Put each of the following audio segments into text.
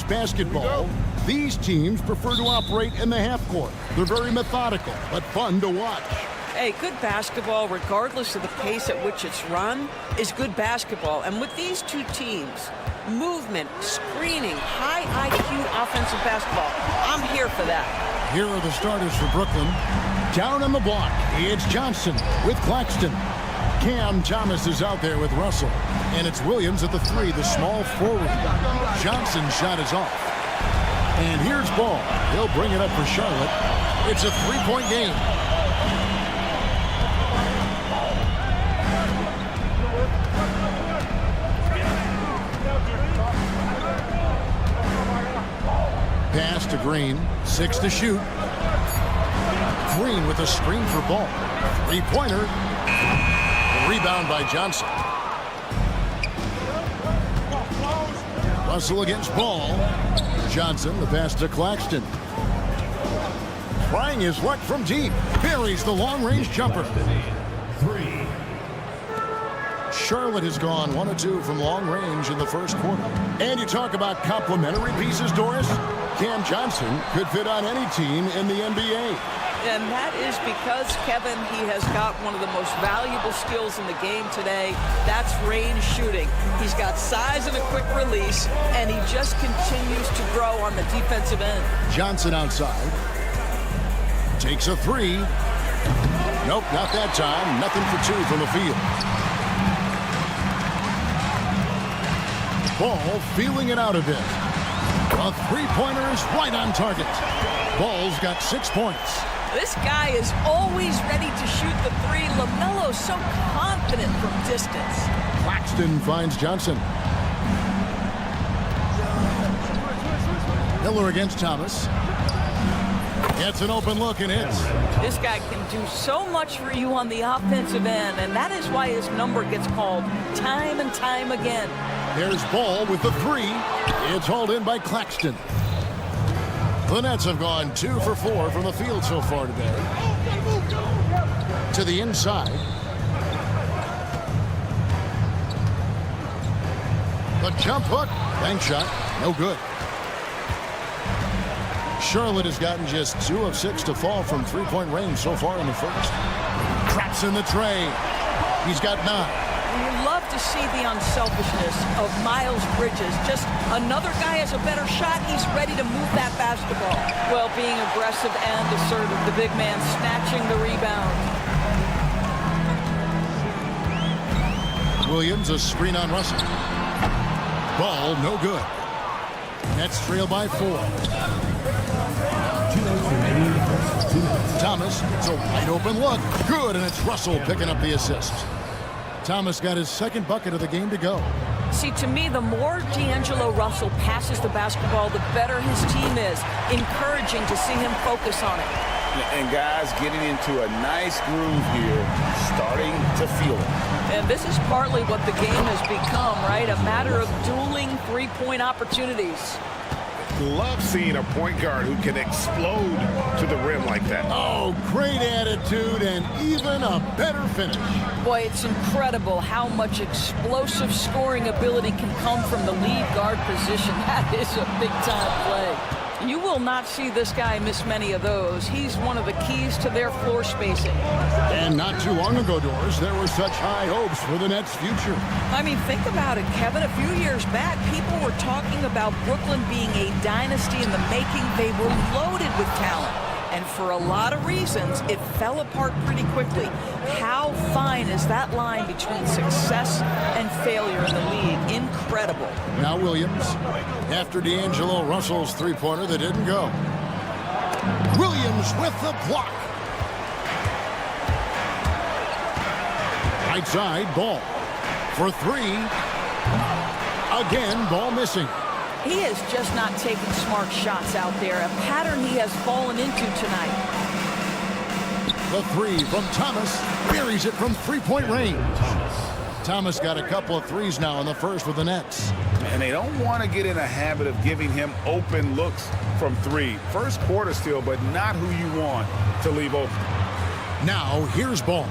basketball, these teams prefer to operate in the half court. They're very methodical, but fun to watch. Hey, good basketball, regardless of the pace at which it's run, is good basketball. And with these two teams, movement, screening, high IQ offensive basketball, I'm here for that. Here are the starters for Brooklyn. Down on the block, it's Johnson with Claxton. Cam Thomas is out there with Russell. And it's Williams at the three, the small forward. Johnson's shot is off. And here's Ball. He'll bring it up for Charlotte. It's a three-point game. Pass to Green. 6 to shoot. Green with a screen for Ball. Three-pointer. Rebound by Johnson. Russell against Ball. Johnson, the pass to Claxton. Trying his luck from deep. Buries the long-range jumper. Charlotte has gone 1 of 2 from long range in the first quarter. And you talk about complementary pieces, Doris. Cam Johnson could fit on any team in the NBA. And that is because, Kevin, he has got one of the most valuable skills in the game today. That's range shooting. He's got size and a quick release, and he just continues to grow on the defensive end. Johnson outside. Takes a three. Nope, not that time. Nothing for 2 from the field. Ball feeling it out a bit. A three-pointer is right on target. Ball's got 6 points. This guy is always ready to shoot the three. LaMelo's so confident from distance. Claxton finds Johnson. Miller against Thomas. Gets an open look and hits. This guy can do so much for you on the offensive end, and that is why his number gets called time and time again. There's Ball with the three. It's hauled in by Claxton. The Nets have gone 2 for 4 from the field so far today. To the inside. The jump hook. Bank shot. No good. Charlotte has gotten just 2 of 6 to fall from three-point range so far in the first. Traps in the tray. He's got 9. You love to see the unselfishness of Miles Bridges. Just another guy has a better shot. He's ready to move that basketball. Well, being aggressive and assertive, the big man snatching the rebound. Williams, a screen on Russell. Ball, no good. Nets trail by 4. Thomas, it's a wide open look. Good, and it's Russell picking up the assist. Thomas got his second bucket of the game to go. See, to me, the more D'Angelo Russell passes the basketball, the better his team is. Encouraging to see him focus on it. And guys getting into a nice groove here, starting to feel it. And this is partly what the game has become, right? A matter of dueling three-point opportunities. Love seeing a point guard who can explode to the rim like that. Oh, great attitude and even a better finish. Boy, it's incredible how much explosive scoring ability can come from the lead guard position. That is a big-time play. You will not see this guy miss many of those. He's one of the keys to their floor spacing. And not too long ago, Doris, there were such high hopes for the Nets' future. I mean, think about it, Kevin. A few years back, people were talking about Brooklyn being a dynasty in the making. They were loaded with talent. And for a lot of reasons, it fell apart pretty quickly. How fine is that line between success and failure in the league? Incredible. Now Williams, after D'Angelo Russell's three-pointer that didn't go. Williams with the block. Right side, Ball. For 3. Again, Ball missing. He is just not taking smart shots out there, a pattern he has fallen into tonight. The 3 from Thomas, buries it from three-point range. Thomas got a couple of threes now in the first with the Nets. And they don't want to get in a habit of giving him open looks from 3. First quarter still, but not who you want to leave open. Now here's Ball.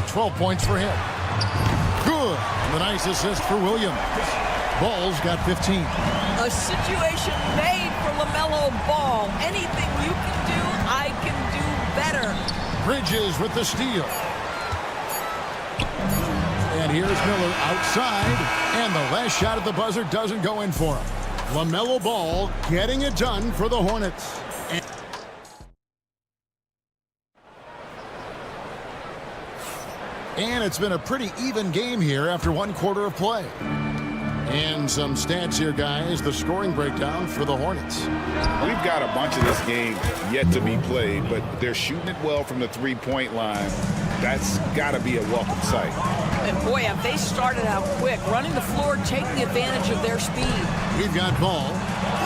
12 points for him. Good. And the nice assist for Williams. Ball's got 15. A situation made for LaMelo Ball. Anything you can do, I can do better. Bridges with the steal. And here's Miller outside. And the last shot at the buzzer doesn't go in for him. LaMelo Ball getting it done for the Hornets. And it's been a pretty even game here after one quarter of play. And some stats here, guys. The scoring breakdown for the Hornets. We've got a bunch of this game yet to be played, but they're shooting it well from the three-point line. That's got to be a welcome sight. And boy, have they started out quick, running the floor, taking advantage of their speed. We've got Ball.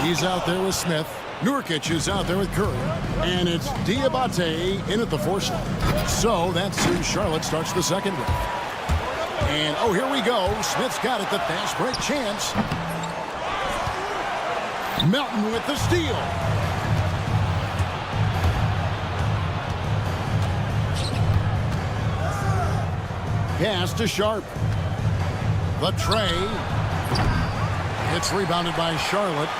He's out there with Smith. Nurkic is out there with Curry. And it's Diabate in at the 4 slot. So that's who Charlotte starts the second with. And, oh, here we go. Smith's got it. The fast break chance. Melton with the steal. Pass to Sharp. The tray. It's rebounded by Charlotte.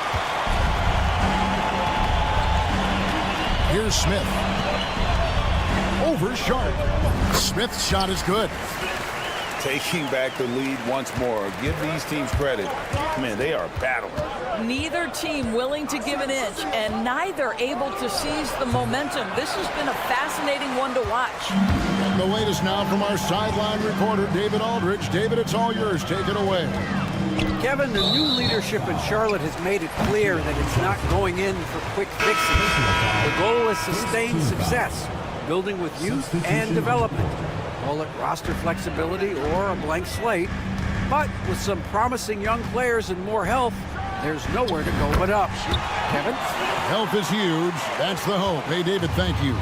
Here's Smith. Over Sharp. Smith's shot is good. Taking back the lead once more. Give these teams credit. Man, they are battling. Neither team willing to give an inch, and neither able to seize the momentum. This has been a fascinating one to watch. And the latest now from our sideline reporter, David Aldridge. David, it's all yours. Take it away. Kevin, the new leadership in Charlotte has made it clear that it's not going in for quick fixes. The goal is sustained success, building with youth and development. Call it roster flexibility or a blank slate. But with some promising young players and more health, there's nowhere to go but up. Kevin? Health is huge. That's the hope. Hey, David, thank you.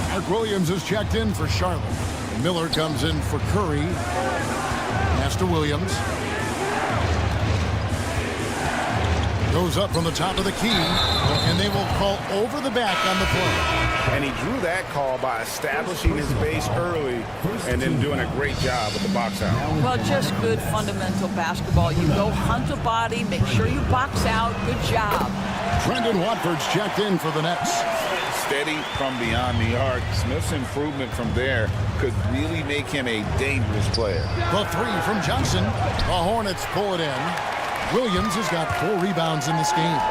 Mark Williams is checked in for Charlotte. Miller comes in for Curry. Pass to Williams. Goes up from the top of the key, and they will call over the back on the play. And he drew that call by establishing his base early and then doing a great job with the box out. Well, just good fundamental basketball. You go hunt a body, make sure you box out. Good job. Brendan Watford's checked in for the Nets. Steady from beyond the arc. Smith's improvement from there could really make him a dangerous player. The 3 from Johnson. The Hornets pull it in. Williams has got 4 rebounds in this game.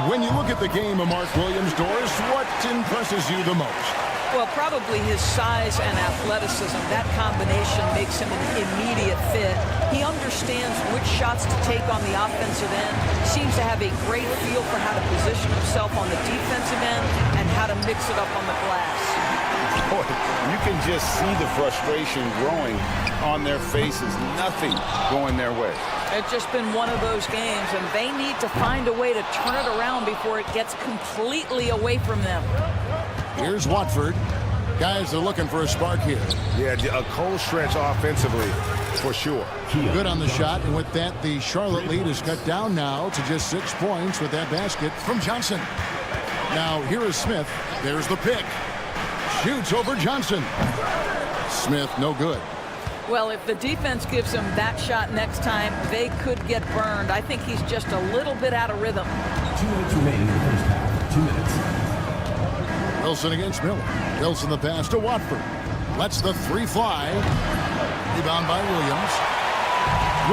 When you look at the game of Mark Williams, Doris, what impresses you the most? Well, probably his size and athleticism. That combination makes him an immediate fit. He understands which shots to take on the offensive end, seems to have a great feel for how to position himself on the defensive end and how to mix it up on the glass. Boy, you can just see the frustration growing on their faces. Nothing going their way. It's just been one of those games, and they need to find a way to turn it around before it gets completely away from them. Here's Watford. Guys are looking for a spark here. Yeah, a cold stretch offensively for sure. Good on the shot, and with that, the Charlotte lead is cut down now to just 6 points with that basket from Johnson. Now, here is Smith. There's the pick. Shoots over Johnson. Smith, no good. Well, if the defense gives him that shot next time, they could get burned. I think he's just a little bit out of rhythm. 2 minutes remaining in the first half. 2 minutes. Wilson against Miller. Wilson the pass to Watford. Lets the 3 fly. Rebound by Williams.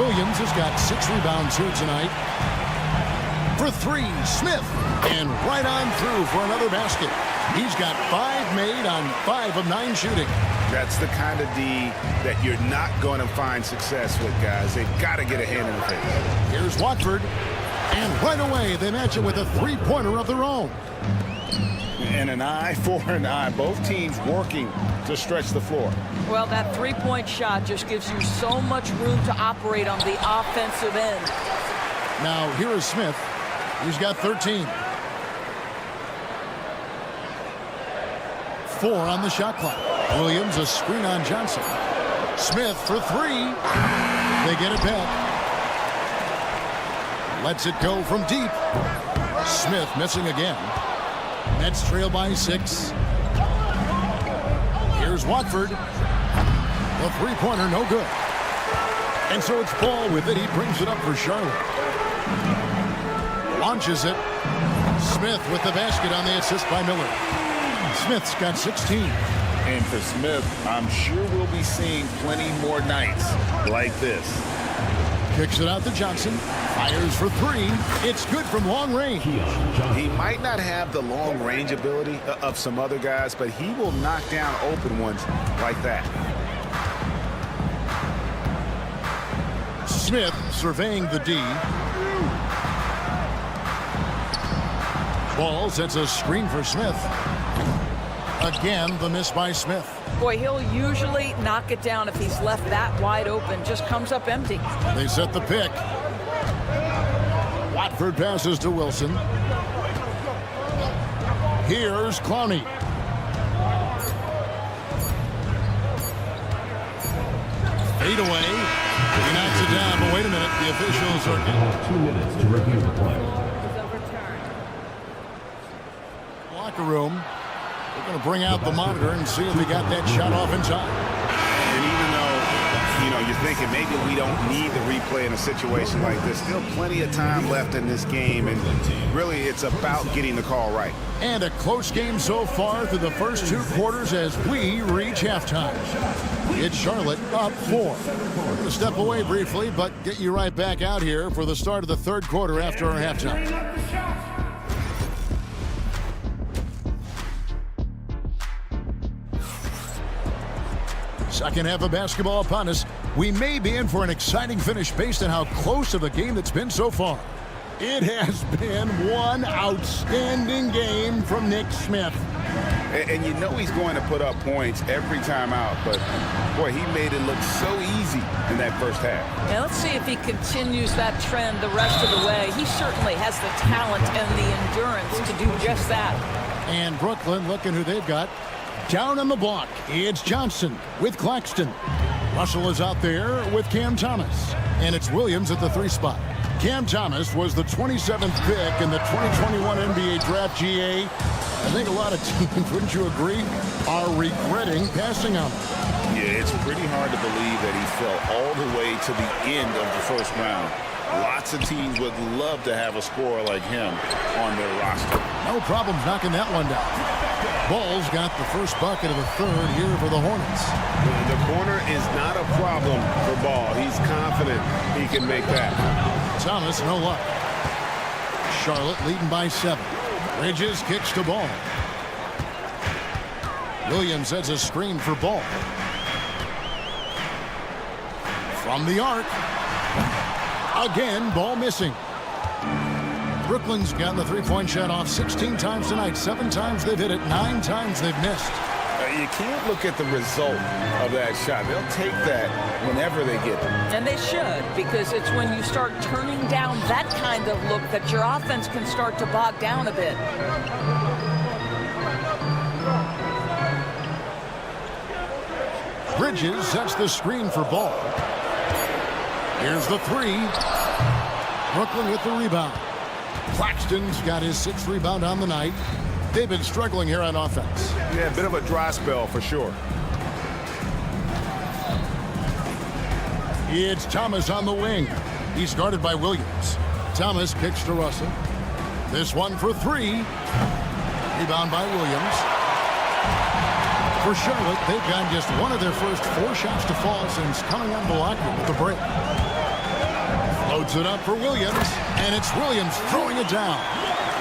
Williams has got 6 rebounds here tonight. For 3, Smith. And right on through for another basket. He's got 5 made on 5 of 9 shooting. That's the kind of D that you're not going to find success with, guys. They've got to get a hand in the face. Here's Watford. And right away, they match it with a 3-pointer of their own. And an eye for an eye. Both teams working to stretch the floor. Well, that 3-point shot just gives you so much room to operate on the offensive end. Now, here is Smith. He's got 13. 4 on the shot clock. Williams, a screen on Johnson. Smith for 3. They get it back. Lets it go from deep. Smith missing again. Nets trail by 6. Here's Watford. The 3-pointer, no good. And so it's Paul with it. He brings it up for Charlotte. Launches it. Smith with the basket on the assist by Miller. Smith's got 16. And for Smith, I'm sure we'll be seeing plenty more nights like this. Kicks it out to Johnson. Fires for three. It's good from long range. He might not have the long range ability of some other guys, but he will knock down open ones like that. Smith surveying the D. Ball sets a screen for Smith. Again, the miss by Smith. Boy, he'll usually knock it down if he's left that wide open. Just comes up empty. They set the pick. Watford passes to Wilson. Here's Clowney. Fade away. He knocks it down, but wait a minute. The officials are 2 minutes to review the play. locker room. They're going to bring out the monitor and see if he got that shot off in time. And even though, you know, you're thinking maybe we don't need the replay in a situation like this, still plenty of time left in this game, and really it's about getting the call right. And a close game so far through the first two quarters as we reach halftime. It's Charlotte up 4. We're going to step away briefly, but get you right back out here for the start of the third quarter after our halftime. Second half of basketball upon us. We may be in for an exciting finish based on how close of a game that's been so far. It has been one outstanding game from Nick Smith. And you know he's going to put up points every time out, but boy, he made it look so easy in that first half. Now let's see if he continues that trend the rest of the way. He certainly has the talent and the endurance to do just that. And Brooklyn, looking who they've got. Down on the block, it's Johnson with Claxton. Russell is out there with Cam Thomas. And it's Williams at the 3 spot. Cam Thomas was the 27th pick in the 2021 NBA Draft GA. I think a lot of teams, wouldn't you agree, are regretting passing on him. Yeah, it's pretty hard to believe that he fell all the way to the end of the first round. Lots of teams would love to have a scorer like him on their roster. No problems knocking that one down. Ball's got the first bucket of the third here for the Hornets. The corner is not a problem for Ball. He's confident he can make that. Thomas, no luck. Charlotte leading by 7. Bridges kicks to Ball. Williams sets a screen for Ball. From the arc. Again, Ball missing. Brooklyn's gotten the three-point shot off 16 times tonight. 7 times they've hit it. 9 times they've missed. You can't look at the result of that shot. They'll take that whenever they get it. And they should, because it's when you start turning down that kind of look that your offense can start to bog down a bit. Bridges sets the screen for Ball. Here's the 3. Brooklyn with the rebound. Claxton's got his 6th rebound on the night. They've been struggling here on offense. Yeah, a bit of a dry spell for sure. It's Thomas on the wing. He's guarded by Williams. Thomas kicks to Russell. This one for 3. Rebound by Williams. For Charlotte, they've gotten just one of their first 4 shots to fall since coming unblocked with the break. Loads it up for Williams, and it's Williams throwing it down.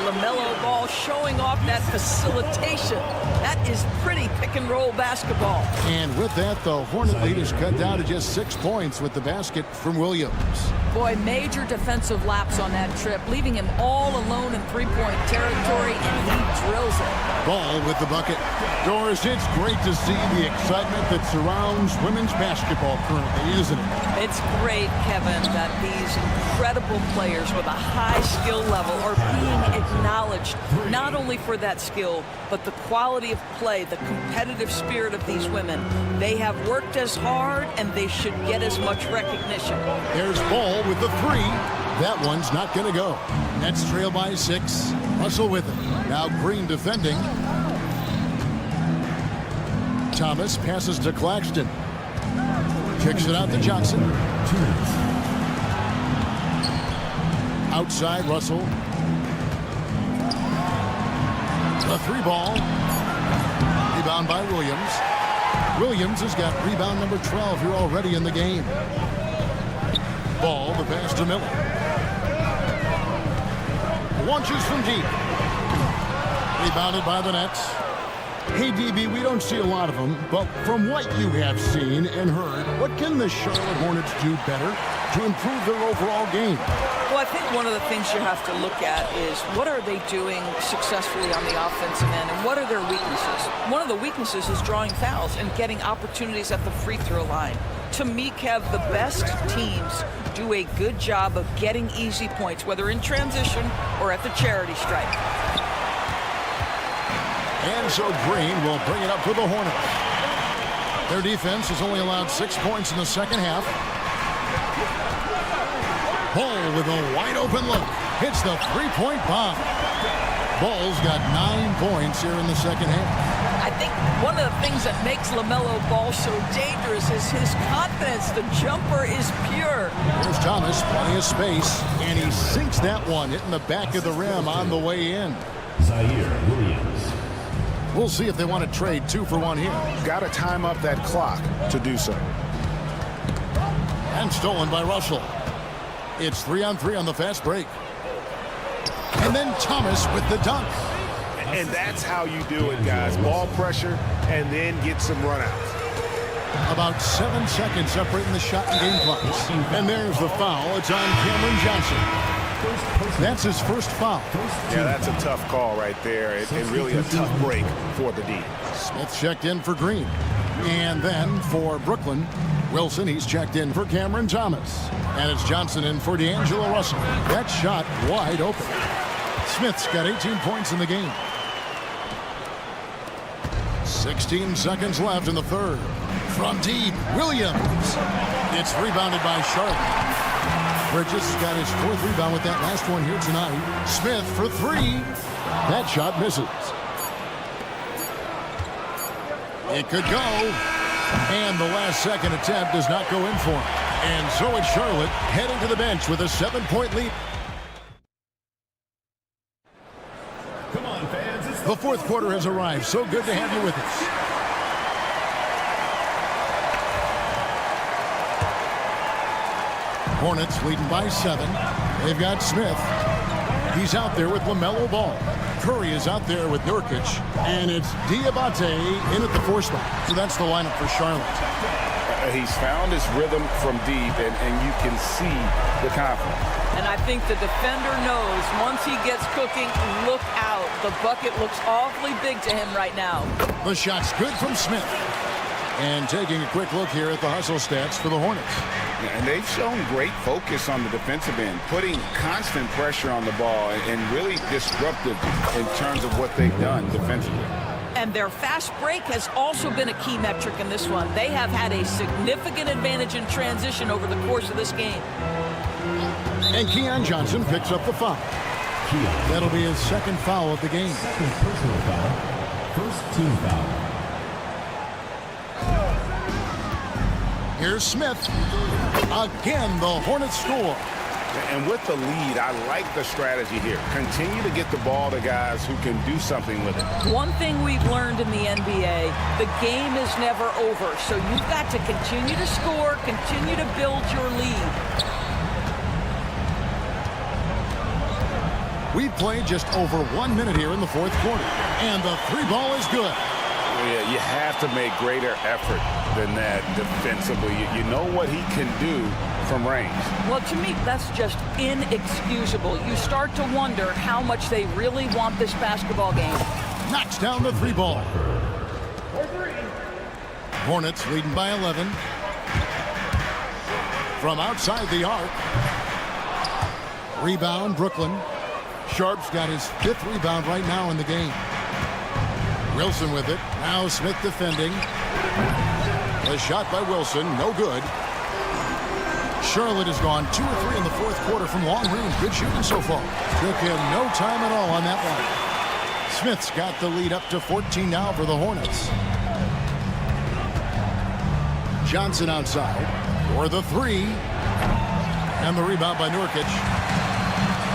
LaMelo Ball showing off that facilitation. That is pretty pick-and-roll basketball. And with that, the Hornet lead is cut down to just 6 points with the basket from Williams. Boy, major defensive lapse on that trip, leaving him all alone in three-point territory, and he drills it. Ball with the bucket. Doris, it's great to see the excitement that surrounds women's basketball currently, isn't it? It's great, Kevin, that these incredible players with a high skill level are being acknowledged, not only for that skill, but the quality of play, the competitive spirit of these women. They have worked as hard, and they should get as much recognition. There's Ball with the 3. That one's not going to go. Nets trail by 6. Russell with it. Now Green defending. Thomas passes to Claxton. Kicks it out to Johnson. Outside, Russell. The 3-ball. Rebound by Williams. Williams has got rebound number 12 here already in the game. Ball, the pass to Miller. Launches from deep. Rebounded by the Nets. Hey, DB, we don't see a lot of them, but from what you have seen and heard, what can the Charlotte Hornets do better to improve their overall game? Well, I think one of the things you have to look at is what are they doing successfully on the offensive end and what are their weaknesses? One of the weaknesses is drawing fouls and getting opportunities at the free throw line. To me, Kev, the best teams do a good job of getting easy points, whether in transition or at the charity stripe. And so Green will bring it up to the Hornets. Their defense has only allowed 6 points in the second half. Ball with a wide open look. Hits the three-point bomb. Ball's got 9 points here in the second half. I think one of the things that makes LaMelo Ball so dangerous is his confidence. The jumper is pure. There's Thomas, plenty of space, and he sinks that one, hitting the back of the rim on the way in. Zaire Williams. We'll see if they want to trade 2 for 1 here. Got to time up that clock to do so. And stolen by Russell. It's 3-on-3 on the fast break. And then Thomas with the dunk. And that's how you do it, guys. Ball pressure and then get some runouts. About 7 seconds separating the shot and game clocks. And there's the foul. It's on Cameron Johnson. That's his first foul. Yeah, that's a tough call right there. And really a tough break for the D. Smith checked in for Green. And then for Brooklyn, Wilson, he's checked in for Cameron Thomas. And it's Johnson in for D'Angelo Russell. That shot wide open. Smith's got 18 points in the game. 16 seconds left in the third. From deep, Williams. It's rebounded by Charlotte. Bridges has got his 4th rebound with that last one here tonight. Smith for 3. That shot misses. It could go. And the last second attempt does not go in for him. And so it's Charlotte heading to the bench with a 7-point lead. Come on, fans. It's The fourth quarter has arrived. So good to have you with us. Hornets leading by 7. They've got Smith. He's out there with LaMelo Ball. Curry is out there with Nurkic. And it's Diabate in at the 4 spot. So that's the lineup for Charlotte. He's found his rhythm from deep, and you can see the confidence. And I think the defender knows once he gets cooking, look out. The bucket looks awfully big to him right now. The shot's good from Smith. And taking a quick look here at the hustle stats for the Hornets. And they've shown great focus on the defensive end, putting constant pressure on the ball and really disruptive in terms of what they've done defensively. And their fast break has also been a key metric in this one. They have had a significant advantage in transition over the course of this game. And Keon Johnson picks up the foul. That'll be his 2nd foul of the game. second personal foul. First team foul. Here's Smith. Again, the Hornets score. And with the lead, I like the strategy here. Continue to get the ball to guys who can do something with it. One thing we've learned in the NBA, the game is never over. So you've got to continue to score, continue to build your lead. We've played just over 1 minute here in the fourth quarter. And the 3-ball is good. Yeah, you have to make greater effort than that defensively. You know what he can do from range. Well, to me, that's just inexcusable. You start to wonder how much they really want this basketball game. Knocks down the 3-ball. Hornets leading by 11. From outside the arc. Rebound, Brooklyn. Sharp's got his 5th rebound right now in the game. Wilson with it. Now Smith defending. The shot by Wilson, no good. Charlotte has gone 2 or 3 in the fourth quarter from long range. Good shooting so far. Took him no time at all on that one. Smith's got the lead up to 14 now for the Hornets. Johnson outside for the 3. And the rebound by Nurkic.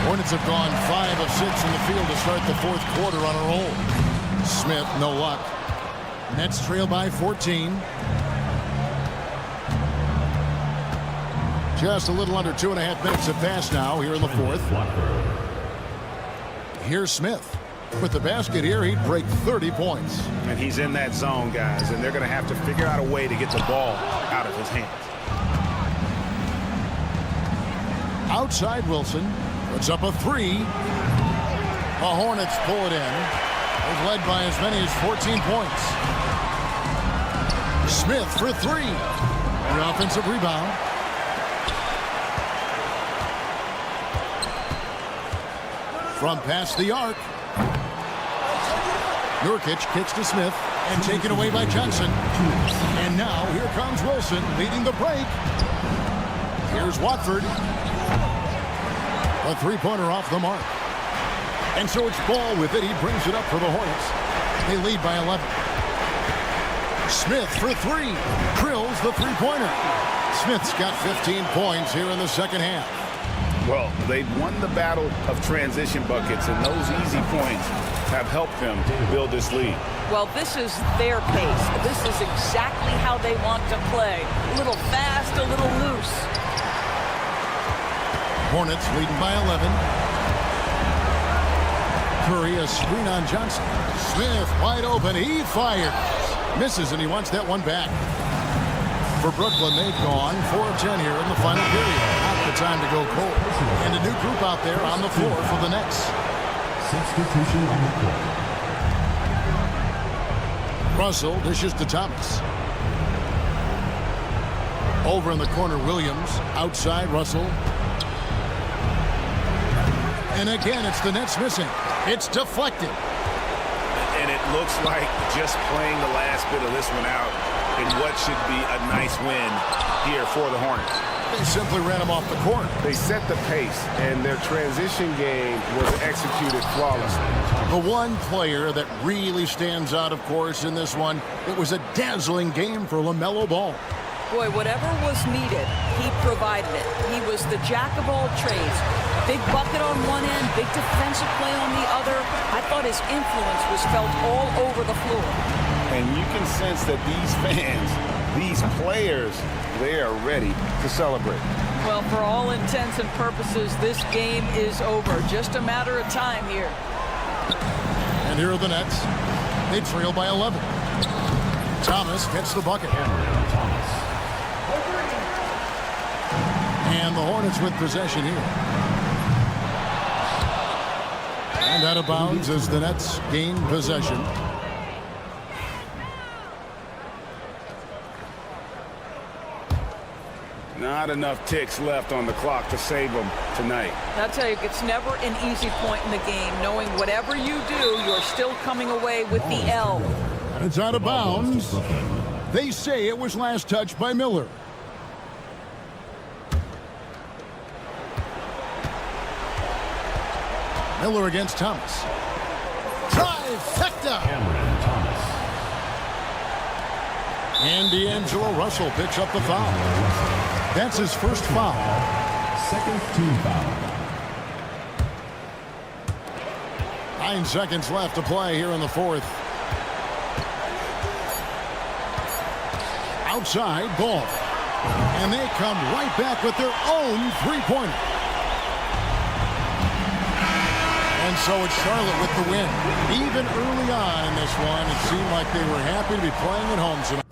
Hornets have gone 5 of 6 in the field to start the fourth quarter on a roll. Smith, no luck. Nets trail by 14. Just a little under 2.5 minutes have passed now here in the fourth. Here's Smith. With the basket here, he'd break 30 points. And he's in that zone, guys, and they're going to have to figure out a way to get the ball out of his hands. Outside Wilson. Puts up a 3. The Hornets pull it in. They've led by as many as 14 points. Smith for 3. The offensive rebound. From past the arc. Nurkic kicks to Smith and taken away by Johnson. And now here comes Wilson leading the break. Here's Watford. A three-pointer off the mark. And so it's Ball with it. He brings it up for the Hornets. They lead by 11. Smith for 3. Drills the three-pointer. Smith's got 15 points here in the second half. Well, they've won the battle of transition buckets, and those easy points have helped them build this lead. Well, this is their pace. This is exactly how they want to play. A little fast, a little loose. Hornets leading by 11. Curry, a screen on Johnson. Smith wide open. He fires. Misses, and he wants that one back. For Brooklyn, they've gone 4 of 10 here in the final period. Not the time to go cold. And a new group out there on the floor for the Nets. Substitution on the court. Russell dishes to Thomas. Over in the corner, Williams. Outside, Russell. And again, it's the Nets missing. It's deflected. And it looks like just playing the last bit of this one out in what should be a nice win here for the Hornets. They simply ran him off the court. They set the pace, and their transition game was executed flawlessly. The one player that really stands out, of course, in this one, it was a dazzling game for LaMelo Ball. Boy, whatever was needed, he provided it. He was the jack of all trades. Big bucket on one end, big defensive play on the other. I thought his influence was felt all over the floor. And you can sense that these fans, these players, they are ready to celebrate. Well, for all intents and purposes, this game is over. Just a matter of time here. And here are the Nets. They trail by 11. Thomas gets the bucket. And the Hornets with possession here. And out of bounds as the Nets gain possession. Not enough ticks left on the clock to save them tonight. I'll tell you, it's never an easy point in the game, knowing whatever you do, you're still coming away with the L. And it's out of bounds. They say it was last touched by Miller. Miller against Thomas. Trifecta! And D'Angelo Russell picks up the foul. That's his first foul. Second team foul. 9 seconds left to play here in the fourth. Outside, Ball. And they come right back with their own three-pointer. And so it's Charlotte with the win. Even early on in this one, it seemed like they were happy to be playing at home tonight.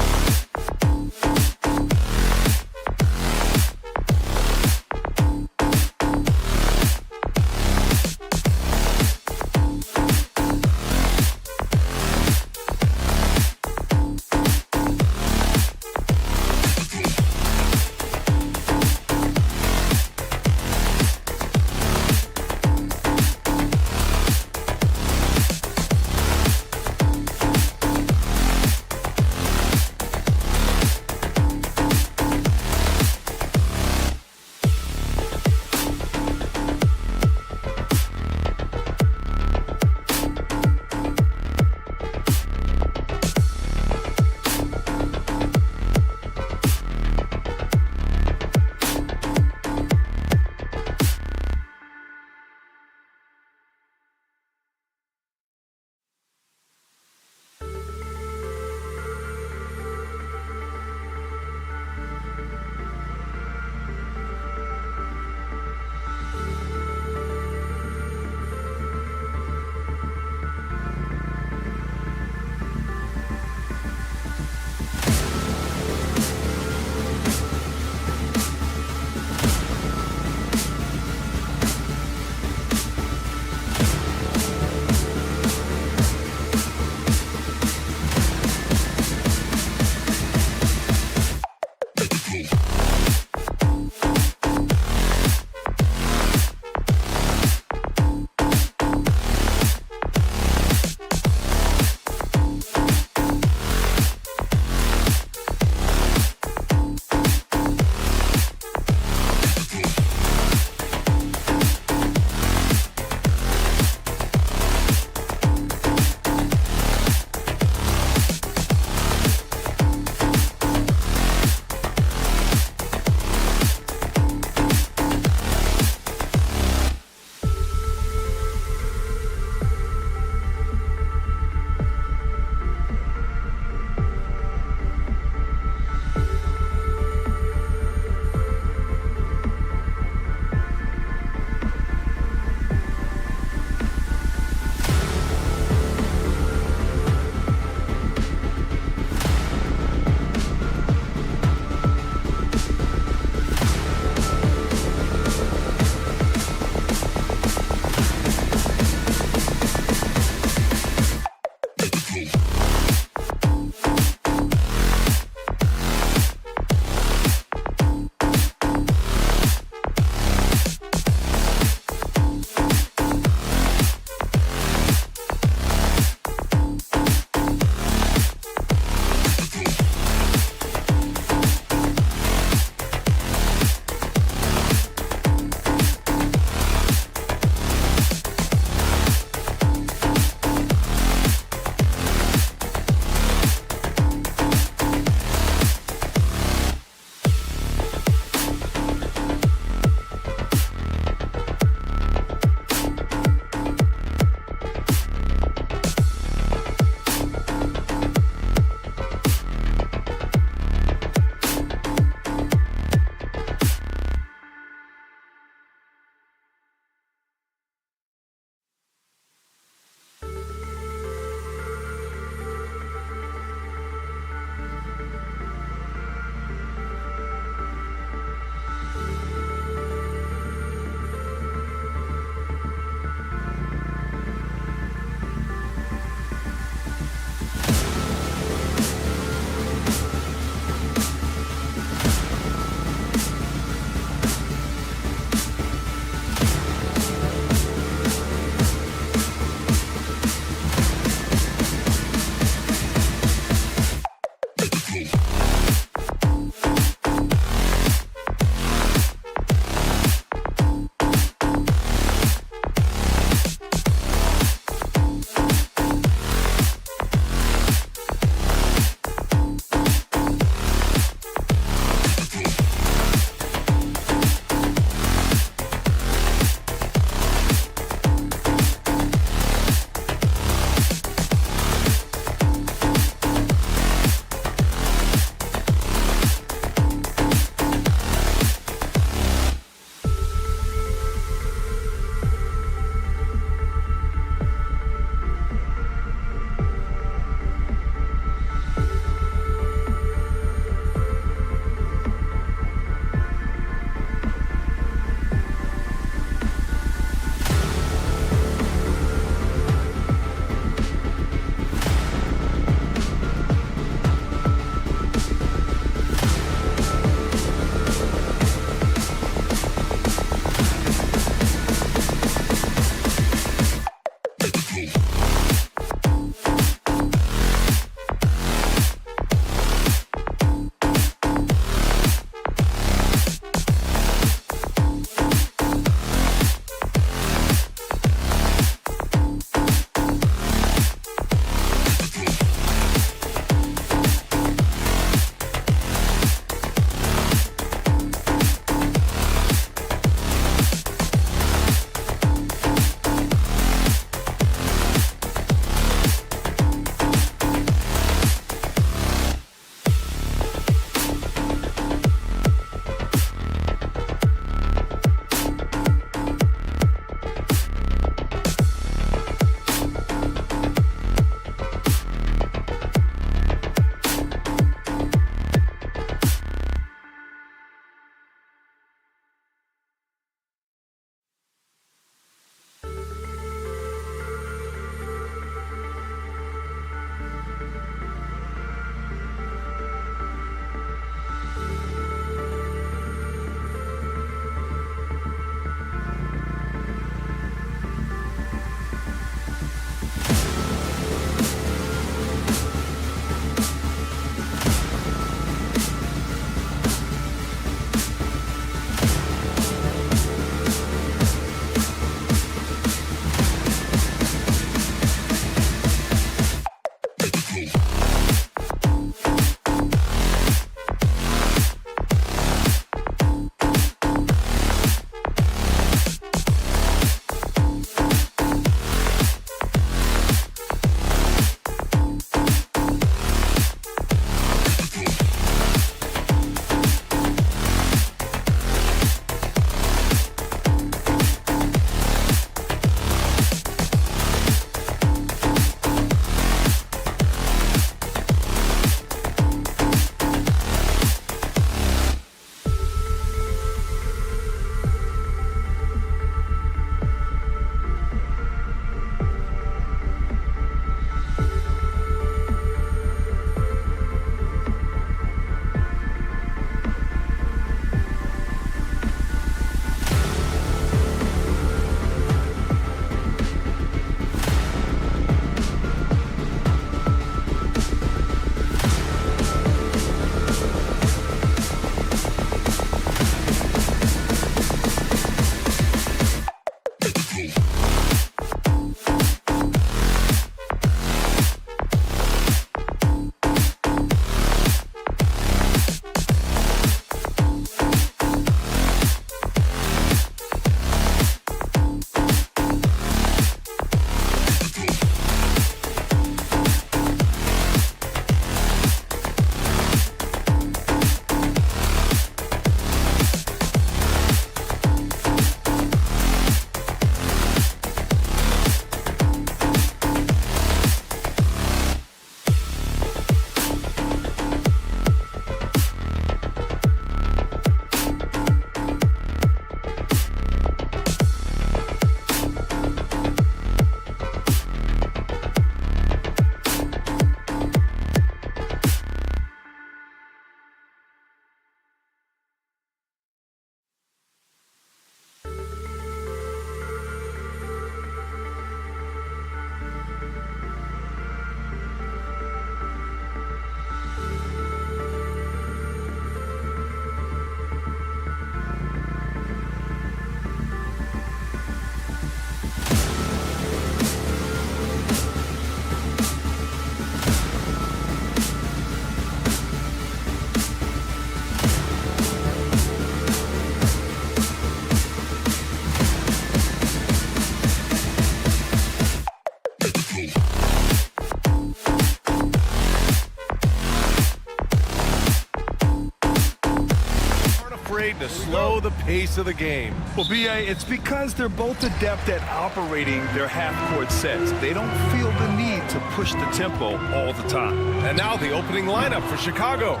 trying to slow the pace of the game. Well, B.A., it's because they're both adept at operating their half-court sets. They don't feel the need to push the tempo all the time. And now the opening lineup for Chicago.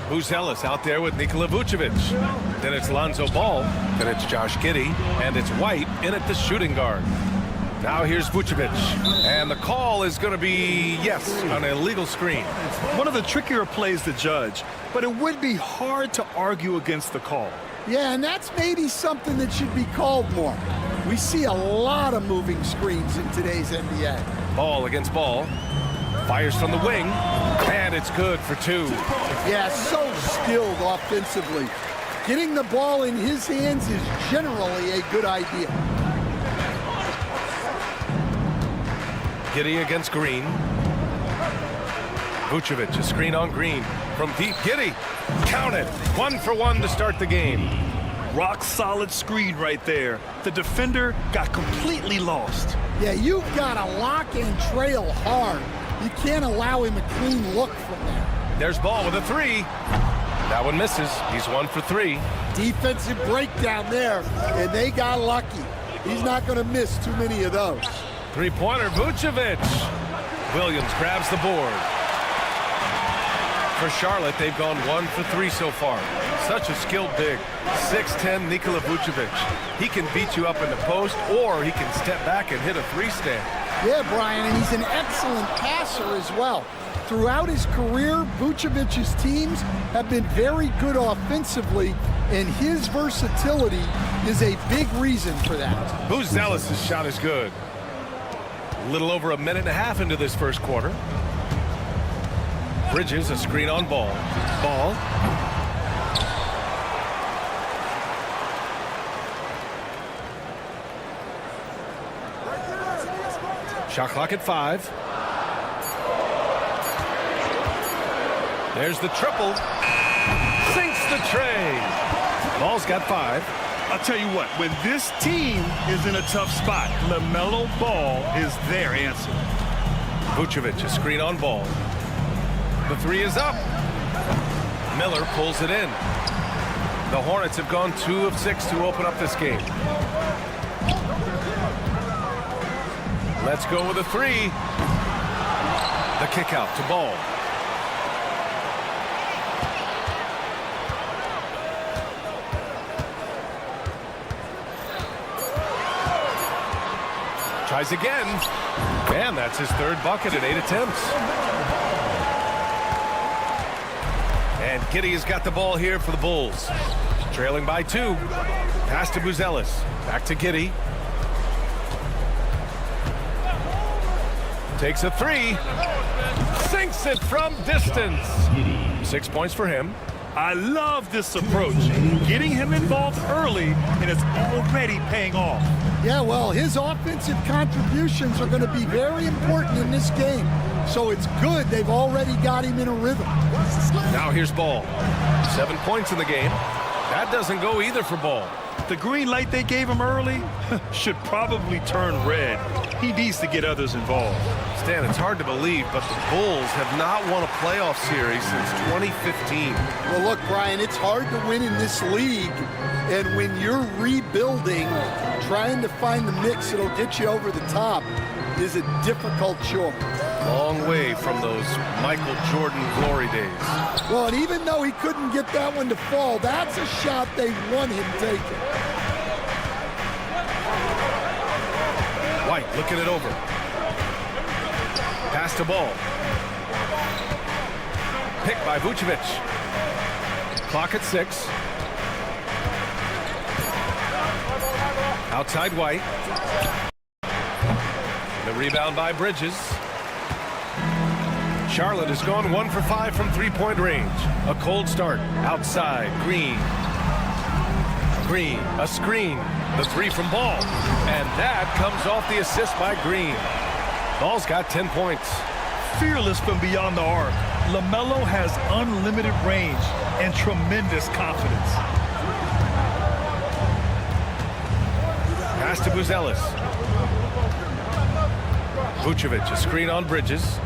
Buzelis out there with Nikola Vucevic. Then it's Lonzo Ball. Then it's Josh Giddey. And it's White in at the shooting guard. Now here's Vucevic. And the call is going to be, yes, an illegal screen. One of the trickier plays to judge, but it would be hard to argue against the call. Yeah, and that's maybe something that should be called more. We see a lot of moving screens in today's NBA. Ball against Ball. Fires from the wing. And it's good for two. Yeah, so skilled offensively. Getting the ball in his hands is generally a good idea. Giddey against Green. Vucevic, a screen on Green. From deep, Giddey. Count it. 1 for 1 to start the game. Rock solid screen right there. The defender got completely lost. Yeah, you've got to lock and trail hard. You can't allow him a clean look from there. There's Ball with a three. That one misses. He's 1 for 3. Defensive breakdown there, and they got lucky. He's not going to miss too many of those. Three-pointer, Vucevic. Williams grabs the board. For Charlotte, they've gone 1 for 3 so far. Such a skilled big. 6'10" Nikola Vucevic. He can beat you up in the post, or he can step back and hit a three-stand. Yeah, Brian, and he's an excellent passer as well. Throughout his career, Vucevic's teams have been very good offensively, and his versatility is a big reason for that. Buzelis' shot is good. A little over a minute and a half into this first quarter. Bridges, a screen on Ball. Ball. Shot clock at 5. There's the triple. Sinks the tray. Ball's got 5. I'll tell you what, when this team is in a tough spot, LaMelo Ball is their answer. Vucevic, a screen on Ball. The three is up. Miller pulls it in. The Hornets have gone 2 of 6 to open up this game. Let's go with a three. The kick out to Ball. Tries again. And that's his 3rd bucket at 8 attempts. And Giddey has got the ball here for the Bulls. Trailing by 2. Pass to Buzelis. Back to Giddey. Takes a three. Sinks it from distance. 6 points for him. I love this approach. Getting him involved early, and it's already paying off. Yeah, well, his offensive contributions are going to be very important in this game. So it's good they've already got him in a rhythm. Now here's Ball. 7 points in the game. That doesn't go either for Ball. The green light they gave him early should probably turn red. He needs to get others involved. Stan, it's hard to believe, but the Bulls have not won a playoff series since 2015. Well, look, Brian, it's hard to win in this league. And when you're rebuilding, trying to find the mix that'll get you over the top is a difficult chore. Long way from those Michael Jordan glory days. Well, and even though he couldn't get that one to fall, that's a shot they want him taking. White looking it over. Pass to Ball. Picked by Vucevic. Clock at 6. Outside White. The rebound by Bridges. Charlotte has gone 1 for 5 from three-point range. A cold start. Outside. Green. Green. A screen. The three from Ball. And that comes off the assist by Green. Ball's got 10 points. Fearless from beyond the arc. LaMelo has unlimited range and tremendous confidence. Pass to Buzelis. Vucevic, a screen on Bridges.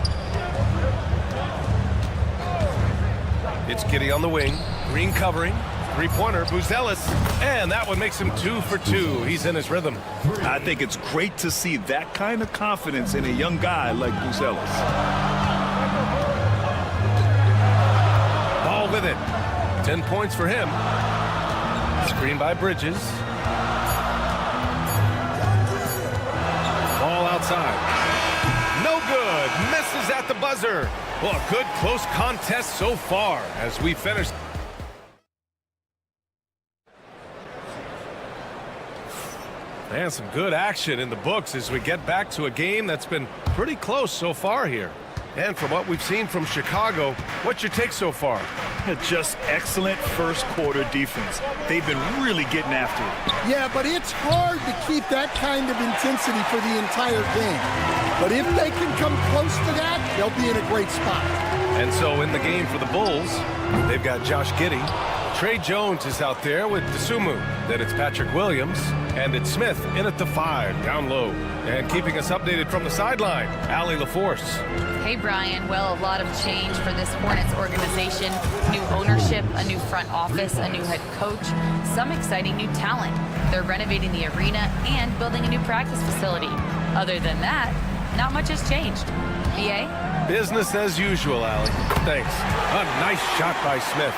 It's Giddey on the wing. Green covering. Three-pointer. Buzelis. And that one makes him 2 for 2. He's in his rhythm. I think it's great to see that kind of confidence in a young guy like Bruce Ellis. Ball with it. 10 points for him. Screen by Bridges. Ball outside. No good. Misses at the buzzer. Well, a good close contest so far as we finish. And some good action in the books as we get back to a game that's been pretty close so far here. And from what we've seen from Chicago, what's your take so far? Just excellent first quarter defense. They've been really getting after it. Yeah, but it's hard to keep that kind of intensity for the entire game. But if they can come close to that, they'll be in a great spot. And so in the game for the Bulls, they've got Josh Giddey. Trey Jones is out there with Dosunmu. Then it's Patrick Williams. And it's Smith in at the 5, down low. And keeping us updated from the sideline, Allie LaForce. Hey, Brian. Well, a lot of change for this Hornets organization. New ownership, a new front office, a new head coach, some exciting new talent. They're renovating the arena and building a new practice facility. Other than that, not much has changed. BA? Business as usual, Allie. Thanks. A nice shot by Smith.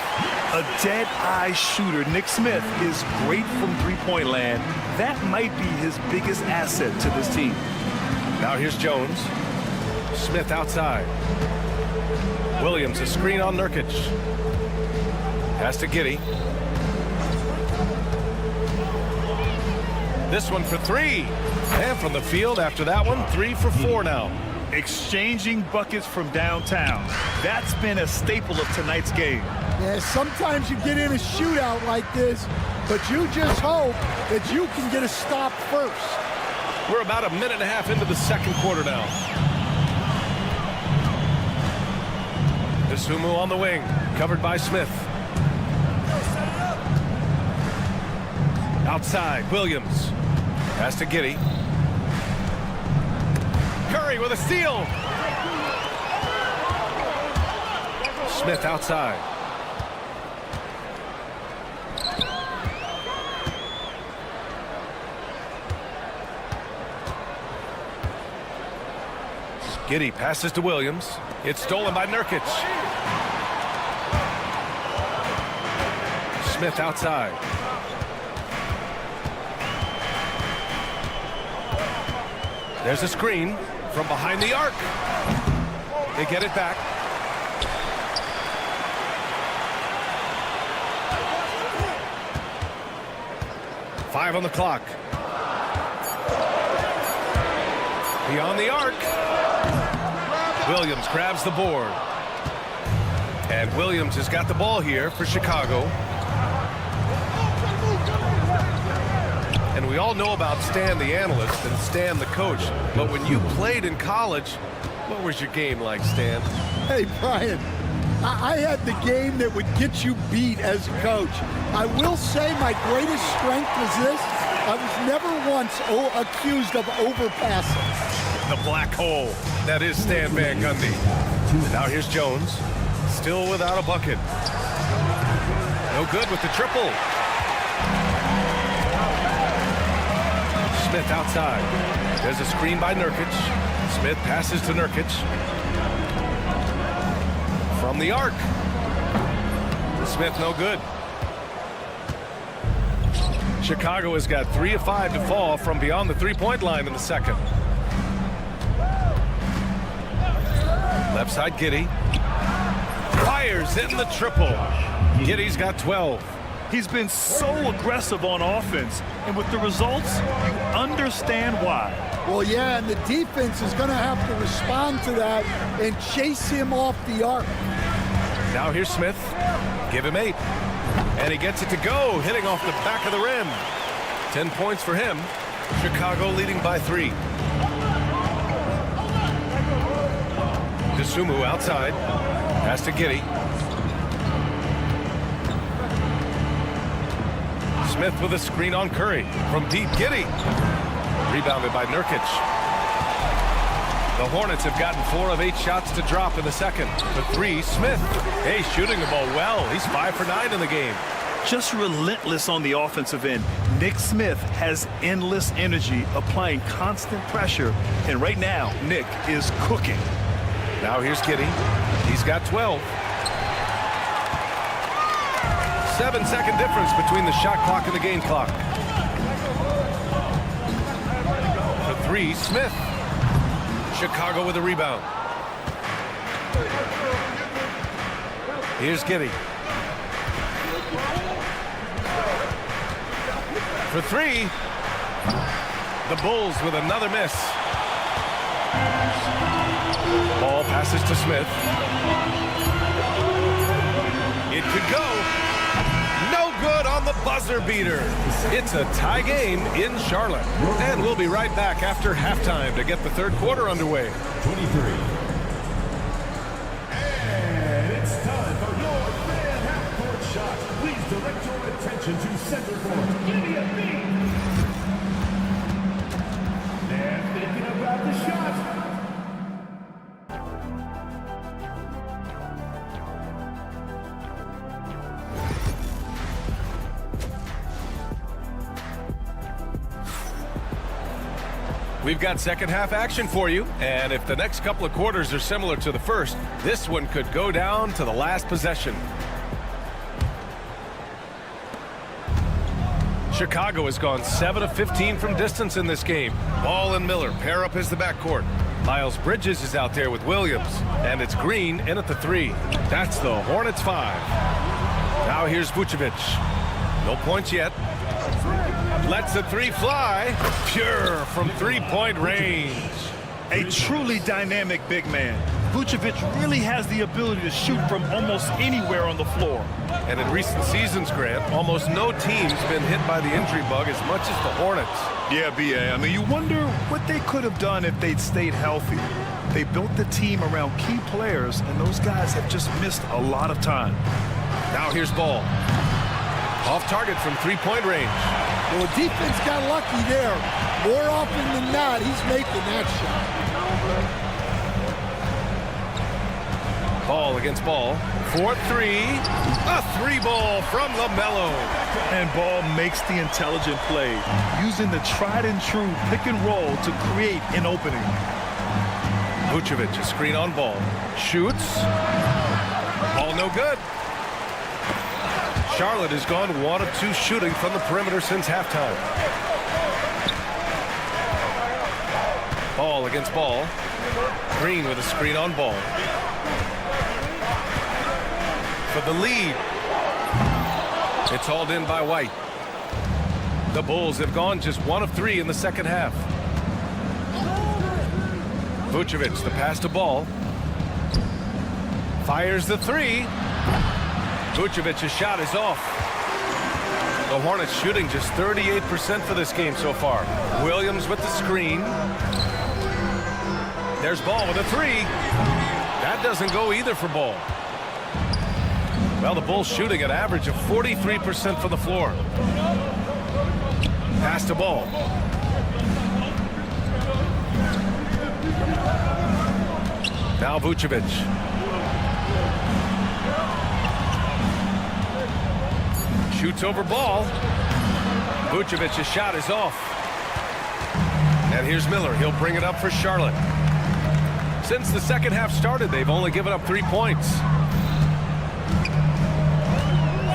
A dead-eye shooter. Nick Smith is great from three-point land. That might be his biggest asset to this team. Now here's Jones. Smith outside. Williams, a screen on Nurkic. Pass to Giddey. This one for 3. And from the field after that one, 3 for 4 now. Exchanging buckets from downtown. That's been a staple of tonight's game. Yeah, sometimes you get in a shootout like this, but you just hope that you can get a stop first. We're about a minute and a half into the second quarter now. Dosunmu on the wing, covered by Smith. Outside, Williams. Pass to Giddey. Curry with a steal. Smith outside. Giddey passes to Williams. It's stolen by Nurkic. Smith outside. There's a screen from behind the arc. They get it back. Five on the clock. Beyond the arc. Williams grabs the board. And Williams has got the ball here for Chicago. And we all know about Stan the analyst and Stan the coach. But when you played in college, what was your game like, Stan? Hey, Brian, I had the game that would get you beat as a coach. I will say my greatest strength was this. I was never once accused of overpassing. The black hole. That is Stan Van Gundy. Now here's Jones. Still without a bucket. No good with the triple. Smith outside. There's a screen by Nurkic. Smith passes to Nurkic. From the arc. Smith no good. Chicago has got 3 of 5 to fall from beyond the three-point line in the second. Left side, Giddey. Fires in the triple. Giddey's got 12. He's been so aggressive on offense, and with the results, you understand why. Well, yeah, and the defense is going to have to respond to that and chase him off the arc. Now here's Smith. Give him 8. And he gets it to go, hitting off the back of the rim. 10 points for him. Chicago leading by 3. Dosunmu outside. Pass to Giddey. Smith with a screen on Curry. From deep, Giddey. Rebounded by Nurkic. The Hornets have gotten 4 of 8 shots to drop in the second. The 3, Smith. Hey, shooting the ball well. He's 5 for 9 in the game. just relentless on the offensive end. Nick Smith has endless energy, applying constant pressure, and right now, Nick is cooking. Now here's Giddey. He's got 12. 7-second difference between the shot clock and the game clock. For three, Smith. Chicago with a rebound. Here's Giddey. For three. The Bulls with another miss. Ball passes to Smith. It could go. No good on the buzzer beater. It's a tie game in Charlotte. And we'll be right back after halftime to get the third quarter underway. 23. And it's time for your fan half-court shot. Please direct your attention to center court. Give me a beat. They're thinking about the shot. We've got second half action for you, and if the next couple of quarters are similar to the first, this one could go down to the last possession. Chicago has gone 7 of 15 from distance in this game. Ball and Miller pair up as the backcourt. Miles Bridges is out there with Williams, and it's Green in at the 3. That's the Hornets 5. Now here's Vucevic. No points yet. Lets the 3 fly. Pure from three-point range. A truly dynamic big man. Vucevic really has the ability to shoot from almost anywhere on the floor. And in recent seasons, Grant, almost no team's been hit by the injury bug as much as the Hornets. Yeah, B.A. I mean, you wonder what they could have done if they'd stayed healthy. They built the team around key players, and those guys have just missed a lot of time. Now here's Ball. Off target from three-point range. Well, the defense got lucky there. More often than not, he's making that shot. Ball against Ball. 4-3. A 3-ball from LaMelo. And Ball makes the intelligent play, using the tried and true pick and roll to create an opening. Vucevic, a screen on Ball. Shoots. Ball no good. Charlotte has gone 1 of 2 shooting from the perimeter since halftime. Ball against Ball. Green with a screen on Ball. For the lead. It's hauled in by White. The Bulls have gone just 1 of 3 in the second half. Vucevic, the pass to Ball. Fires the 3. Vucevic's shot is off. The Hornets shooting just 38% for this game so far. Williams with the screen. There's Ball with a 3. That doesn't go either for Ball. Well, the Bulls shooting an average of 43% from the floor. Pass to Ball. Now Vucevic. Shoots over Ball. Vucevic's shot is off. And here's Miller. He'll bring it up for Charlotte. Since the second half started, they've only given up 3 points.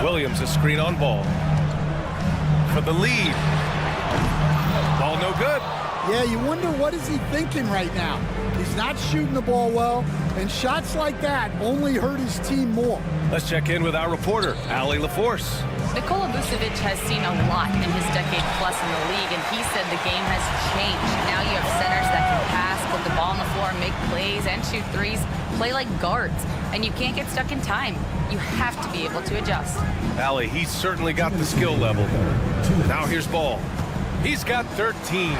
Williams, a screen on Ball. For the lead. Ball no good. Yeah, you wonder what is he thinking right now. He's not shooting the ball well, and shots like that only hurt his team more. Let's check in with our reporter, Allie LaForce. Nikola Vucevic has seen a lot in his decade plus in the league, and he said the game has changed. Now you have centers that can pass, put the ball on the floor, make plays, and shoot threes, play like guards, and you can't get stuck in time. You have to be able to adjust. Allie, he's certainly got the skill level. Now here's Ball. He's got 13.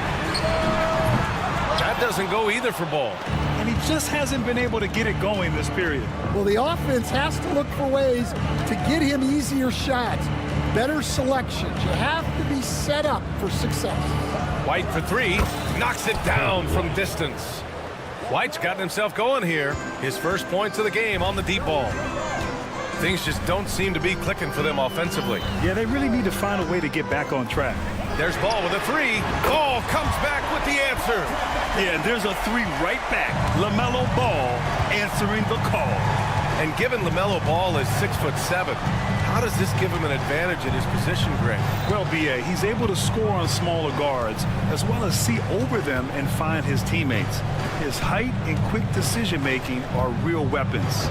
That doesn't go either for Ball. And he just hasn't been able to get it going this period. Well, the offense has to look for ways to get him easier shots, better selections. You have to be set up for success. White for 3, knocks it down from distance. White's gotten himself going here. His first points of the game on the deep ball. Things just don't seem to be clicking for them offensively. Yeah, they really need to find a way to get back on track. There's Ball with a three. Ball comes back with the answer. Yeah, and there's a three right back. LaMelo Ball answering the call. And given LaMelo Ball is 6'7", how does this give him an advantage in his position, Greg? Well, B.A., he's able to score on smaller guards as well as see over them and find his teammates. His height and quick decision-making are real weapons.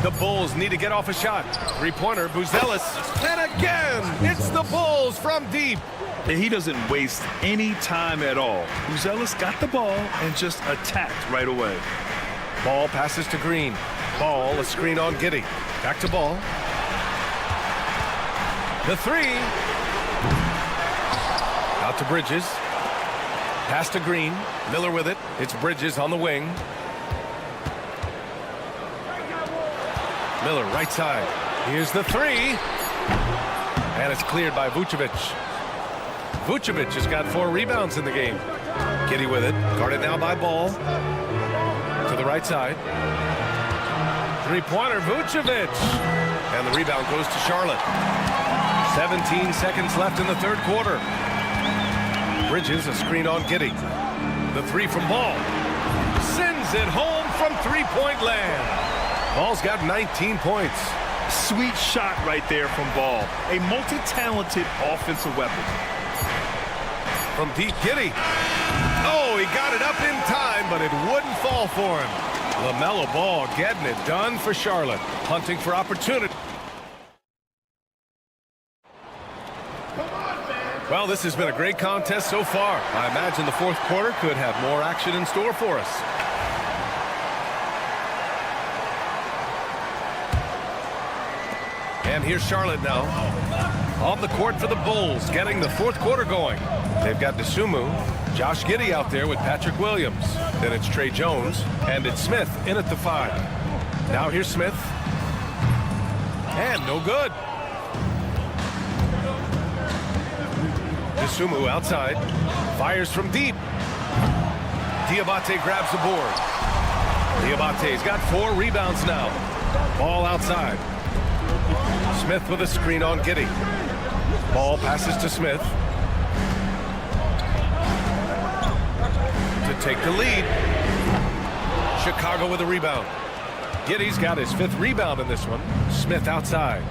The Bulls need to get off a shot. Three-pointer, Buzelis. And again, it's the Bulls from deep. And he doesn't waste any time at all. Buzelis got the ball and just attacked right away. Ball passes to Green. Ball, a screen on Giddey. Back to Ball. The three. Out to Bridges. Pass to Green. Miller with it. It's Bridges on the wing. Miller, right side. Here's the three. And it's cleared by Vucevic. Vucevic has got 4 rebounds in the game. Giddey with it. Guarded now by Ball. To the right side. Three-pointer, Vucevic. And the rebound goes to Charlotte. 17 seconds left in the third quarter. Bridges, a screen on Giddey. The three from Ball. Sends it home from three-point land. Ball's got 19 points. Sweet shot right there from Ball. A multi-talented offensive weapon. From deep, Giddey. Oh, he got it up in time, but it wouldn't fall for him. LaMelo Ball getting it done for Charlotte. Hunting for opportunity. Well, this has been a great contest so far. I imagine the fourth quarter could have more action in store for us. And here's Charlotte now. On the court for the Bulls, getting the fourth quarter going. They've got Dosunmu, Josh Giddey out there with Patrick Williams. Then it's Trey Jones, and it's Smith in at the 5. Now here's Smith. And no good. Dosunmu outside. Fires from deep. Diabate grabs the board. Diabate's got 4 rebounds now. Ball outside. Smith with a screen on Giddey. Ball passes to Smith. To take the lead. Chicago with a rebound. Giddey's got his 5th rebound in this one. Smith outside.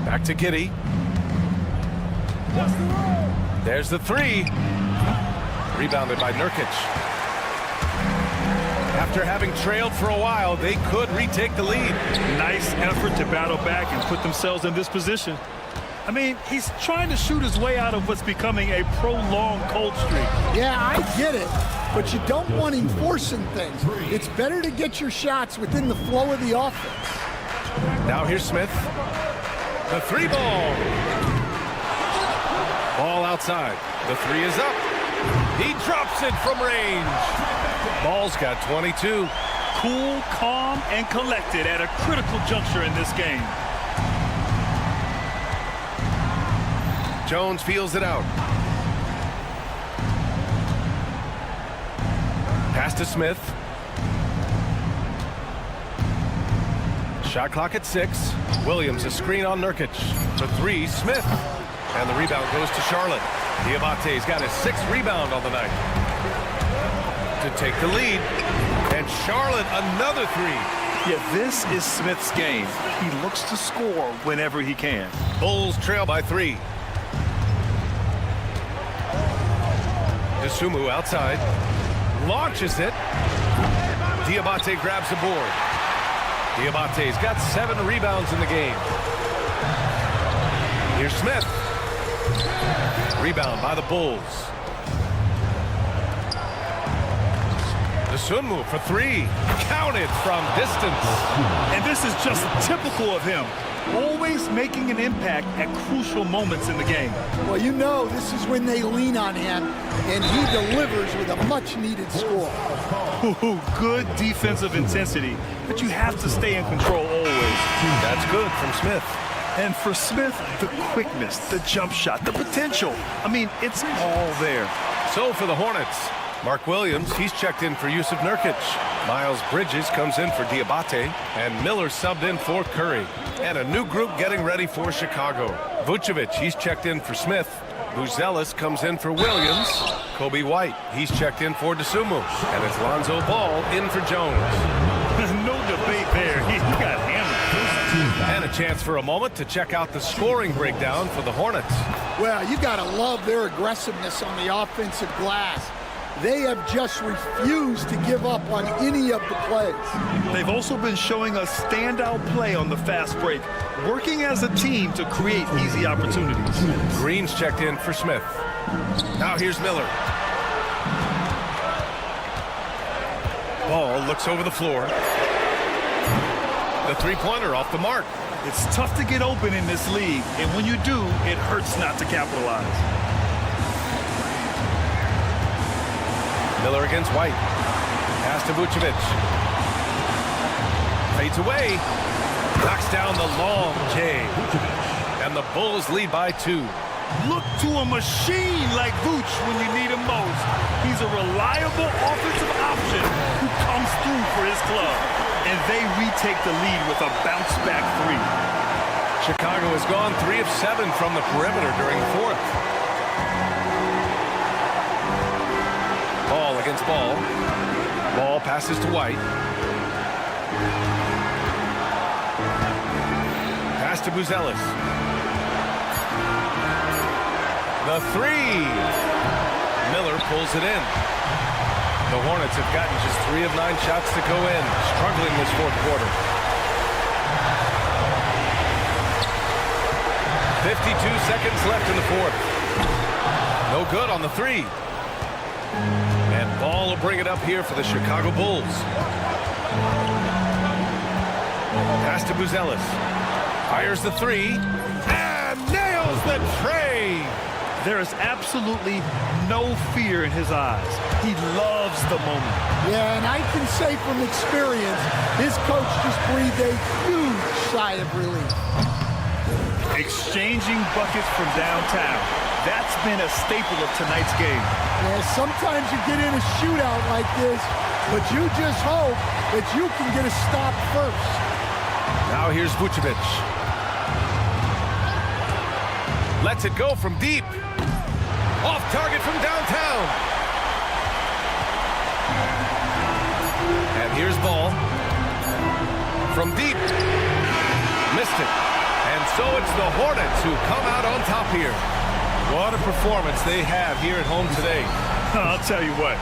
Back to Giddey. There's the 3. Rebounded by Nurkic. After having trailed for a while, they could retake the lead. Nice effort to battle back and put themselves in this position. I mean, he's trying to shoot his way out of what's becoming a prolonged cold streak. Yeah, I get it, but you don't want him forcing things. It's better to get your shots within the flow of the offense. Now here's Smith. The 3 ball. Ball outside. The 3 is up. He drops it from range. Ball's got 22. Cool, calm, and collected at a critical juncture in this game. Jones feels it out. Pass to Smith. Shot clock at 6. Williams, a screen on Nurkic. For 3, Smith. And the rebound goes to Charlotte. Diabate's got his 6th rebound on the night. To take the lead. And Charlotte, another 3. Yeah, this is Smith's game. He looks to score whenever he can. Bulls trail by 3. Dosunmu outside. Launches it. Diabate grabs the board. Diabate's got 7 rebounds in the game. Here's Smith. Rebound by the Bulls. Dosunmu for 3. Counted from distance. And this is just typical of him. Always making an impact at crucial moments in the game. Well, you know this is when they lean on him, and he delivers with a much-needed score. Ooh, good defensive intensity, but you have to stay in control always. That's good from Smith. And for Smith, the quickness, the jump shot, the potential. I mean, it's all there. So for the Hornets, Mark Williams, he's checked in for Yusuf Nurkic. Miles Bridges comes in for Diabate. And Miller subbed in for Curry. And a new group getting ready for Chicago. Vucevic, he's checked in for Smith. Buzelis comes in for Williams. Kobe White, he's checked in for DeSumo. And it's Lonzo Ball in for Jones. No debate there. He got hammered. And a chance for a moment to check out the scoring breakdown for the Hornets. Well, you got to love their aggressiveness on the offensive glass. They have just refused to give up on any of the plays. They've also been showing us standout play on the fast break, working as a team to create easy opportunities. Green's checked in for Smith. Now here's Miller. Ball looks over the floor. The three-pointer off the mark. It's tough to get open in this league, and when you do, it hurts not to capitalize. Miller against White. Pass to Vucevic. Fades away. Knocks down the long J. And the Bulls lead by 2. Look to a machine like Vooch when you need him most. He's a reliable offensive option who comes through for his club. And they retake the lead with a bounce-back 3. Chicago has gone 3 of 7 from the perimeter during the fourth. Ball against Ball. Ball passes to White. Pass to Buzelis. The 3. Miller pulls it in. The Hornets have gotten just 3 of 9 shots to go in, struggling this fourth quarter. 52 seconds left in the fourth. No good on the 3. And Ball will bring it up here for the Chicago Bulls. Pass to Buzelis. Fires the 3. And nails the tray. There is absolutely no fear in his eyes. He loves the moment. Yeah, and I can say from experience, his coach just breathed a huge sigh of relief. Exchanging buckets from downtown. That's been a staple of tonight's game. Yeah, sometimes you get in a shootout like this, but you just hope that you can get a stop first. Now here's Vucevic. Lets it go from deep. Off target from downtown. And here's Ball. From deep. Missed it. And so it's the Hornets who come out on top here. What a performance they have here at home today. I'll tell you what.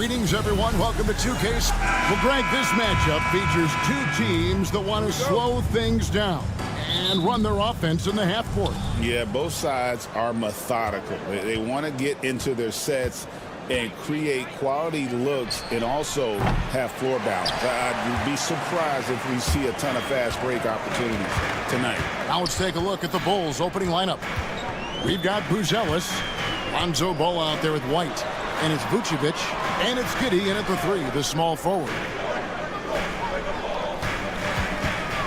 Greetings, everyone. Welcome to 2K. Well, Greg, this matchup features two teams that want to slow things down and run their offense in the half court. Yeah, both sides are methodical. They want to get into their sets and create quality looks and also have floor balance. I'd be surprised if we see a ton of fast break opportunities tonight. Now let's take a look at the Bulls' opening lineup. We've got Buzelis, Lonzo Ball out there with White, and it's Vucevic, and it's Giddey in at the 3, the small forward.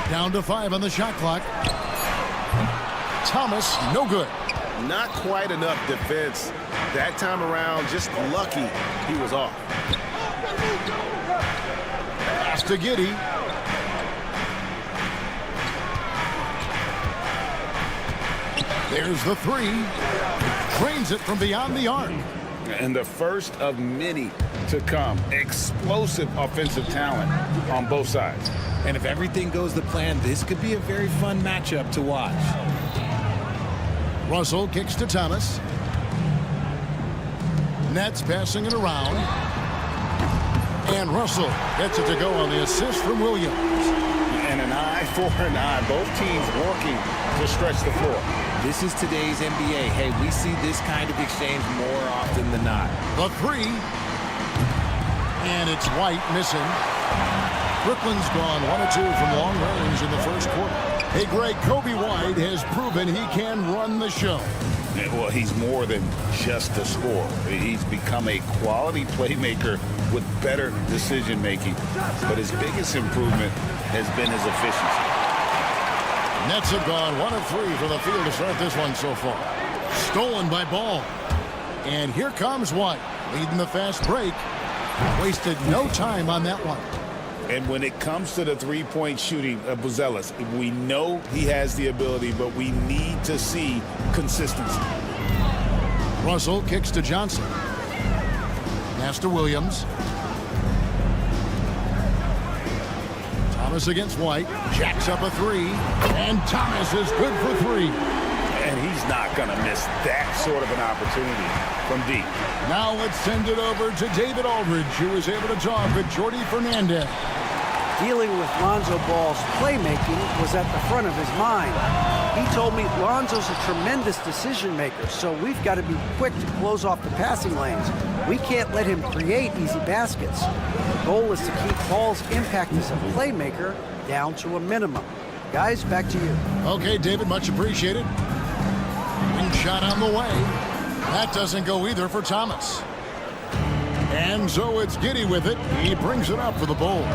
Down to 5 on the shot clock. Thomas, no good. Not quite enough defense that time around. Just lucky he was off. Pass to Giddey. There's the 3. Drains it from beyond the arc. And the first of many to come. Explosive offensive talent on both sides. And if everything goes to plan, this could be a very fun matchup to watch. Russell kicks to Thomas. Nets passing it around. And Russell gets it to go on the assist from Williams. And an eye for an eye. Both teams working to stretch the floor. This is today's NBA. Hey, we see this kind of exchange more often than not. The 3. And it's White missing. Brooklyn's gone 1 of 2 from long range in the first quarter. Hey, Greg, Kobe White has proven he can run the show. Yeah, well, he's more than just a scorer. He's become a quality playmaker with better decision-making. But his biggest improvement has been his efficiency. Nets have gone 1 of 3 from the field to start this one so far. Stolen by Ball. And here comes White, leading the fast break. Wasted no time on that one. And when it comes to the three-point shooting of Buzelis, we know he has the ability, but we need to see consistency. Russell kicks to Johnson. Pass to Williams. Thomas against White. Jacks up a 3. And Thomas is good for 3. And he's not going to miss that sort of an opportunity from deep. Now let's send it over to David Aldridge, who was able to talk with Jordy Fernandez. Dealing with Lonzo Ball's playmaking was at the front of his mind. He told me Lonzo's a tremendous decision maker, so we've got to be quick to close off the passing lanes. We can't let him create easy baskets. The goal is to keep Ball's impact as a playmaker down to a minimum. Guys, back to you. Okay, David, much appreciated. Wing shot on the way. That doesn't go either for Thomas. And so it's Giddey with it. He brings it up for the Bulls.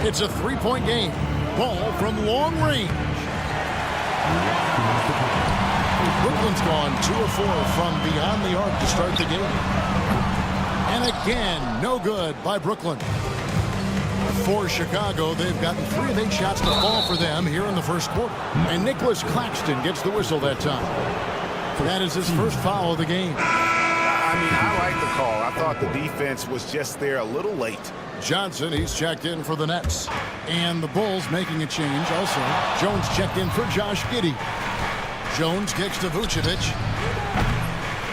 It's a 3-point game. Ball from long range. Brooklyn's gone 2 of 4 from beyond the arc to start the game. And again, no good by Brooklyn. For Chicago, they've gotten 3 of 8 shots to fall for them here in the first quarter. And Nicholas Claxton gets the whistle that time. That is his first foul of the game. I mean, I like the call. I thought the defense was just there a little late. Johnson, he's checked in for the Nets. And the Bulls making a change also. Jones checked in for Josh Giddey. Jones kicks to Vucevic.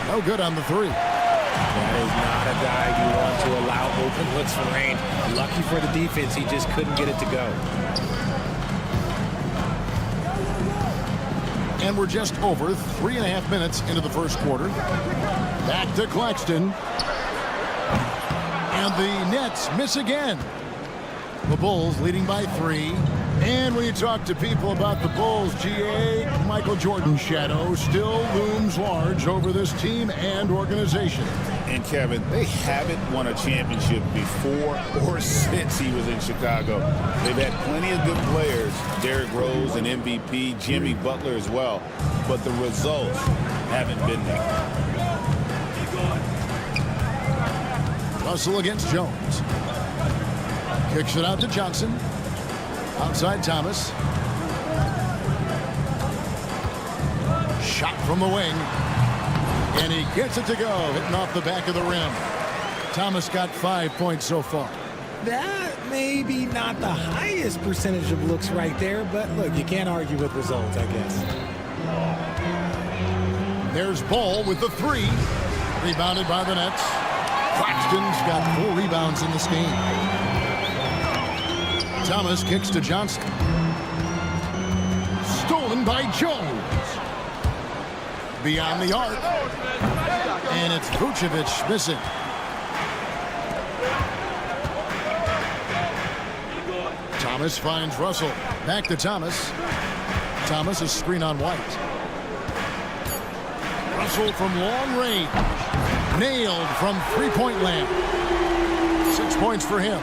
No good on the 3. That is not a guy you want to allow open looks for range. Lucky for the defense, he just couldn't get it to go. And we're just over 3.5 minutes into the first quarter. Back to Claxton. And the Nets miss again. The Bulls leading by 3. And when you talk to people about the Bulls, GA, Michael Jordan's shadow still looms large over this team and organization. And Kevin, they haven't won a championship before or since he was in Chicago. They've had plenty of good players, Derrick Rose, an MVP, Jimmy Butler as well, but the results haven't been there. Russell against Jones. Kicks it out to Johnson. Outside Thomas. Shot from the wing. And he gets it to go, hitting off the back of the rim. Thomas got 5 points so far. That may be not the highest percentage of looks right there, but look, you can't argue with results, I guess. There's Ball with the 3. Rebounded by the Nets. Claxton's got 4 rebounds in this game. Thomas kicks to Johnson. Stolen by Jones. Beyond the arc. And it's Vucevic missing. Thomas finds Russell. Back to Thomas. Thomas is screen on White. Russell from long range. Nailed from three-point land. 6 points for him.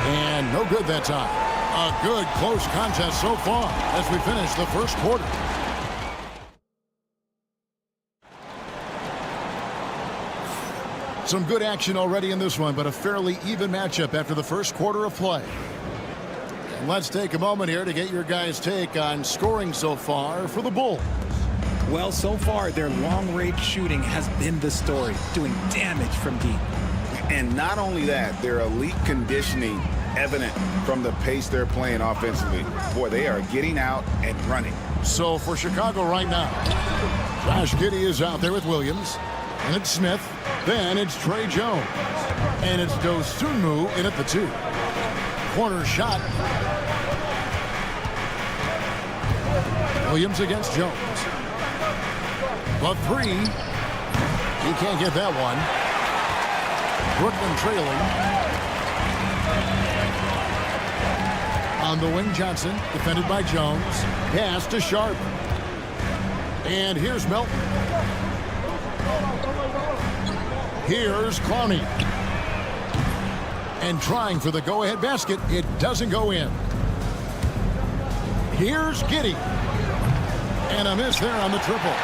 And no good that time. A good close contest so far as we finish the first quarter. Some good action already in this one, but a fairly even matchup after the first quarter of play. And let's take a moment here to get your guys' take on scoring so far for the Bulls. Well, so far, their long-range shooting has been the story, doing damage from deep. And not only that, their elite conditioning evident from the pace they're playing offensively. Boy, they are getting out and running. So for Chicago right now, Josh Giddey is out there with Williams. And it's Smith. Then it's Trey Jones. And it's Dosunmu in at the 2. Corner shot. Williams against Jones. The 3. He can't get that one. Brooklyn trailing. On the wing, Johnson, defended by Jones. Pass to Sharp. And here's Melton. Here's Clowney. And trying for the go-ahead basket. It doesn't go in. Here's Giddey. And a miss there on the triple.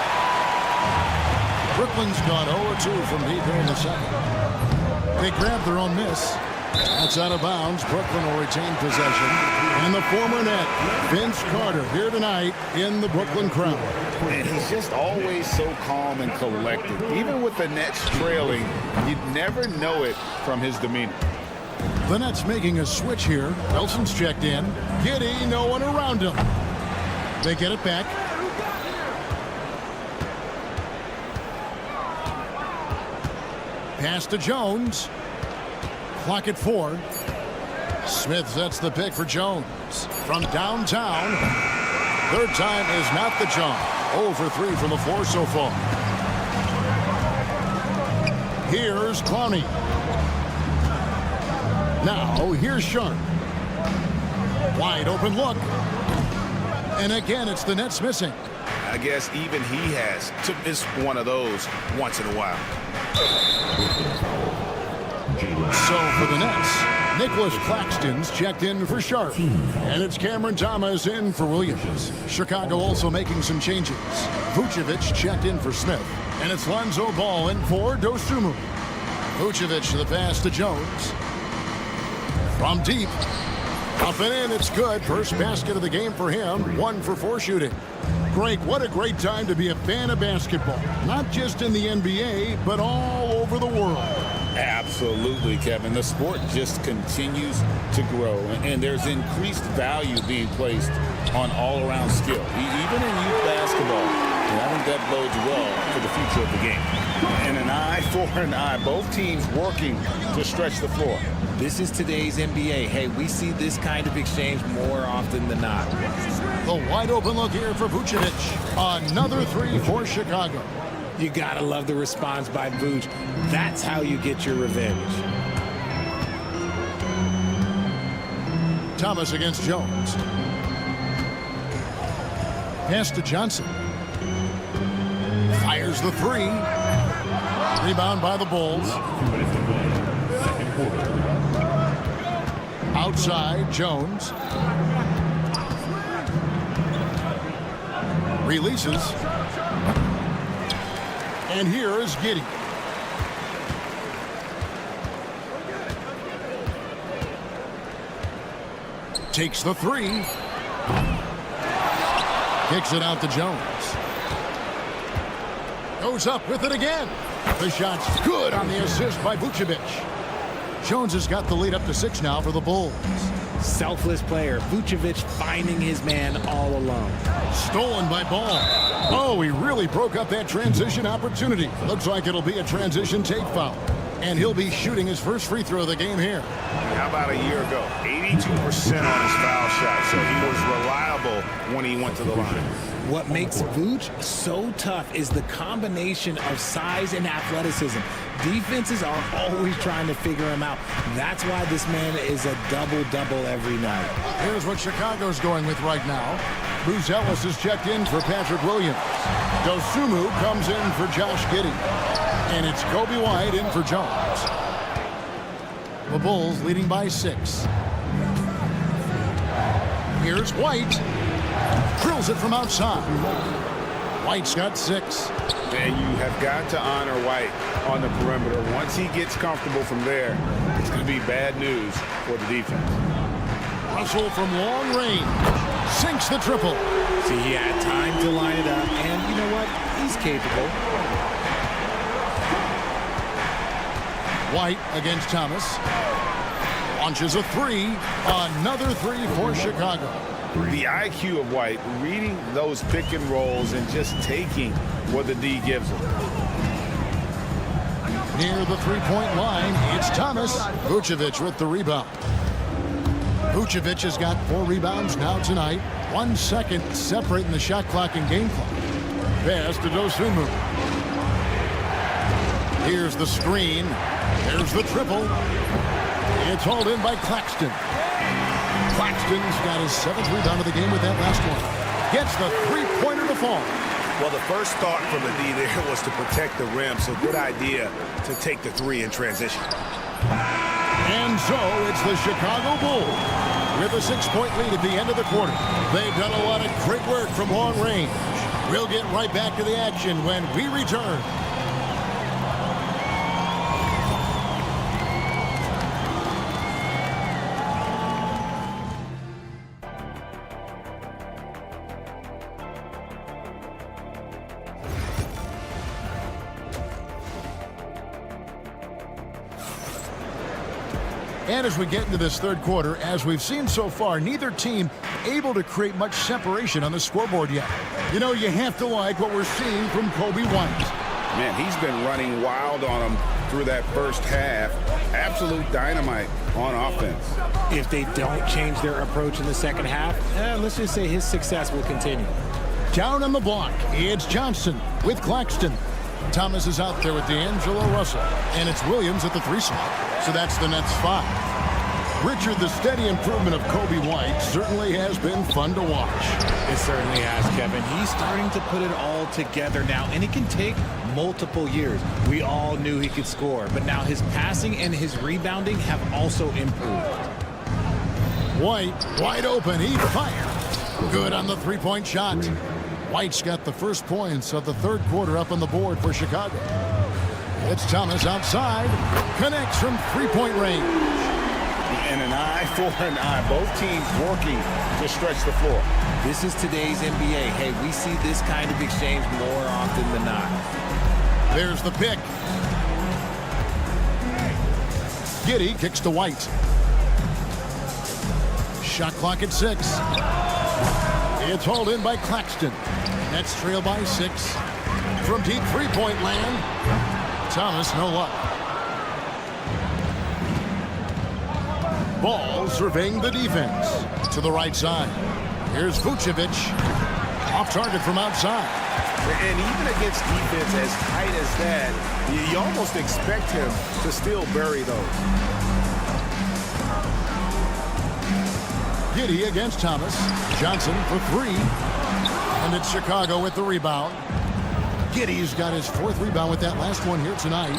Brooklyn's gone 0-2 from deep here in the second. They grab their own miss. That's out of bounds. Brooklyn will retain possession. And the former net, Vince Carter, here tonight in the Brooklyn crowd. And he's just always so calm and collected. Even with the Nets trailing, you'd never know it from his demeanor. The Nets making a switch here. Wilson's checked in. Giddey, no one around him. They get it back. Pass to Jones. Clock at 4. Smith sets the pick for Jones. From downtown. Third time is not the charm. 0 for 3 from the floor so far. Here's Clowney. Now here's Sharp. Wide open look. And again, it's the Nets missing. I guess even he has to miss one of those once in a while. So for the Nets, Nicholas Claxton's checked in for Sharp. And it's Cameron Thomas in for Williams. Chicago also making some changes. Vucevic checked in for Smith. And it's Lonzo Ball in for Dosunmu. Vucevic to the pass to Jones. From deep. Up and in, it's good. First basket of the game for him. 1 for 4 shooting. Greg, what a great time to be a fan of basketball. Not just in the NBA, but all over the world. Absolutely, Kevin. The sport just continues to grow, and there's increased value being placed on all-around skill, even in youth basketball. And I think that bodes well for the future of the game. And an eye for an eye, both teams working to stretch the floor. This is today's NBA. Hey, we see this kind of exchange more often than not. The wide open look here for Vucevic. Another 3 for Chicago. You gotta love the response by Vooch. That's how you get your revenge. Thomas against Jones. Pass to Johnson. Fires the 3. Rebound by the Bulls. Outside, Jones. Releases. And here is Giddey. Takes the 3. Kicks it out to Jones. Goes up with it again. The shot's good on the assist by Vucevic. Jones has got the lead up to 6 now for the Bulls. Selfless player. Vucevic finding his man all alone. Stolen by Ball. Oh, he really broke up that transition opportunity. Looks like it'll be a transition take foul. And he'll be shooting his first free throw of the game here. How about a year ago? 82% on his foul shot, so he was reliable when he went to the line. What makes Vooch so tough is the combination of size and athleticism. Defenses are always trying to figure him out. That's why this man is a double-double every night. Here's what Chicago's going with right now. Buzelis is checked in for Patrick Williams. Dosunmu comes in for Josh Giddey. And it's Kobe White in for Jones. The Bulls leading by 6. Here's White. Drills it from outside. White's got 6. And you have got to honor White on the perimeter. Once he gets comfortable from there, it's going to be bad news for the defense. Russell from long range. Sinks the triple. See, he had time to line it up. And you know what? He's capable. White against Thomas. Launches a 3. Another 3 for Chicago. The IQ of White, reading those pick and rolls and just taking what the D gives him. Near the three-point line, it's Thomas. Vucevic with the rebound. Vucevic has got 4 rebounds now tonight. 1 second separating the shot clock and game clock. Pass to Dosunmu. Here's the screen. There's the triple. It's hauled in by Claxton. Claxton's got his 7th rebound of the game with that last one. Gets the three-pointer to fall. Well, the first thought from the D there was to protect the rim, so good idea to take the 3 in transition. And so it's the Chicago Bulls with a 6-point lead at the end of the quarter. They've done a lot of great work from long range. We'll get right back to the action when we return. And as we get into this third quarter, as we've seen so far, neither team able to create much separation on the scoreboard yet. You know, you have to like what we're seeing from Kobe White. Man, he's been running wild on him through that first half. Absolute dynamite on offense. If they don't change their approach in the second half, let's just say his success will continue. Down on the block, it's Johnson with Claxton. Thomas is out there with D'Angelo Russell. And it's Williams at the 3 slot. So that's the Nets 5. Richard, the steady improvement of Kobe White certainly has been fun to watch. It certainly has, Kevin. He's starting to put it all together now, and it can take multiple years. We all knew he could score, but now his passing and his rebounding have also improved. White, wide open, he fired. Good on the 3-point shot. White's got the first points of the third quarter up on the board for Chicago. It's Thomas outside, connects from 3-point range. And an eye for an eye. Both teams working to stretch the floor. This is today's NBA. Hey, we see this kind of exchange more often than not. There's the pick. Giddey kicks to White. Shot clock at 6. It's hauled in by Claxton. Nets trail by 6. From deep 3-point land, Thomas no luck. Ball surveying the defense to the right side. Here's Vucevic. Off target from outside. And even against defense as tight as that, you almost expect him to still bury those. Giddey against Thomas. Johnson for 3. And it's Chicago with the rebound. Giddey's got his 4th rebound with that last one here tonight.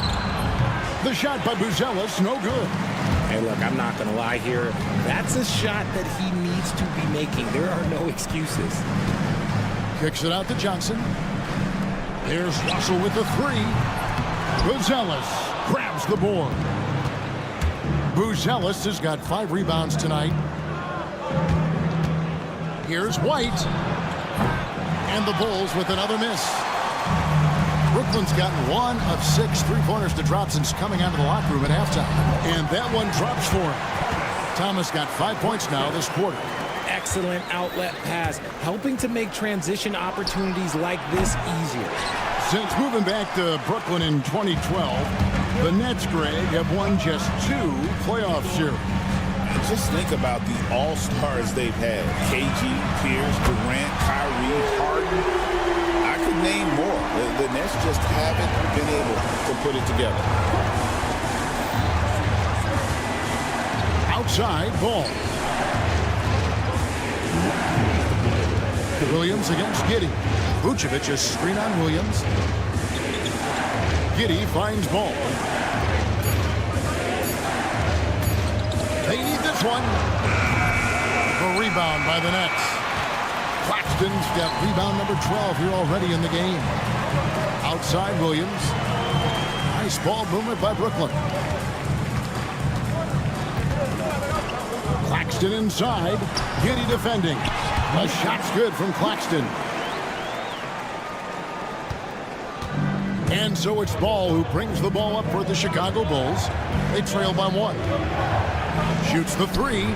The shot by Buzelis, no good. Hey, look, I'm not going to lie here. That's a shot that he needs to be making. There are no excuses. Kicks it out to Johnson. There's Russell with the 3. Buzelis grabs the board. Buzelis has got 5 rebounds tonight. Here's White. And the Bulls with another miss. Brooklyn's gotten 1 of 6 3-pointers to drop since coming out of the locker room at halftime. And that one drops for him. Thomas got 5 points now this quarter. Excellent outlet pass, helping to make transition opportunities like this easier. Since moving back to Brooklyn in 2012, the Nets, Greg, have won just 2 playoff series. Just think about the all-stars they've had. KG, Pierce, Durant, Kyrie, Harden. I could name more. The Nets just haven't been able to put it together. Outside ball. Williams against Giddey. Vucevic is screen on Williams. Giddey finds ball. They need this one. The rebound by the Nets. Claxton's got rebound number 12 here already in the game. Outside Williams. Nice ball movement by Brooklyn. Claxton inside. Giddey defending. The shot's good from Claxton. And so it's Ball who brings the ball up for the Chicago Bulls. They trail by 1. Shoots the 3.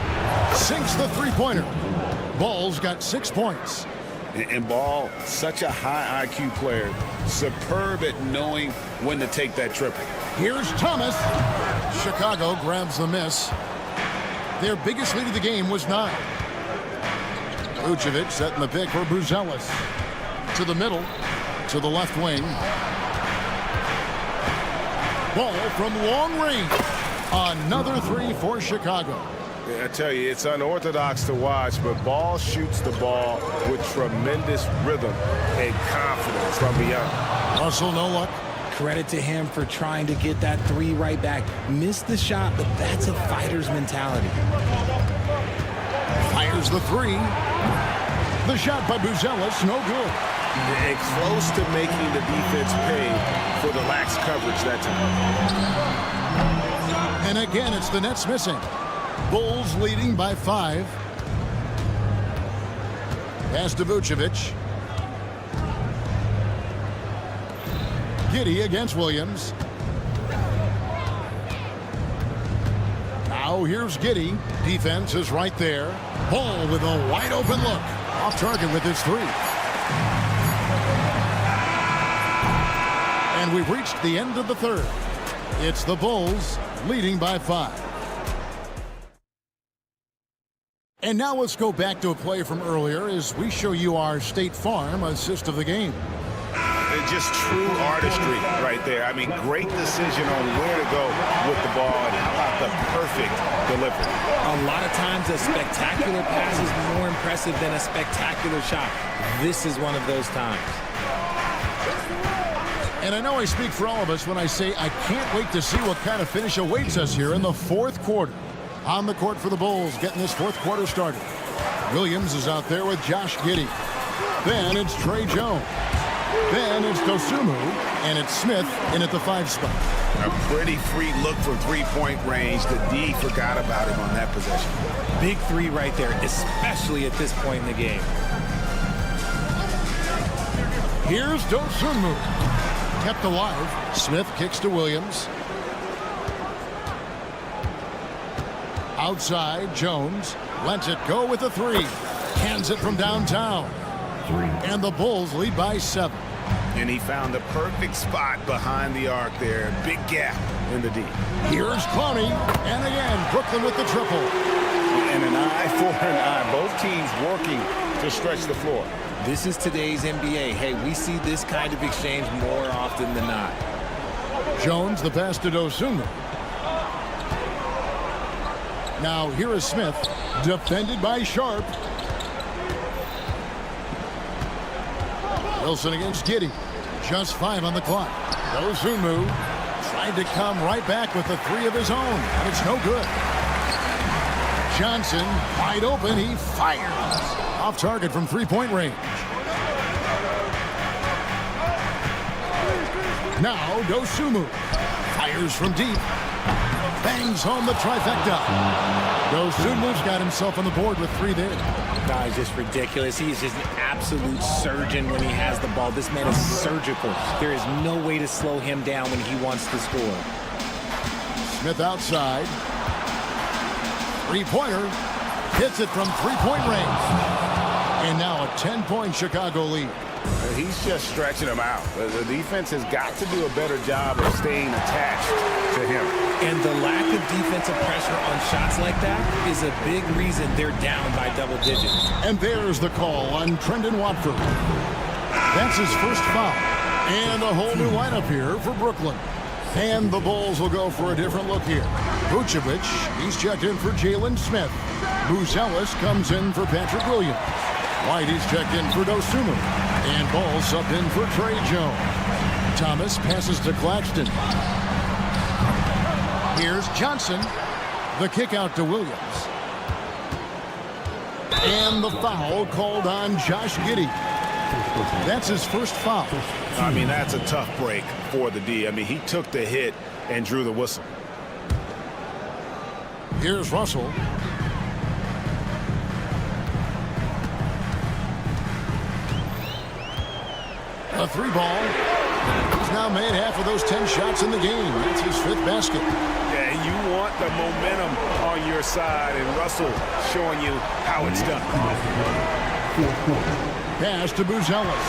Sinks the three-pointer. Ball's got 6 points. And Ball, such a high IQ player. Superb at knowing when to take that triple. Here's Thomas. Chicago grabs the miss. Their biggest lead of the game was 9. Vucevic setting the pick for Buzelis. To the middle. To the left wing. Ball from long range. Another 3 for Chicago. I tell you, it's unorthodox to watch, but Ball shoots the ball with tremendous rhythm and confidence from beyond. Russell, no luck. Credit to him for trying to get that 3 right back. Missed the shot, but that's a fighter's mentality. Fires the 3. The shot by Buzelis, no good. And close to making the defense pay for the lax coverage that time. And again, it's the Nets missing. Bulls leading by 5. Pass to Vucevic. Giddey against Williams. Now here's Giddey. Defense is right there. Ball with a wide open look. Off target with his 3. And we've reached the end of the third. It's the Bulls leading by 5. And now let's go back to a play from earlier as we show you our State Farm assist of the game. Just true artistry right there. I mean, great decision on where to go with the ball, and how about the perfect delivery. A lot of times a spectacular pass is more impressive than a spectacular shot. This is one of those times. And I know I speak for all of us when I say I can't wait to see what kind of finish awaits us here in the 4th quarter. On the court for the Bulls, getting this 4th quarter started. Williams is out there with Josh Giddey. Then it's Trey Jones. Then it's Dosunmu, and it's Smith in at the 5 spot. A pretty free look from three-point range. The D forgot about him on that possession. Big 3 right there, especially at this point in the game. Here's Dosunmu. Kept alive. Smith kicks to Williams. Outside, Jones lets it go with a 3. Cans it from downtown. And the Bulls lead by 7. And he found the perfect spot behind the arc there. Big gap in the D. Here's Clowney. And again, Brooklyn with the triple. And an eye for an eye. Both teams working to stretch the floor. This is today's NBA. Hey, we see this kind of exchange more often than not. Jones, the pass to Dosunmu. Now here is Smith, defended by Sharp. Wilson against Giddey. Just 5 on the clock. Dosunmu tried to come right back with a 3 of his own, and it's no good. Johnson, wide open, he fires. Off target from 3-point range. Now Dosunmu fires from deep. Bangs home the trifecta. Dosunmu's got himself on the board with 3 there. Guy's just ridiculous. He is just an absolute surgeon when he has the ball. This man is surgical. There is no way to slow him down when he wants to score. Smith outside. Three-pointer. Hits it from three-point range. And now a 10-point Chicago lead. He's just stretching them out. The defense has got to do a better job of staying attached to him. And the lack of defensive pressure on shots like that is a big reason they're down by double digits. And there's the call on Trendon Watford. That's his first foul. And a whole new lineup here for Brooklyn. And the Bulls will go for a different look here. Vucevic, he's checked in for Jalen Smith. Ellis comes in for Patrick Williams. White is checked in for Dosunmu. And Ball subbed in for Trey Jones. Thomas passes to Claxton. Here's Johnson. The kick out to Williams. And the foul called on Josh Giddey. That's his first foul. I mean, that's a tough break for the D. I mean, he took the hit and drew the whistle. Here's Russell. A three ball. He's now made half of those 10 shots in the game. That's his fifth basket. Yeah, you want the momentum on your side, and Russell showing you how it's done. Pass to Ellis.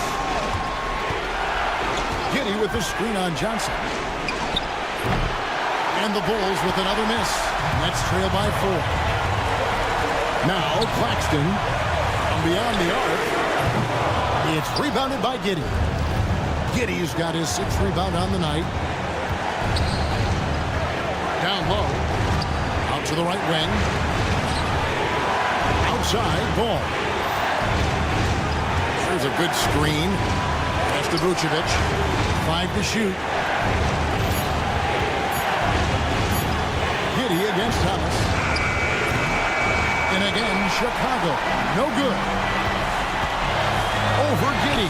Giddey with the screen on Johnson. And the Bulls with another miss. Nets trail by 4. Now Claxton from beyond the arc. It's rebounded by Giddey. Giddey's got his 6th rebound on the night. Down low. Out to the right wing. Outside, Ball. There's a good screen. Pass to Vucevic. 5 to shoot. Giddey against Thomas. And again, Chicago. No good. Over Giddey.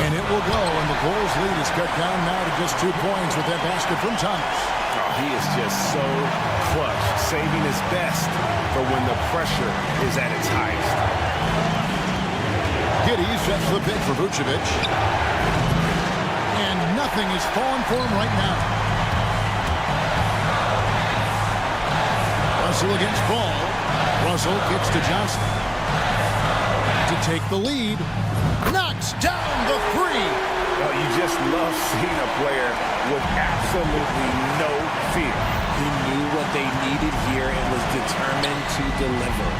And it will go, and the Bulls lead is cut down now to just 2 points with that basket from Thomas. Oh, he is just so clutch, saving his best for when the pressure is at its highest. Giddey sets the pick for Vucevic. And nothing is falling for him right now. Russell against Ball. Russell kicks to Johnson. To take the lead. Knocks down the 3. Well, you just love seeing a player with absolutely no fear. He knew what they needed here and was determined to deliver.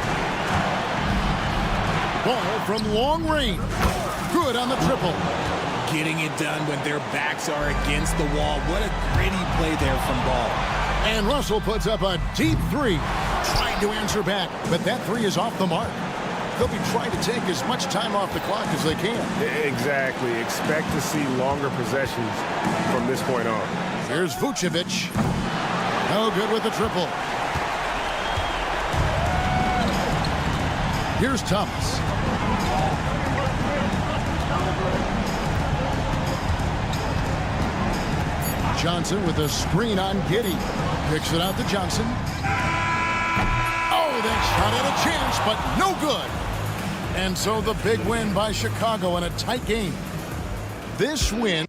Ball from long range. Good on the triple. Getting it done when their backs are against the wall. What a gritty play there from Ball. And Russell puts up a deep 3. Trying to answer back, but that 3 is off the mark. They'll be trying to take as much time off the clock as they can. Exactly. Expect to see longer possessions from this point on. Here's Vucevic. No good with the triple. Here's Thomas. Johnson with a screen on Giddey. Picks it out to Johnson. Oh, that shot had a chance, but no good. And so the big win by Chicago in a tight game. This win.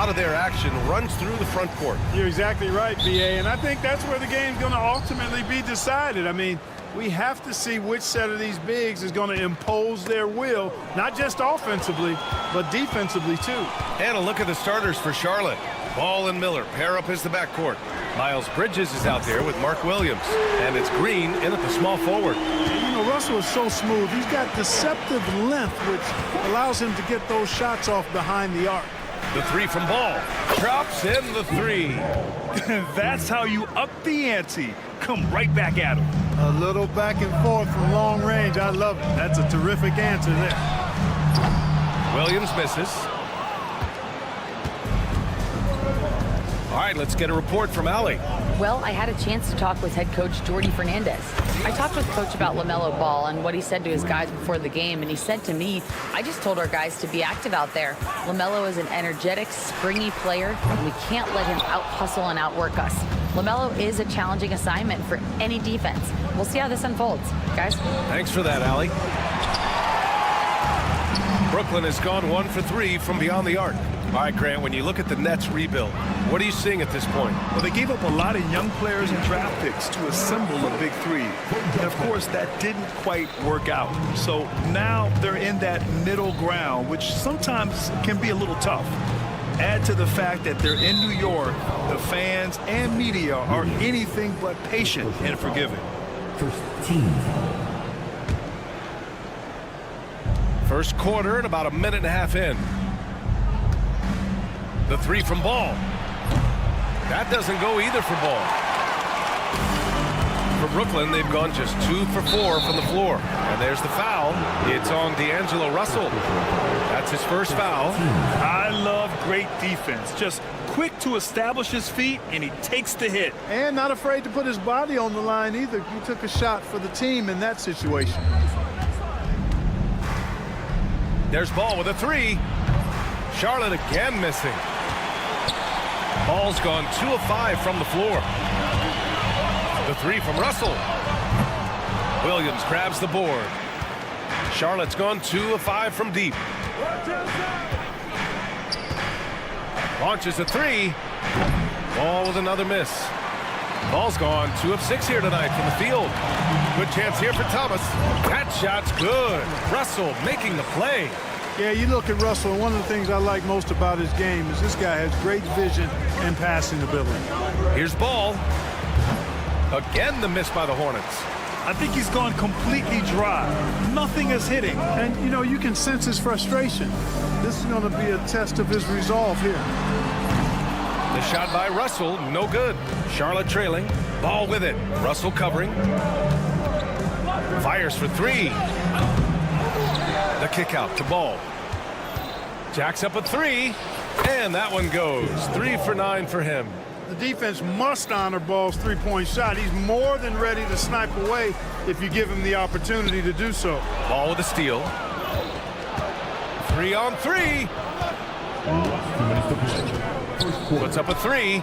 lot of their action runs through the front court. You're exactly right, B.A., and I think that's where the game's going to ultimately be decided. I mean, we have to see which set of these bigs is going to impose their will, not just offensively, but defensively, too. And a look at the starters for Charlotte. Ball and Miller pair up as the backcourt. Miles Bridges is out there with Mark Williams. And it's Green in at the small forward. You know, Russell is so smooth. He's got deceptive length, which allows him to get those shots off behind the arc. The three from Ball. Drops in the three. That's how you up the ante. Come right back at him. A little back and forth from long range. I love it. That's a terrific answer there. Williams misses. All right, let's get a report from Allie. Well, I had a chance to talk with head coach Jordi Fernandez. I talked with coach about LaMelo Ball and what he said to his guys before the game, and he said to me, I just told our guys to be active out there. LaMelo is an energetic, springy player, and we can't let him out-hustle and outwork us. LaMelo is a challenging assignment for any defense. We'll see how this unfolds. Guys? Thanks for that, Allie. Brooklyn has gone 1 for 3 from beyond the arc. All right, Grant, when you look at the Nets rebuild, what are you seeing at this point? Well, they gave up a lot of young players and draft picks to assemble a big three. And, of course, that didn't quite work out. So now they're in that middle ground, which sometimes can be a little tough. Add to the fact that they're in New York, the fans and media are anything but patient and forgiving. First quarter and about a minute and a half in. The three from Ball. That doesn't go either for Ball. For Brooklyn, they've gone just 2 for 4 from the floor. And there's the foul. It's on D'Angelo Russell. That's his first foul. I love great defense. Just quick to establish his feet, and he takes the hit. And not afraid to put his body on the line either. He took a shot for the team in that situation. There's Ball with a three. Charlotte again missing. Ball's gone 2 of 5 from the floor. The three from Russell. Williams grabs the board. Charlotte's gone 2 of 5 from deep. Launches a three. Ball with another miss. Ball's gone 2 of 6 here tonight from the field. Good chance here for Thomas. That shot's good. Russell making the play. Yeah, you look at Russell, and one of the things I like most about his game is this guy has great vision and passing ability. Here's Ball. Again, the miss by the Hornets. I think he's gone completely dry. Nothing is hitting. And, you know, you can sense his frustration. This is going to be a test of his resolve here. The shot by Russell, no good. Charlotte trailing. Ball with it. Russell covering. Fires for three. The kick out to Ball. Jacks up a three. And that one goes. 3 for 9 for him. The defense must honor Ball's three-point shot. He's more than ready to snipe away if you give him the opportunity to do so. Ball with a steal. 3 on 3. Puts up a three.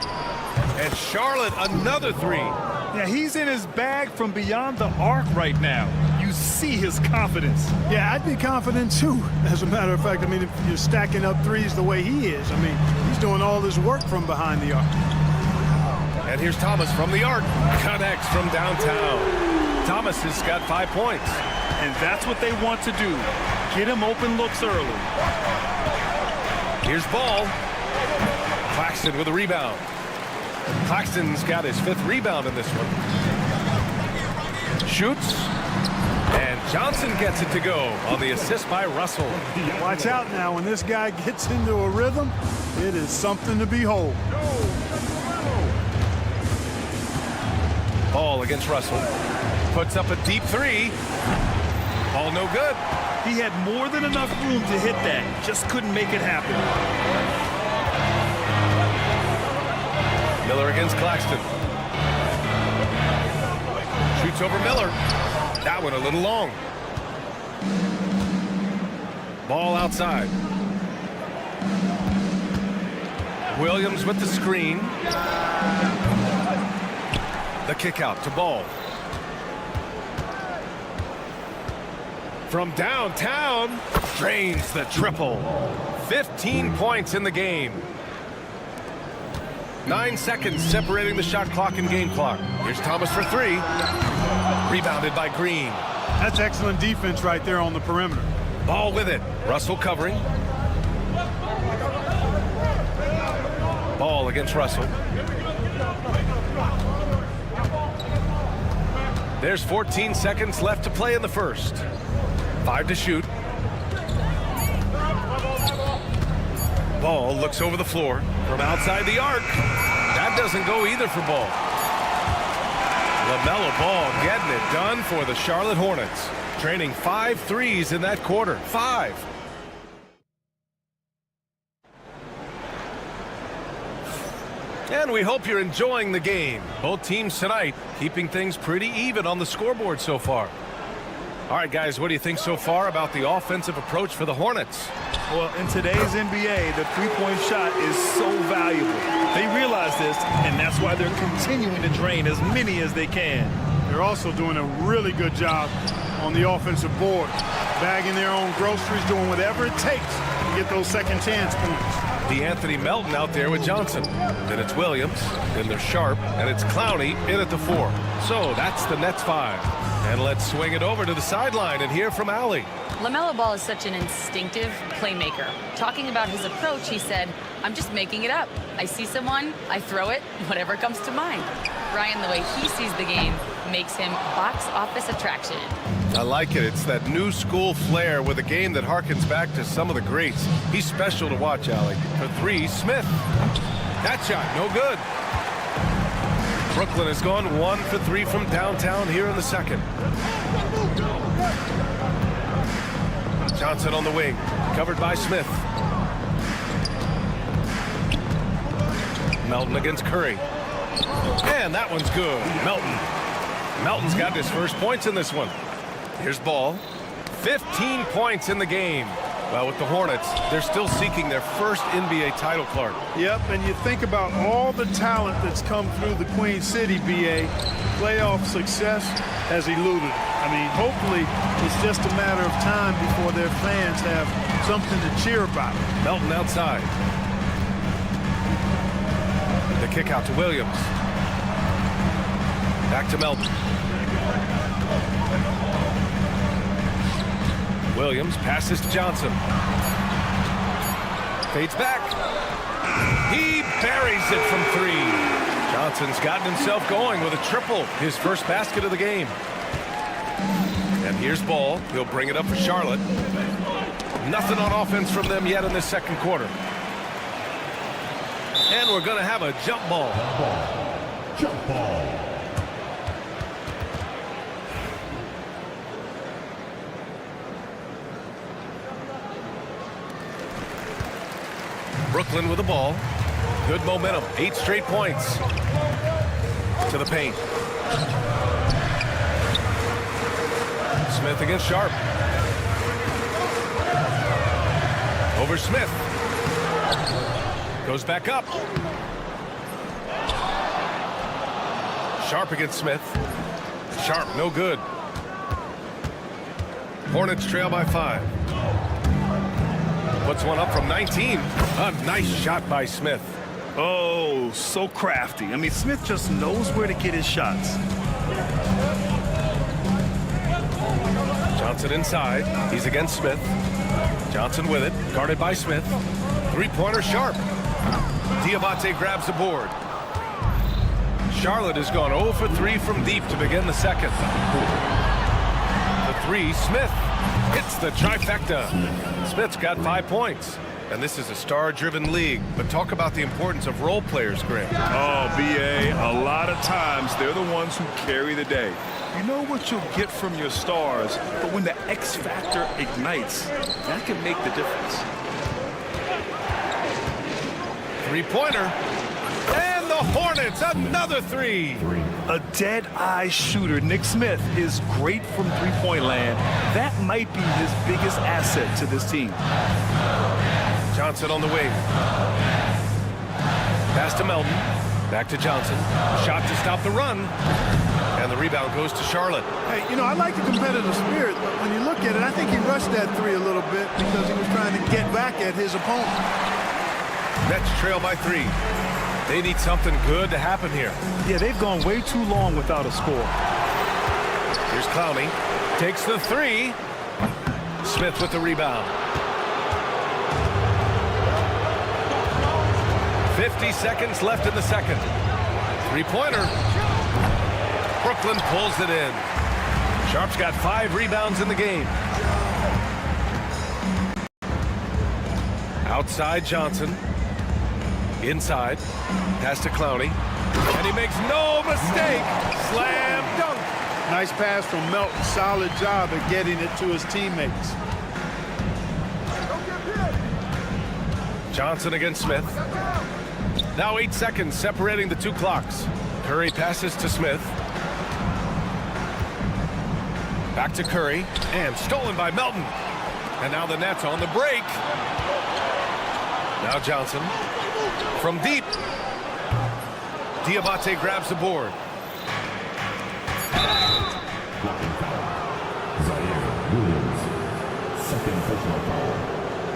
And Charlotte another three. Yeah, he's in his bag from beyond the arc right now. You see his confidence. Yeah, I'd be confident too, as a matter of fact. I mean, if you're stacking up threes the way he is, I mean, he's doing all this work from behind the arc. And here's Thomas from the arc. Connects from downtown. Thomas has got 5 points. And that's what they want to do. Get him open looks early. Here's Ball. Claxton with a rebound. Claxton's got his 5th rebound in this one. Shoots. And Johnson gets it to go on the assist by Russell. Watch out now. When this guy gets into a rhythm, it is something to behold. Ball against Russell. Puts up a deep three. Ball no good. He had more than enough room to hit that. Just couldn't make it happen. Miller against Claxton. Shoots over Miller. That one a little long. Ball outside. Williams with the screen. The kick out to Ball. From downtown, drains the triple. 15 points in the game. 9 seconds separating the shot clock and game clock. Here's Thomas for three. Rebounded by Green. That's excellent defense right there on the perimeter. Ball with it. Russell covering. Ball against Russell. There's 14 seconds left to play in the first. 5 to shoot. Ball looks over the floor from outside the arc. That doesn't go either for Ball. LaMelo Ball getting it done for the Charlotte Hornets. Training 5 threes in that quarter. 5. And we hope you're enjoying the game. Both teams tonight keeping things pretty even on the scoreboard so far. All right, guys, what do you think so far about the offensive approach for the Hornets? Well, in today's NBA, the three-point shot is so valuable. They realize this, and that's why they're continuing to drain as many as they can. They're also doing a really good job on the offensive board, bagging their own groceries, doing whatever it takes to get those second chance points. DeAnthony Melton out there with Johnson. Then it's Williams, then there's Sharp, and it's Clowney in at the 4. So that's the Nets 5. And let's swing it over to the sideline and hear from Allie. LaMelo Ball is such an instinctive playmaker. Talking about his approach, he said, "I'm just making it up. I see someone, I throw it, whatever comes to mind." Ryan, the way he sees the game makes him box office attraction. I like it. It's that new school flair with a game that harkens back to some of the greats. He's special to watch, Allie. For 3, Smith. That shot, no good. Brooklyn has gone 1 for 3 from downtown here in the second. Johnson on the wing, covered by Smith. Melton against Curry. And that one's good. Melton's got his first points in this one. Here's Ball. 15 points in the game. Well, with the Hornets, they're still seeking their first NBA title card. Yep, and you think about all the talent that's come through the Queen City, BA. Playoff success has eluded. I mean, hopefully it's just a matter of time before their fans have something to cheer about. Melton outside. The kick out to Williams. Back to Melton. Williams passes to Johnson. Fades back. He buries it from 3. Johnson's gotten himself going with a triple, his first basket of the game. And here's Ball. He'll bring it up for Charlotte. Nothing on offense from them yet in this second quarter. And we're going to have a jump ball. Jump ball. Brooklyn with the ball. Good momentum. 8 straight points. To the paint. Smith against Sharp. Over Smith. Goes back up. Sharp against Smith. Sharp, no good. Hornets trail by 5. Puts one up from 19. A nice shot by Smith. Oh, so crafty. I mean, Smith just knows where to get his shots. Johnson inside. He's against Smith. Johnson with it. Guarded by Smith. Three-pointer Sharp. Diabate grabs the board. Charlotte has gone 0 for 3 from deep to begin the second. The 3, Smith. Hits the trifecta. Smith's got 5 points. And this is a star-driven league. But talk about the importance of role players, Graham. Oh, BA, a lot of times they're the ones who carry the day. You know what you'll get from your stars, but when the X factor ignites, that can make the difference. Three-pointer. And the Hornets, another 3. A dead-eye shooter, Nick Smith, is great from three-point land. That might be his biggest asset to this team. Johnson on the wing. Pass to Melton. Back to Johnson. Shot to stop the run. And the rebound goes to Charlotte. Hey, you know, I like the competitive spirit, but when you look at it, I think he rushed that 3 a little bit because he was trying to get back at his opponent. Nets trail by 3. They need something good to happen here. Yeah, they've gone way too long without a score. Here's Clowney. Takes the three. Smith with the rebound. 50 seconds left in the second. Three-pointer. Brooklyn pulls it in. Sharp's got 5 rebounds in the game. Outside Johnson. Inside. Pass to Clowney. And he makes no mistake. Slam dunk. Nice pass from Melton. Solid job at getting it to his teammates. Johnson against Smith. Now 8 seconds separating the two clocks. Curry passes to Smith. Back to Curry. And stolen by Melton. And now the Nets on the break. Now Johnson. From deep. Diabate grabs the board. Second personal foul.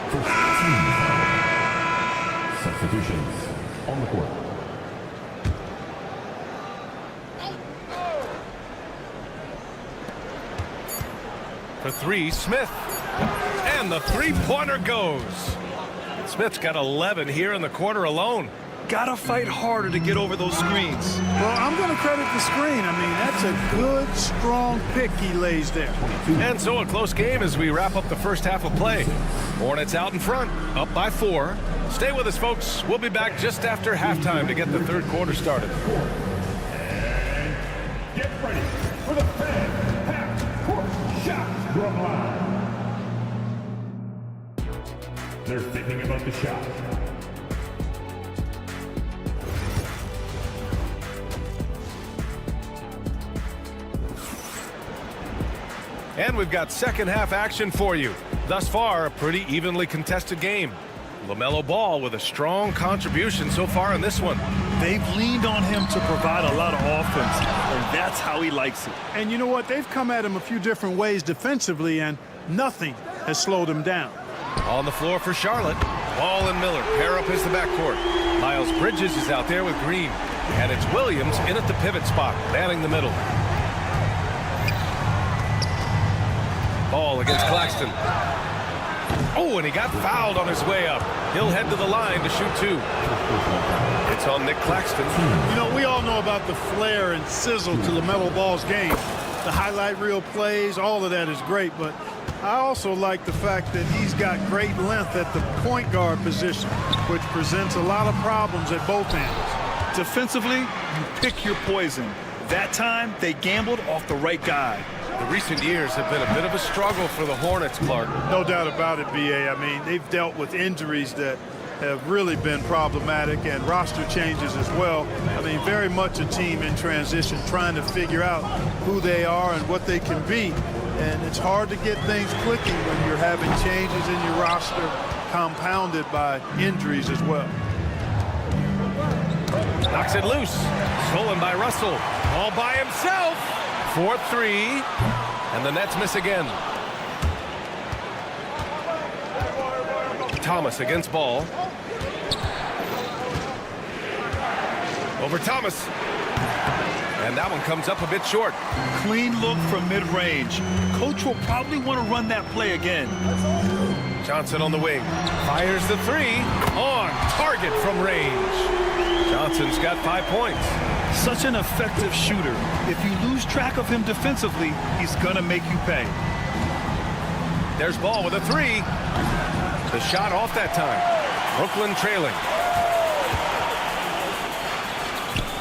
First team foul. Substitutions on the court. For three, Smith. And the three-pointer goes. Smith's got 11 here in the quarter alone. Gotta fight harder to get over those screens. Well, I'm going to credit the screen. I mean, that's a good, strong pick he lays there. And so a close game as we wrap up the first half of play. Hornets out in front, up by 4. Stay with us, folks. We'll be back just after halftime to get the third quarter started. And get ready for the fan half-court shot drum line. They're thinking about the shot. And we've got second half action for you. Thus far, a pretty evenly contested game. LaMelo Ball with a strong contribution so far in this one. They've leaned on him to provide a lot of offense, and that's how he likes it. And you know what? They've come at him a few different ways defensively, and nothing has slowed him down. On the floor for Charlotte, Ball and Miller pair up as the backcourt. Miles Bridges is out there with Green. And it's Williams in at the pivot spot, manning the middle. Ball against Claxton. Oh, and he got fouled on his way up. He'll head to the line to shoot 2. It's on Nick Claxton. You know, we all know about the flair and sizzle to LaMelo Ball's game. The highlight reel plays, all of that is great, but I also like the fact that he's got great length at the point guard position, which presents a lot of problems at both ends. Defensively, you pick your poison. That time, they gambled off the right guy. The recent years have been a bit of a struggle for the Hornets, Clark. No doubt about it, B.A. I mean, they've dealt with injuries that have really been problematic and roster changes as well. I mean, very much a team in transition, trying to figure out who they are and what they can be. And it's hard to get things clicking when you're having changes in your roster compounded by injuries as well. Knocks it loose. Stolen by Russell. All by himself. 4-3. And the Nets miss again. Thomas against Ball. Over Thomas. And that one comes up a bit short. Clean look from mid-range. Coach will probably want to run that play again. Johnson on the wing. Fires the 3. On target from range. Johnson's got 5 points. Such an effective shooter. If you lose track of him defensively, he's going to make you pay. There's Ball with a 3. The shot off that time. Brooklyn trailing.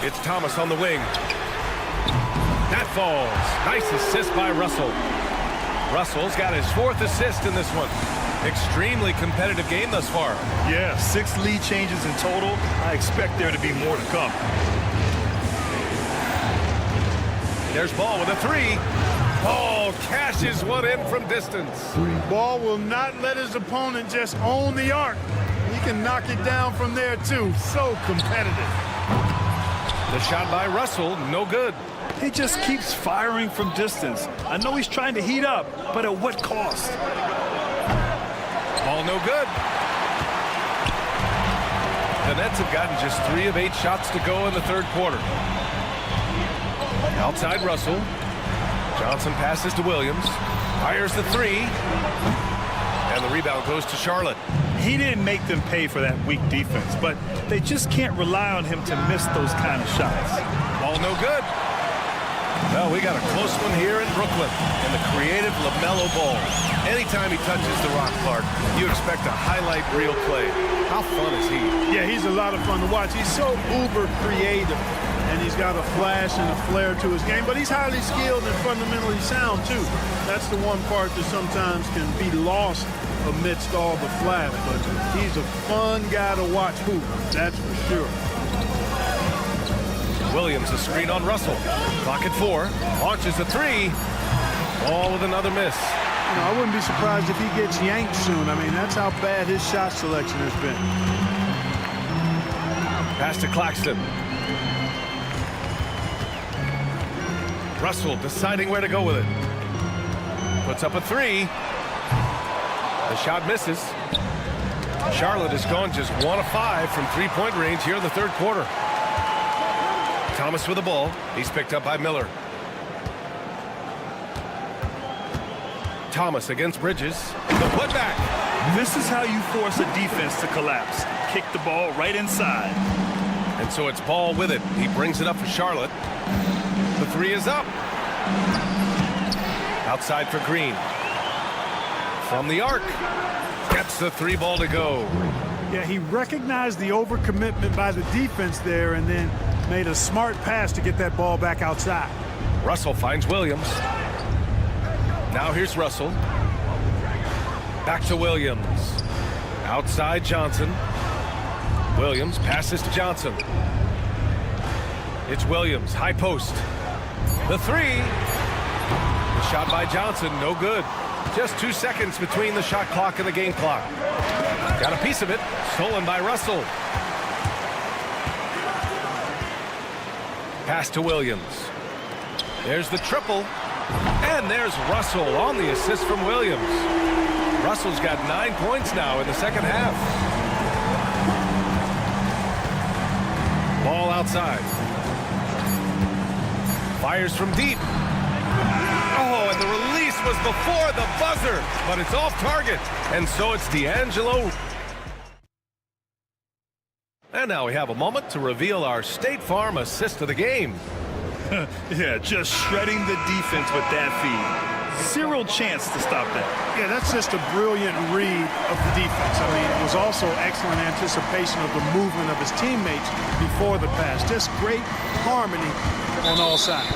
It's Thomas on the wing. That falls. Nice assist by Russell. Russell's got his 4th assist in this one. Extremely competitive game thus far. Yeah, 6 lead changes in total. I expect there to be more to come. There's Ball with a 3. Ball cashes one in from distance. Ball will not let his opponent just own the arc. He can knock it down from there, too. So competitive. The shot by Russell, no good. He just keeps firing from distance. I know he's trying to heat up, but at what cost? Ball no good. The Nets have gotten just 3 of 8 shots to go in the third quarter. Outside Russell. Johnson passes to Williams. Fires the 3. And the rebound goes to Charlotte. He didn't make them pay for that weak defense, but they just can't rely on him to miss those kind of shots. Ball no good. Well, we got a close one here in Brooklyn in the creative LaMelo Ball. Anytime he touches the rock, Clark, you expect a highlight reel play. How fun is he? Yeah, he's a lot of fun to watch. He's so uber creative, and he's got a flash and a flair to his game, but he's highly skilled and fundamentally sound, too. That's the one part that sometimes can be lost amidst all the flash, but he's a fun guy to watch hoop, that's for sure. Williams, a screen on Russell. Clock at 4. Launches a 3. Ball with another miss. You know, I wouldn't be surprised if he gets yanked soon. I mean, that's how bad his shot selection has been. Pass to Claxton. Russell deciding where to go with it. Puts up a 3. The shot misses. Charlotte has gone just 1 of 5 from three-point range here in the third quarter. Thomas with the ball. He's picked up by Miller. Thomas against Bridges. The putback. This is how you force a defense to collapse. Kick the ball right inside. And so it's Ball with it. He brings it up for Charlotte. The 3 is up. Outside for Green. From the arc. Gets the 3 ball to go. Yeah, he recognized the overcommitment by the defense there and then made a smart pass to get that ball back outside. Russell finds Williams. Now here's Russell. Back to Williams. Outside Johnson. Williams passes to Johnson. It's Williams, high post. The 3. The shot by Johnson, no good. Just 2 seconds between the shot clock and the game clock. Got a piece of it, stolen by Russell. Pass to Williams. There's the triple. And there's Russell on the assist from Williams. Russell's got 9 points now in the second half. Ball outside. Fires from deep. Oh, and the release was before the buzzer, but it's off target. And so it's D'Angelo. And now we have a moment to reveal our State Farm assist of the game. Yeah, just shredding the defense with that feed. Zero chance to stop that. Yeah, that's just a brilliant read of the defense. I mean, it was also excellent anticipation of the movement of his teammates before the pass. Just great harmony on all sides.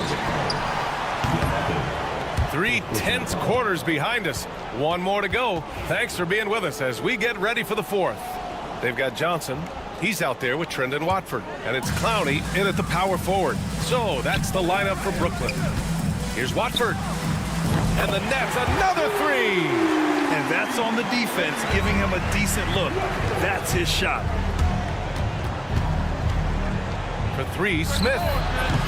3 tense quarters behind us. 1 more to go. Thanks for being with us as we get ready for the 4th. They've got Johnson. He's out there with Trendon Watford. And it's Clowney in at the power forward. So that's the lineup for Brooklyn. Here's Watford. And the Nets, another 3. And that's on the defense, giving him a decent look. That's his shot. For 3, Smith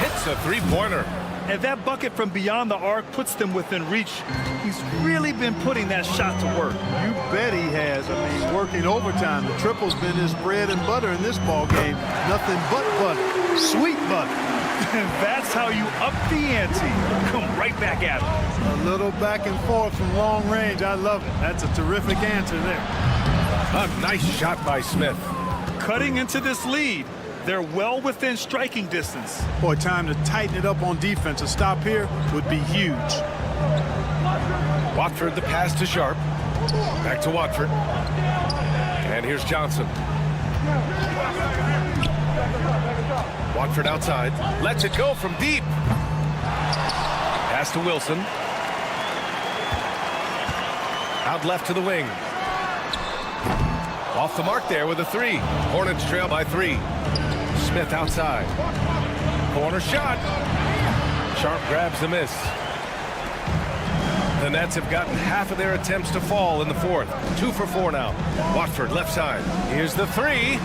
hits a 3-pointer. And that bucket from beyond the arc puts them within reach. He's really been putting that shot to work. You bet he has. I mean, working overtime. The triple's been his bread and butter in this ball game. Nothing but butter. Sweet butter. And that's how you up the ante. Come right back at him. A little back and forth from long range. I love it. That's a terrific answer there. A nice shot by Smith. Cutting into this lead. They're well within striking distance. Boy, time to tighten it up on defense. A stop here would be huge. Watford the pass to Sharp. Back to Watford. And here's Johnson. Watford outside. Lets it go from deep. Pass to Wilson. Out left to the wing. Off the mark there with a 3. Hornets trail by 3. Smith outside. Corner shot. Sharp grabs the miss. The Nets have gotten half of their attempts to fall in the 4th. 2 for 4 now. Watford left side. Here's the 3.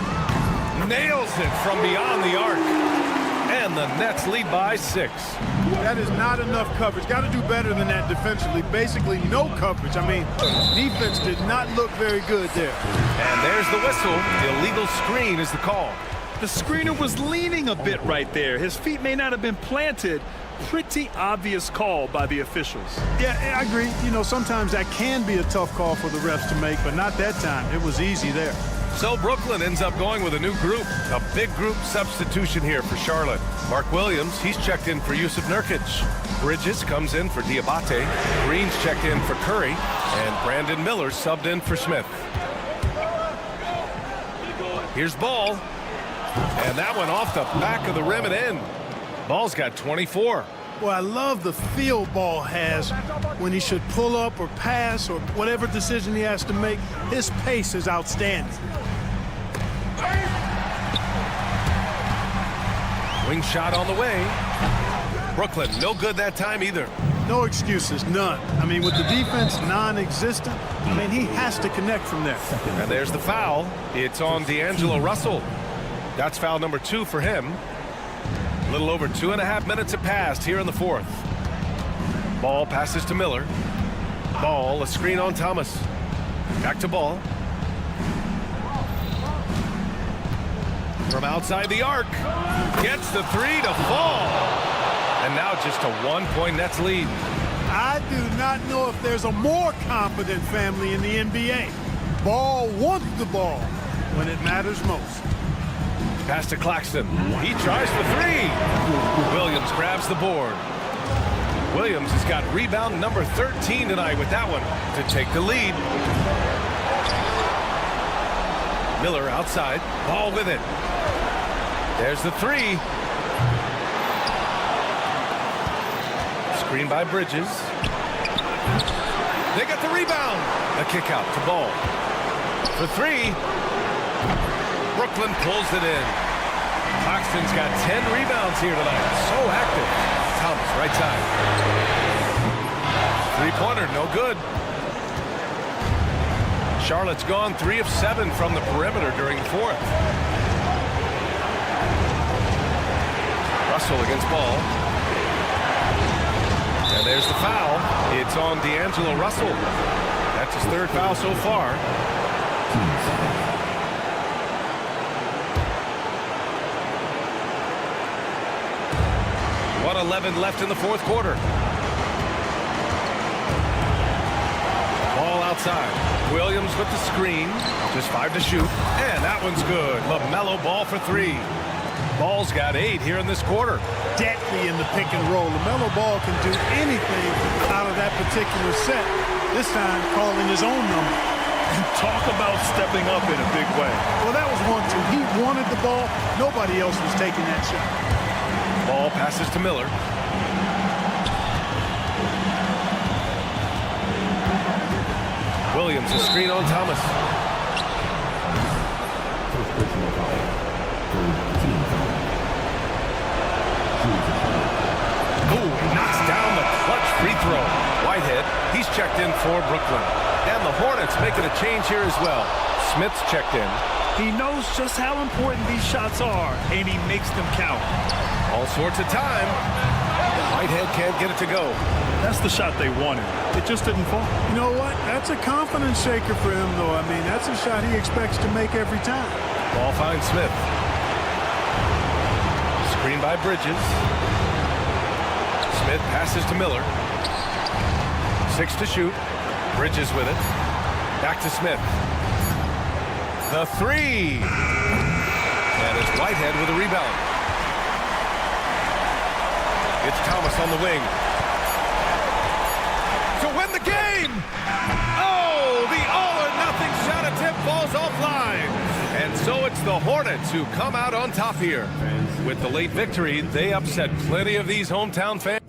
Nails it from beyond the arc. And the Nets lead by 6. That is not enough coverage. Got to do better than that defensively. Basically, no coverage. I mean, defense did not look very good there. And there's the whistle. The illegal screen is the call. The screener was leaning a bit right there. His feet may not have been planted. Pretty obvious call by the officials. Yeah, I agree. You know, sometimes that can be a tough call for the refs to make, but not that time. It was easy there. So Brooklyn ends up going with a new group. A big group substitution here for Charlotte. Mark Williams, he's checked in for Yusuf Nurkic. Bridges comes in for Diabate. Green's checked in for Curry. And Brandon Miller subbed in for Smith. Here's Ball. And that went off the back of the rim and in. Ball's got 24. Well, I love the feel Ball has when he should pull up or pass or whatever decision he has to make. His pace is outstanding. Wing shot on the way. Brooklyn, no good that time either. No excuses, none. I mean, with the defense non-existent, I mean, he has to connect from there. And there's the foul. It's on D'Angelo Russell. That's foul number 2 for him. A little over 2.5 minutes have passed here in the fourth. Ball passes to Miller. Ball, a screen on Thomas. Back to Ball. From outside the arc. Gets the 3 to fall. And now just a 1-point Nets lead. I do not know if there's a more confident family in the NBA. Ball wants the ball when it matters most. Pass to Claxton. He tries for 3. Williams grabs the board. Williams has got rebound number 13 tonight with that one to take the lead. Miller outside. Ball with it. There's the 3. Screen by Bridges. They got the rebound. A kick out to Ball. For 3. Brooklyn pulls it in. Claxton's got 10 rebounds here tonight. So active. Thomas, right side. Three-pointer, no good. Charlotte's gone 3 of 7 from the perimeter during the fourth. Russell against Ball. And there's the foul. It's on D'Angelo Russell. That's his 3rd foul so far. 1:11 left in the fourth quarter. Ball outside. Williams with the screen. Just 5 to shoot. And that one's good. LaMelo Ball for 3. Ball's got 8 here in this quarter. Deadly in the pick and roll. LaMelo Ball can do anything out of that particular set. This time calling his own number. And talk about stepping up in a big way. Well, that was 1-2. He wanted the ball. Nobody else was taking that shot. Ball passes to Miller. Williams, a screen on Thomas. Oh, knocks down the clutch free throw. Whitehead, he's checked in for Brooklyn. And the Hornets making a change here as well. Smith's checked in. He knows just how important these shots are, and he makes them count. All sorts of time. Whitehead can't get it to go. That's the shot they wanted. It just didn't fall. You know what? That's a confidence shaker for him, though. I mean, that's a shot he expects to make every time. Ball finds Smith. Screen by Bridges. Smith passes to Miller. 6 to shoot. Bridges with it. Back to Smith. The 3. And it's Whitehead with a rebound. It's Thomas on the wing. To win the game! Oh, the all-or-nothing shot attempt falls offline. And so it's the Hornets who come out on top here. With the late victory, they upset plenty of these hometown fans.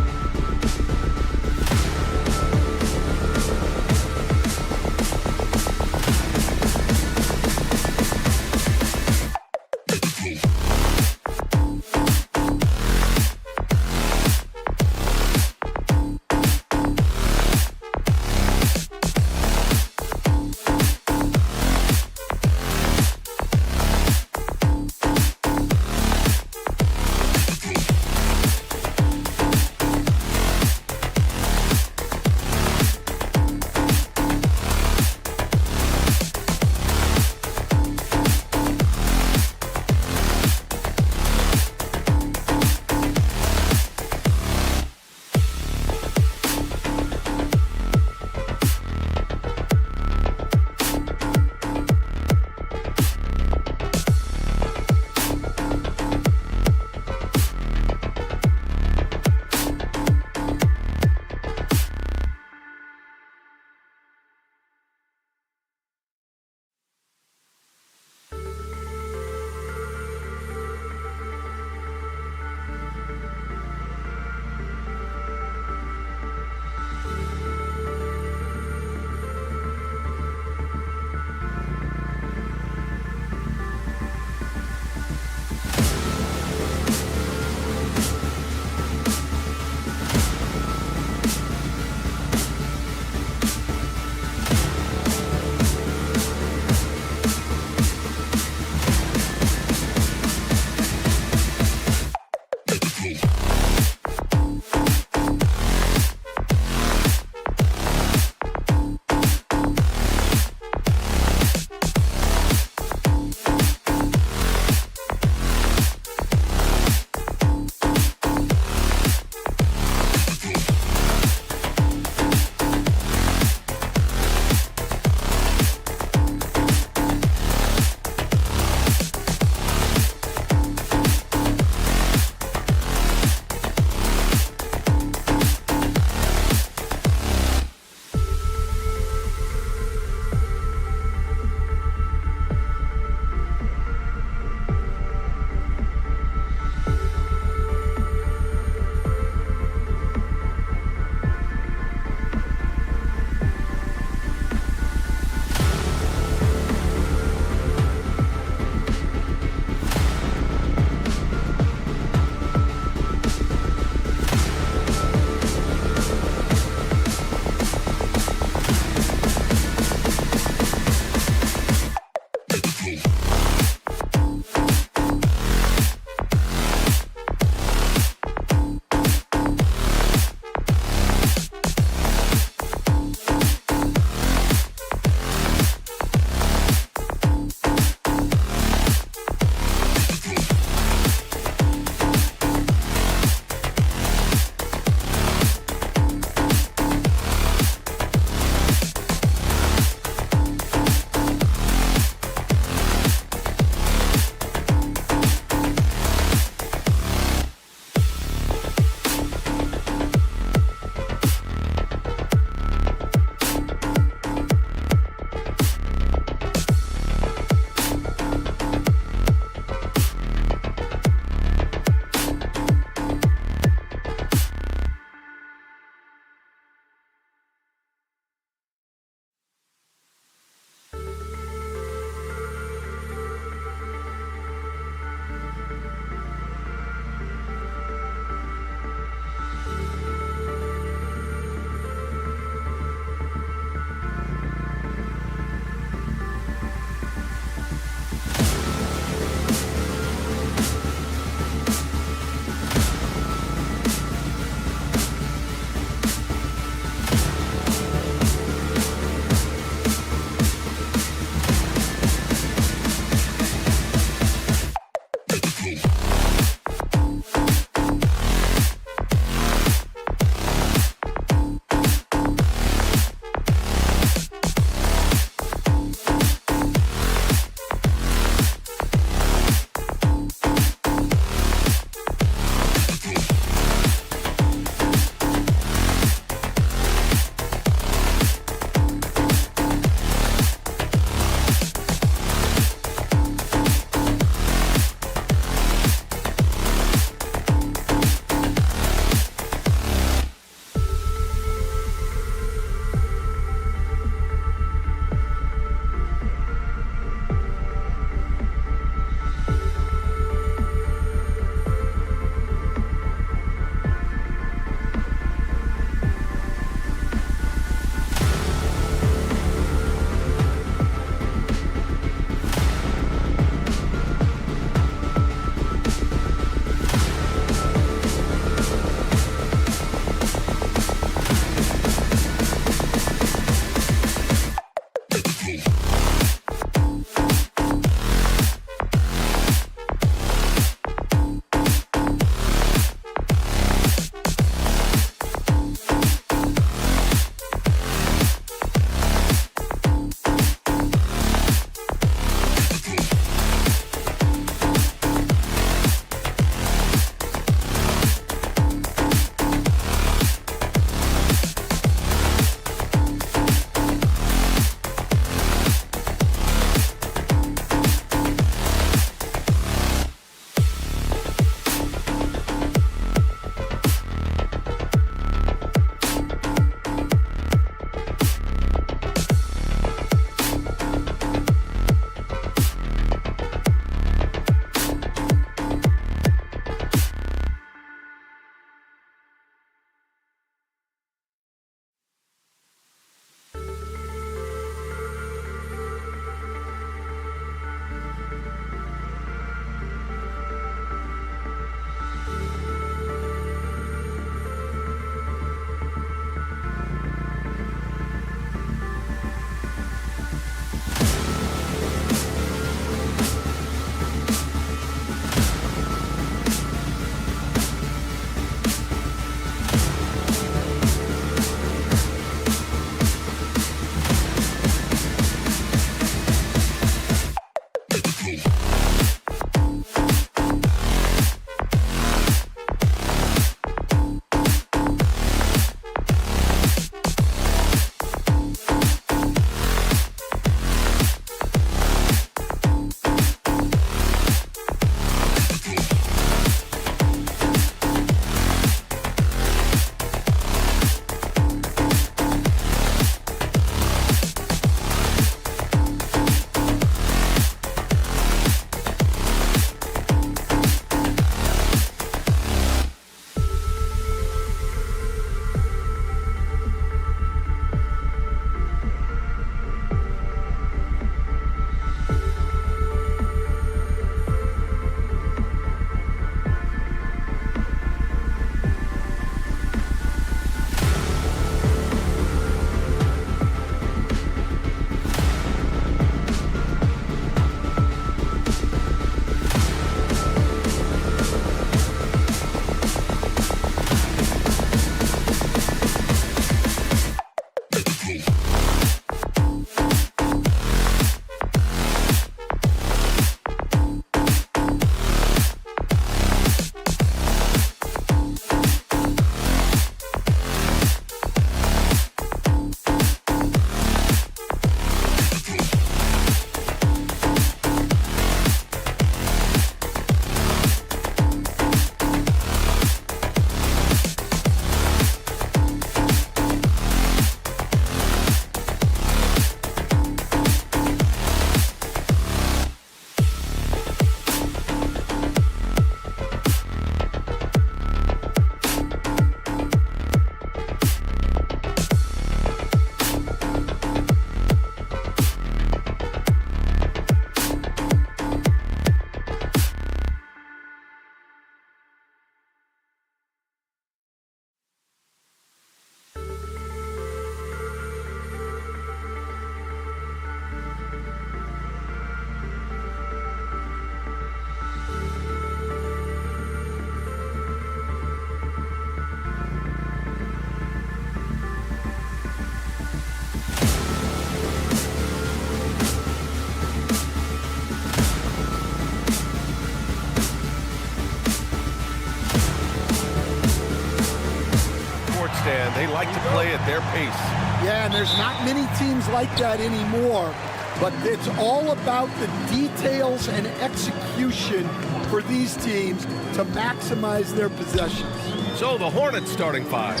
They like to play at their pace. Yeah, and there's not many teams like that anymore, but it's all about the details and execution for these teams to maximize their possessions. So the Hornets starting five.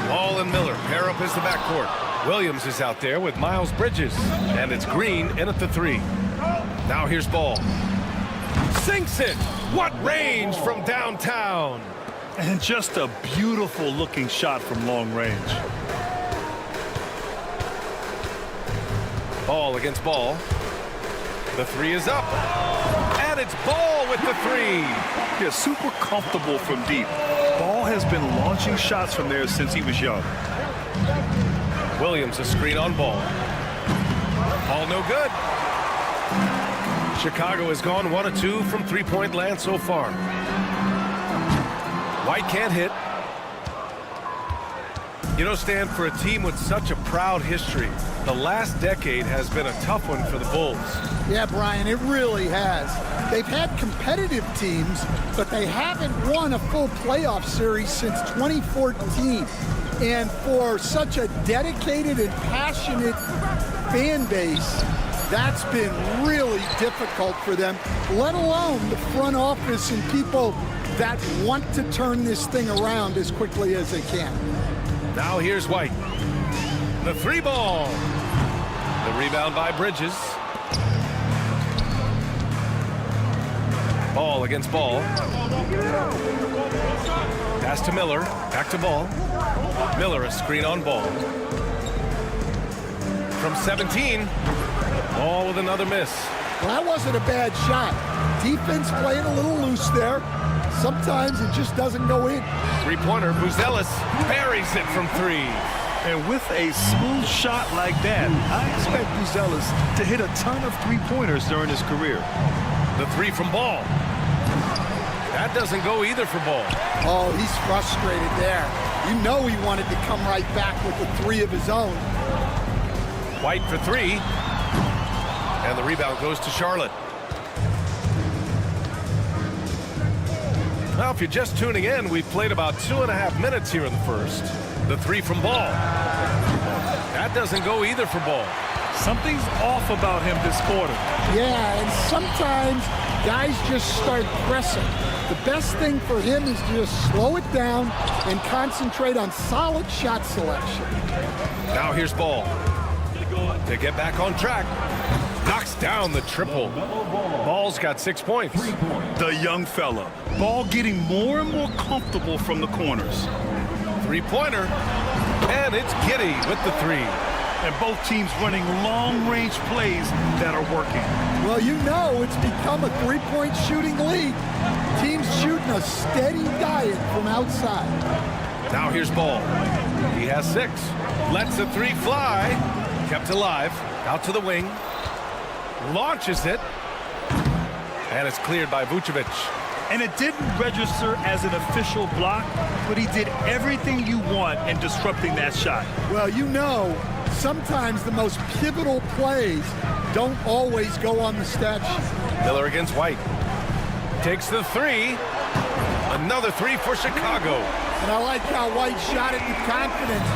Ball and Miller pair up as the backcourt. Williams is out there with Miles Bridges, and it's Green in at the three. Now here's Ball. Sinks it. What range from downtown. And just a beautiful looking shot from long range. Ball against Ball. The three is up. And it's Ball with the three. Yeah, super comfortable from deep. Ball has been launching shots from there since he was young. Williams a screen on Ball. Ball no good. Chicago has gone 1 of 2 from three-point land so far. White can't hit. You know, Stan, for a team with such a proud history, the last decade has been a tough one for the Bulls. Yeah, Brian, it really has. They've had competitive teams, but they haven't won a full playoff series since 2014. And for such a dedicated and passionate fan base, that's been really difficult for them, let alone the front office and people that want to turn this thing around as quickly as they can. Now here's White. The three ball. The rebound by Bridges. Ball against Ball. Pass to Miller. Back to Ball. Miller a screen on Ball. From 17. Ball with another miss. Well, that wasn't a bad shot. Defense playing a little loose there. Sometimes it just doesn't go in. Three-pointer, Buzelis buries it from three. And with a smooth shot like that, I expect Buzelis to hit a ton of three-pointers during his career. The three from Ball. That doesn't go either for Ball. Oh, he's frustrated there. You know he wanted to come right back with the three of his own. White for three. And the rebound goes to Charlotte. Well, if you're just tuning in, we've played about 2.5 minutes here in the first. The three from Ball. That doesn't go either for Ball. Something's off about him this quarter. Yeah, and sometimes guys just start pressing. The best thing for him is to just slow it down and concentrate on solid shot selection. Now here's Ball. To get back on track. Knocks down the triple. Ball's got 6 points. The young fella. Ball getting more and more comfortable from the corners. Three-pointer. And it's Giddey with the three. And both teams running long-range plays that are working. Well, you know it's become a three-point shooting league. Teams shooting a steady diet from outside. Now here's Ball. He has 6. Lets the three fly. Kept alive. Out to the wing. Launches it. And it's cleared by Vucevic. And it didn't register as an official block, but he did everything you want in disrupting that shot. Well, you know, sometimes the most pivotal plays don't always go on the stat sheet. Miller against White. Takes the three. Another three for Chicago. And I like how White shot it with confidence.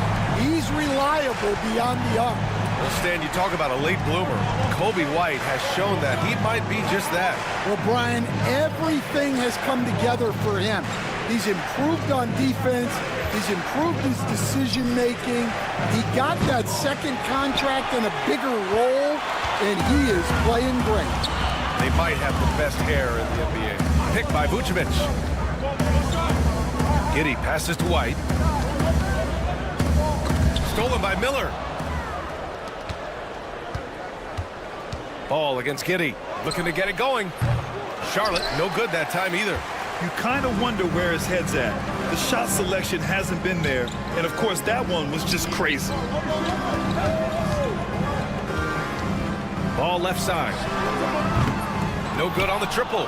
He's reliable beyond the arc. Well, Stan, you talk about a late bloomer. Kobe White has shown that he might be just that. Well, Brian, everything has come together for him. He's improved on defense. He's improved his decision-making. He got that second contract and a bigger role, and he is playing great. They might have the best hair in the NBA. Picked by Vucevic. Giddey passes to White. Stolen by Miller. Ball against Giddey. Looking to get it going. Charlotte, no good that time either. You kind of wonder where his head's at. The shot selection hasn't been there. And, of course, that one was just crazy. Ball left side. No good on the triple.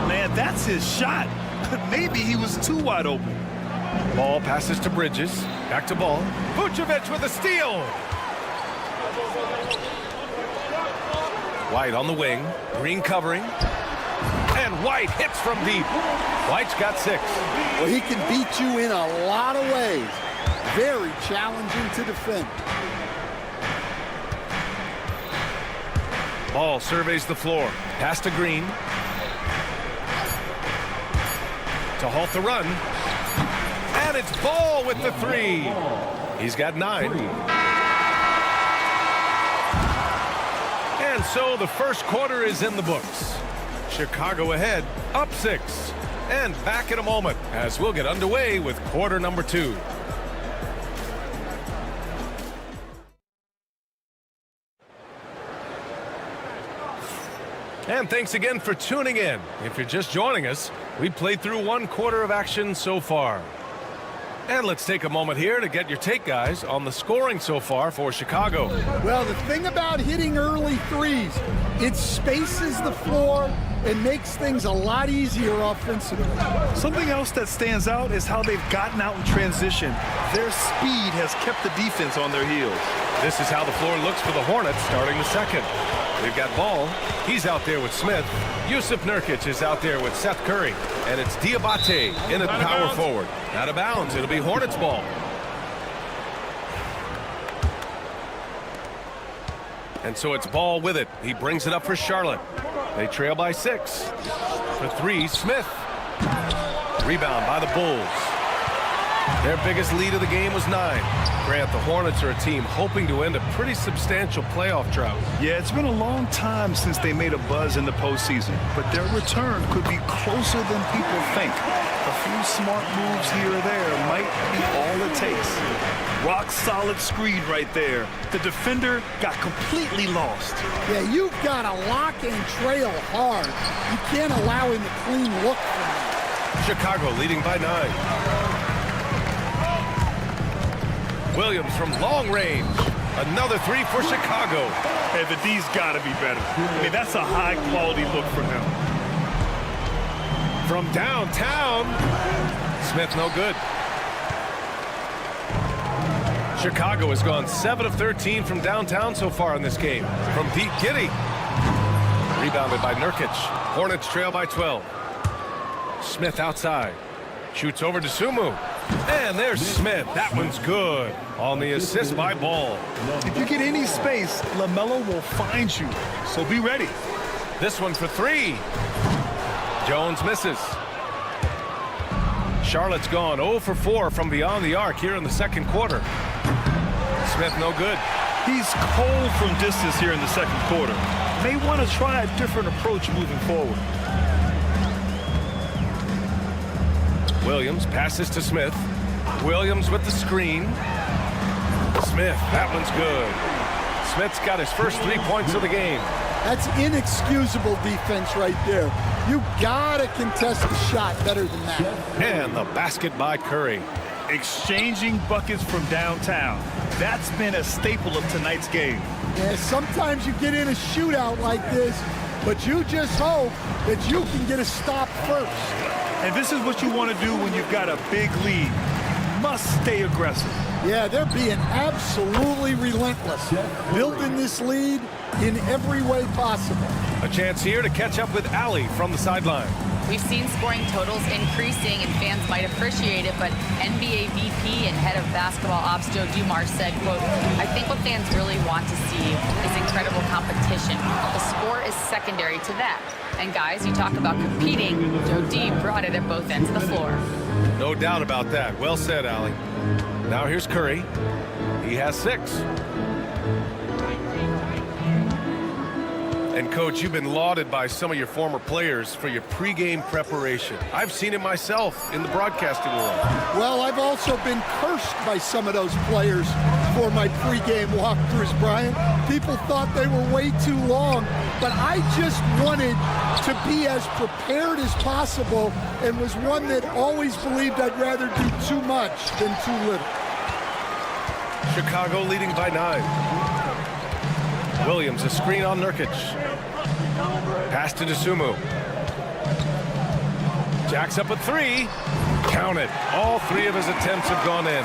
Man, that's his shot. But maybe he was too wide open. Ball passes to Bridges. Back to Ball. Vucevic with a steal. White on the wing. Green covering. And White hits from deep. White's got 6. Well, he can beat you in a lot of ways. very challenging to defend. Ball surveys the floor. Pass to Green. To halt the run. And it's Ball with the three. He's got 9. And so the first quarter is in the books. Chicago ahead, up 6. And back in a moment as we'll get underway with quarter number 2. And thanks again for tuning in. If you're just joining us, we played through 1 quarter of action so far. And let's take a moment here to get your take, guys, on the scoring so far for Chicago. Well, the thing about hitting early threes, it spaces the floor and makes things a lot easier offensively. Something else that stands out is how they've gotten out in transition. Their speed has kept the defense on their heels. This is how the floor looks for the Hornets starting the second. We've got Ball. He's out there with Smith. Yusuf Nurkic is out there with Seth Curry. And it's Diabate in at power forward. Out of bounds. It'll be Hornets ball. And so it's Ball with it. He brings it up for Charlotte. They trail by 6. For 3, Smith. Rebound by the Bulls. Their biggest lead of the game was 9. Grant, the Hornets are a team hoping to end a pretty substantial playoff drought. Yeah, it's been a long time since they made a buzz in the postseason, but their return could be closer than people think. A few smart moves here or there might be all it takes. Rock solid screen right there. The defender got completely lost. Yeah, you've got to lock and trail hard. You can't allow him to clean look from you. Chicago leading by 9. Williams from long range. Another 3 for Chicago. Hey, the D's got to be better. I mean, that's a high-quality look for him. From downtown. Smith no good. Chicago has gone 7 of 13 from downtown so far in this game. From deep, Giddey. Rebounded by Nurkic. Hornets trail by 12. Smith outside. Shoots over to Sumu. And there's Smith. That one's good. On the assist by Ball. If you get any space, LaMelo will find you. So be ready. This one for 3. Jones misses. Charlotte's gone 0 for 4 from beyond the arc here in the second quarter. Smith no good. He's cold from distance here in the second quarter. May want to try a different approach moving forward. Williams passes to Smith. Williams with the screen. Smith, that one's good. Smith's got his first 3 points of the game. That's inexcusable defense right there. You gotta contest the shot better than that. And the basket by Curry. Exchanging buckets from downtown. That's been a staple of tonight's game. Yeah, sometimes you get in a shootout like this, but you just hope that you can get a stop first. And this is what you want to do when you've got a big lead. Must stay aggressive. Yeah, they're being absolutely relentless, building this lead in every way possible. A chance here to catch up with Allie from the sideline. We've seen scoring totals increasing, and fans might appreciate it, but NBA VP and head of basketball ops Joe Dumars said, quote, "I think what fans really want to see is incredible competition. The score is secondary to that. And guys, you talk about competing, Joe D brought it at both ends of the floor." No doubt about that. Well said, Allie. Now here's Curry. He has 6. And, Coach, you've been lauded by some of your former players for your pregame preparation. I've seen it myself in the broadcasting world. Well, I've also been cursed by some of those players for my pregame walkthroughs, Brian. People thought they were way too long, but I just wanted to be as prepared as possible and was one that always believed I'd rather do too much than too little. Chicago leading by 9. Williams, a screen on Nurkic. Pass to Dosunmu. Jacks up a 3. Count it. All 3 of his attempts have gone in.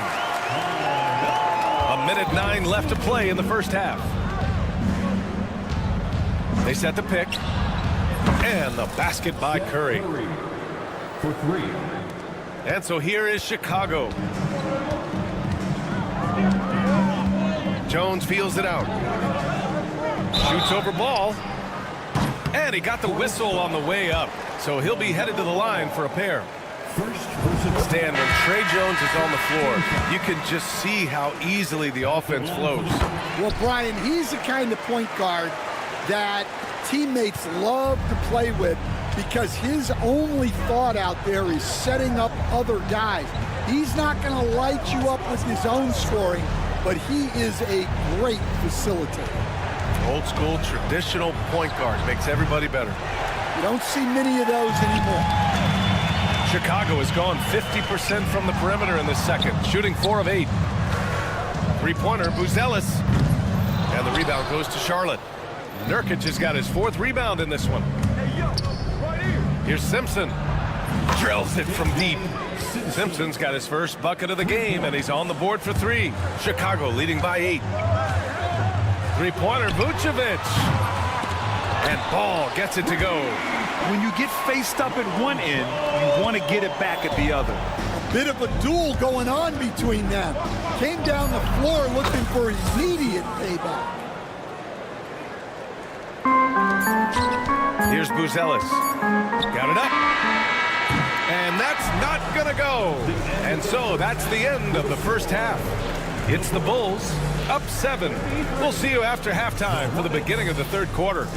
1:09 left to play in the first half. They set the pick. And the basket by Curry. For 3. And so here is Chicago. Jones feels it out. Shoots over ball. And he got the whistle on the way up. So he'll be headed to the line for a pair. Stan, when Trey Jones is on the floor, you can just see how easily the offense flows. Well, Brian, he's the kind of point guard that teammates love to play with because his only thought out there is setting up other guys. He's not going to light you up with his own scoring, but he is a great facilitator. Old school, traditional point guard makes everybody better. You don't see many of those anymore. Chicago has gone 50% from the perimeter in the second, shooting 4 of 8. Three-pointer, Buzelis. And the rebound goes to Charlotte. Nurkic has got his 4th rebound in this one. Here's Simpson. Drills it from deep. Simpson's got his first bucket of the game, and he's on the board for 3. Chicago leading by 8. Three-pointer, Vucevic. And Ball gets it to go. When you get faced up at one end, you want to get it back at the other. A bit of a duel going on between them. Came down the floor looking for immediate payback. Here's Buzelis. Got it up. And that's not going to go. And so that's the end of the first half. It's the Bulls up 7. We'll see you after halftime for the beginning of the third quarter.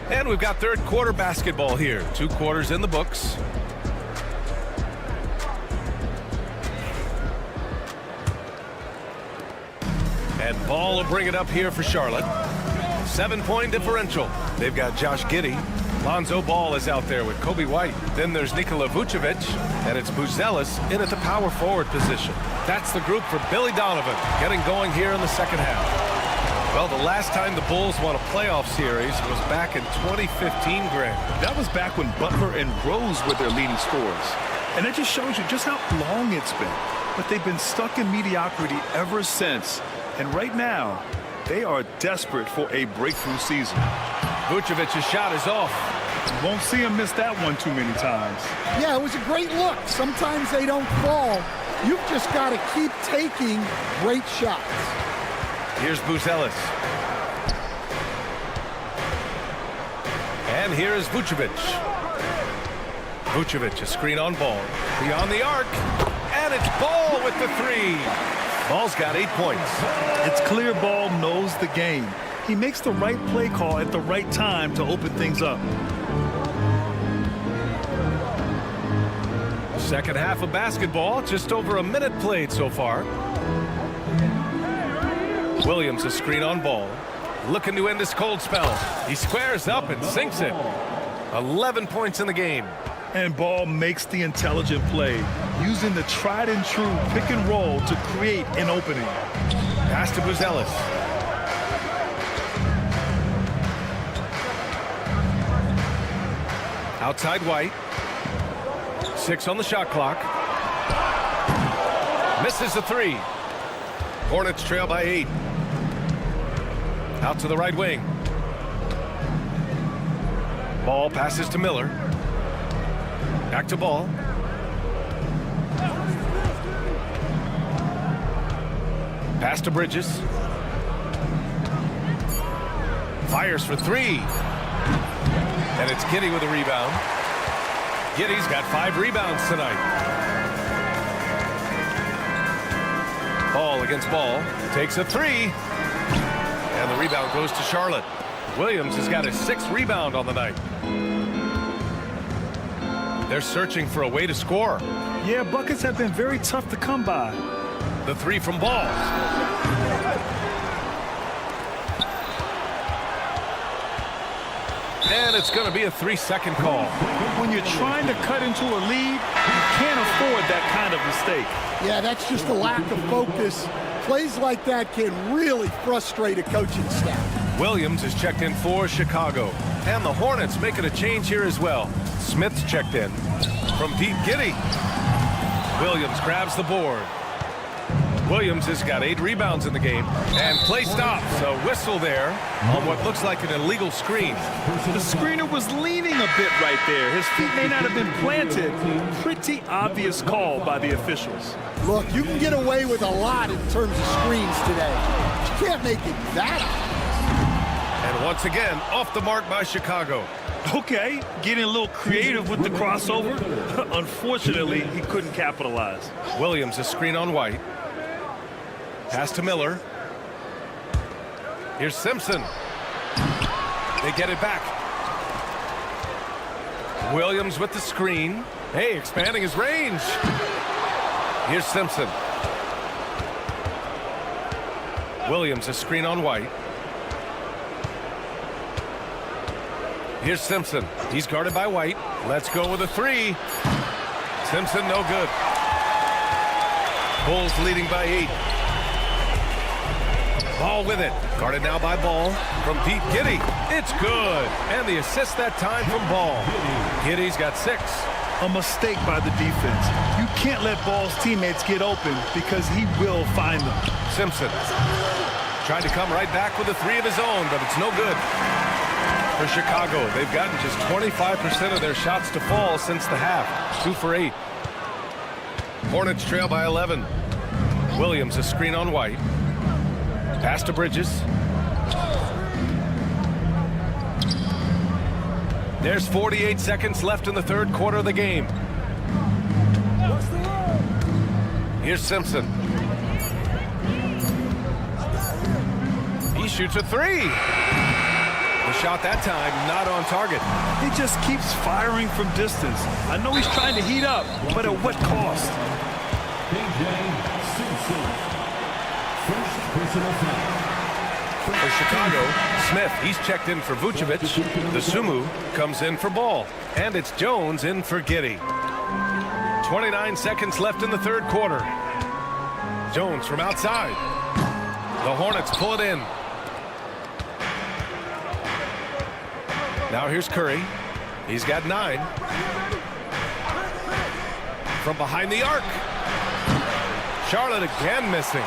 And we've got third quarter basketball here. 2 quarters in the books. And Ball will bring it up here for Charlotte. 7-point differential. They've got Josh Giddey. Lonzo Ball is out there with Kobe White. Then there's Nikola Vucevic. And it's Buzelis in at the power forward position. That's the group for Billy Donovan getting going here in the second half. Well, the last time the Bulls won a playoff series was back in 2015, Graham. That was back when Butler and Rose were their leading scorers. And it just shows you just how long it's been. But they've been stuck in mediocrity ever since. And right now, they are desperate for a breakthrough season. Vucevic's shot is off. You won't see him miss that one too many times. Yeah, it was a great look. Sometimes they don't fall. You've just got to keep taking great shots. Here's Buzelis. And here is Vucevic. Vucevic, a screen on Ball. Beyond the arc. And it's Ball with the 3. Ball's got 8 points. It's clear Ball knows the game. He makes the right play call at the right time to open things up. Second half of basketball, just over a minute played so far. Williams a screen on Ball. Looking to end this cold spell. He squares up and sinks it. 11 points in the game. And Ball makes the intelligent play, using the tried and true pick and roll to create an opening. Pass to Buzelis. Outside White. 6 on the shot clock. Misses the 3. Hornets trail by 8. Out to the right wing. Ball passes to Miller. Back to Ball. Pass to Bridges. Fires for 3. And it's Giddey with a rebound. Giddey's got 5 rebounds tonight. Ball against Ball. Takes a 3. And the rebound goes to Charlotte. Williams has got his 6th rebound on the night. They're searching for a way to score. Yeah, buckets have been very tough to come by. The 3 from Ball. And it's going to be a 3-second call. When you're trying to cut into a lead, you can't afford that kind of mistake. Yeah, that's just a lack of focus. Plays like that can really frustrate a coaching staff. Williams is checked in for Chicago. And the Hornets making a change here as well. Smith's checked in from Pete Giddy. Williams grabs the board. Williams has got 8 rebounds in the game. And play stops. A whistle there on what looks like an illegal screen. The screener was leaning a bit right there. His feet may not have been planted. Pretty obvious call by the officials. Look, you can get away with a lot in terms of screens today. But you can't make it that obvious. And once again, off the mark by Chicago. Okay, getting a little creative with the crossover. Unfortunately, he couldn't capitalize. Williams, a screen on White. Pass to Miller. Here's Simpson. They get it back. Williams with the screen. Hey, expanding his range. Here's Simpson. Williams, a screen on White. Here's Simpson. He's guarded by White. Let's go with a 3. Simpson, no good. Bulls leading by 8. Ball with it. Guarded now by Ball from Pete Giddy. It's good. And the assist that time from Ball. Giddy's got 6. A mistake by the defense. You can't let Ball's teammates get open because he will find them. Simpson trying to come right back with a 3 of his own, but it's no good. For Chicago, they've gotten just 25% of their shots to fall since the half. 2 for 8. Hornets trail by 11. Williams, a screen on White. Pass to Bridges. There's 48 seconds left in the third quarter of the game. Here's Simpson. He shoots a 3. The shot that time not on target. He just keeps firing from distance. I know he's trying to heat up, but at what cost? For Chicago, Smith, he's checked in for Vucevic. The Sumu comes in for Ball. And it's Jones in for Giddy. 29 seconds left in the third quarter. Jones from outside. The Hornets pull it in. Now here's Curry. He's got 9. From behind the arc. Charlotte again missing.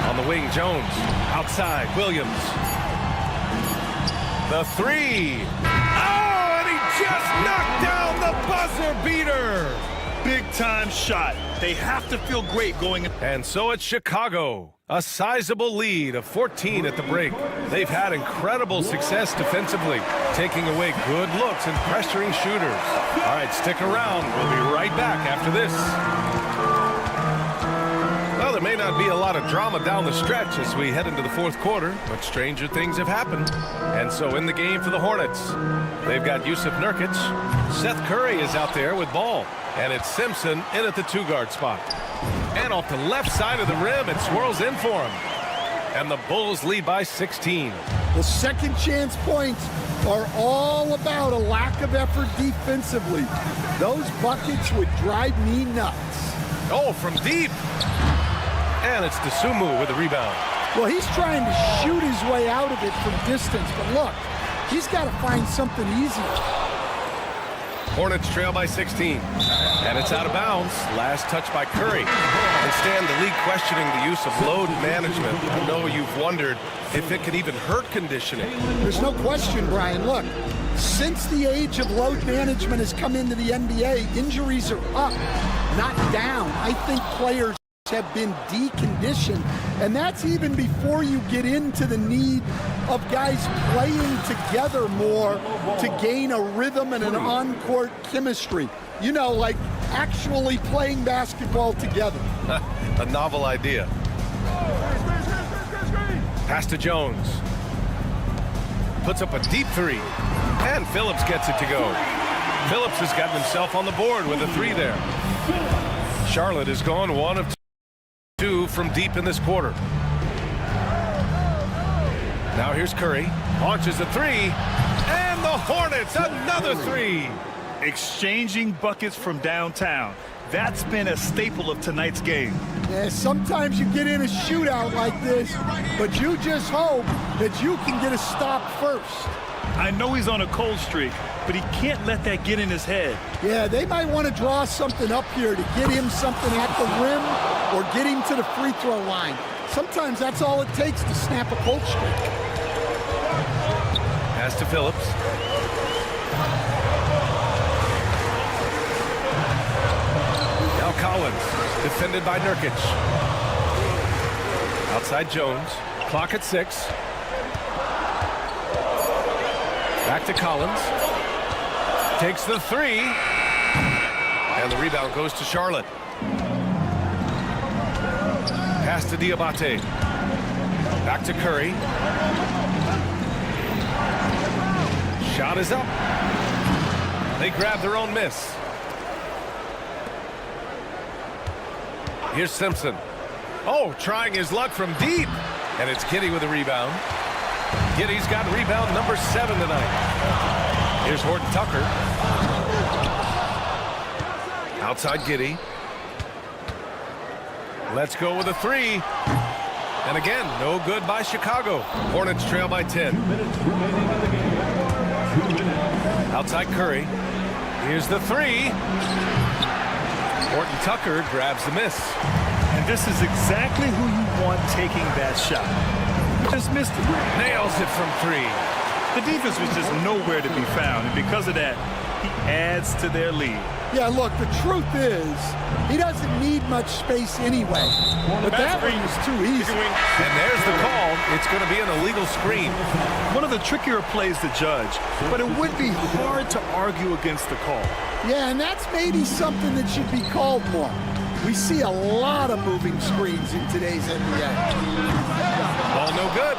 On the wing, Jones. Outside, Williams. The 3. Oh, and he just knocked down the buzzer beater. Big time shot. They have to feel great going. And so it's Chicago. A sizable lead of 14 at the break. They've had incredible success defensively, taking away good looks and pressuring shooters. All right, stick around. We'll be right back after this. Well, there may not be a lot of drama down the stretch as we head into the fourth quarter, but stranger things have happened. And so in the game for the Hornets, they've got Yusuf Nurkic. Seth Curry is out there with Ball. And it's Simpson in at the 2-guard spot. And off the left side of the rim, it swirls in for him. And the Bulls lead by 16. The second chance points are all about a lack of effort defensively. Those buckets would drive me nuts. Oh, from deep. And it's Dosunmu with the rebound. Well, he's trying to shoot his way out of it from distance, but look, he's got to find something easier. Hornets trail by 16. And it's out of bounds. Last touch by Curry. And Stan, the league questioning the use of load management. I know you've wondered if it could even hurt conditioning. There's no question, Brian. Look, since the age of load management has come into the NBA, injuries are up, not down. I think players have been deconditioned, and that's even before you get into the need of guys playing together more to gain a rhythm and an on-court chemistry. You know, like actually playing basketball together. A novel idea. Pass to Jones. Puts up a deep 3, and Phillips gets it to go. Phillips has gotten himself on the board with a 3 there. Charlotte has gone 1 of 2 from deep in this quarter. Now here's Curry. Launches a 3. And the Hornets, another 3. Exchanging buckets from downtown. That's been a staple of tonight's game. Yeah, sometimes you get in a shootout like this, but you just hope that you can get a stop first. I know he's on a cold streak, but he can't let that get in his head. Yeah, they might want to draw something up here to get him something at the rim or get him to the free throw line. Sometimes that's all it takes to snap a cold streak. Pass to Phillips. Now Collins, defended by Nurkic. Outside Jones, clock at 6. Back to Collins. Takes the 3. And the rebound goes to Charlotte. Pass to Diabate. Back to Curry. Shot is up. They grab their own miss. Here's Simpson. Oh, trying his luck from deep. And it's Giddey with a rebound. Giddey's got rebound number 7 tonight. Here's Horton Tucker. Outside Giddey. Let's go with a 3. And again, no good by Chicago. Hornets trail by 10. Outside Curry. Here's the 3. Horton Tucker grabs the miss. And this is exactly who you want taking that shot. Just missed it. Nails it from 3. The defense was just nowhere to be found, and because of that, he adds to their lead. Yeah, look, the truth is, he doesn't need much space anyway. But that one was too easy. And there's the call. It's going to be an illegal screen. One of the trickier plays to judge, but it would be hard to argue against the call. Yeah, and that's maybe something that should be called more. We see a lot of moving screens in today's NBA. Ball no good.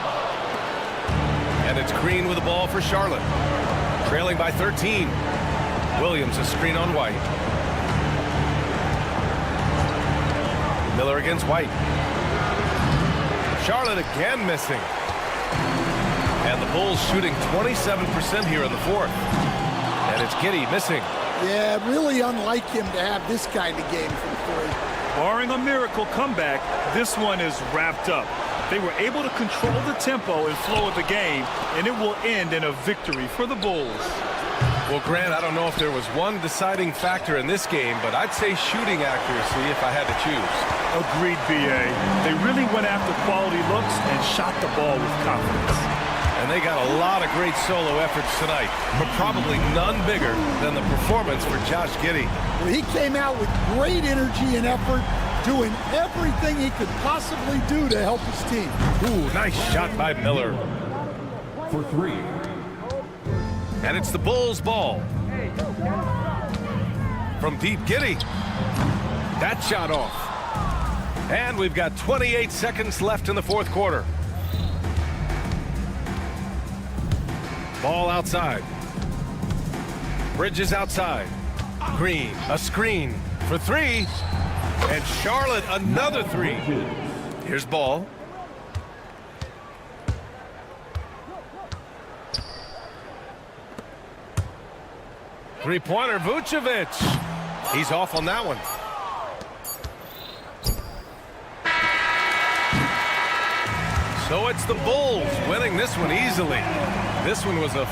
And it's Green with the ball for Charlotte. Trailing by 13. Williams a screen on White. Miller against White. Charlotte again missing. And the Bulls shooting 27% here in the 4th. And it's Giddey missing. Yeah, really unlike him to have this kind of game from 3. Barring a miracle comeback, this one is wrapped up. They were able to control the tempo and flow of the game, and it will end in a victory for the Bulls. Well, Grant, I don't know if there was one deciding factor in this game, but I'd say shooting accuracy if I had to choose. Agreed, B.A. They really went after quality looks and shot the ball with confidence. And they got a lot of great solo efforts tonight, but probably none bigger than the performance for Josh Giddey. Well, he came out with great energy and effort, doing everything he could possibly do to help his team. Ooh, nice shot by Miller. For 3. And it's the Bulls' ball. From deep, Giddey. That shot off. And we've got 28 seconds left in the 4th quarter. Ball outside. Bridges outside. Green, a screen for 3. And Charlotte, another 3. Here's Ball. Three-pointer, Vucevic. He's off on that one. So it's the Bulls winning this one easily. This one was a...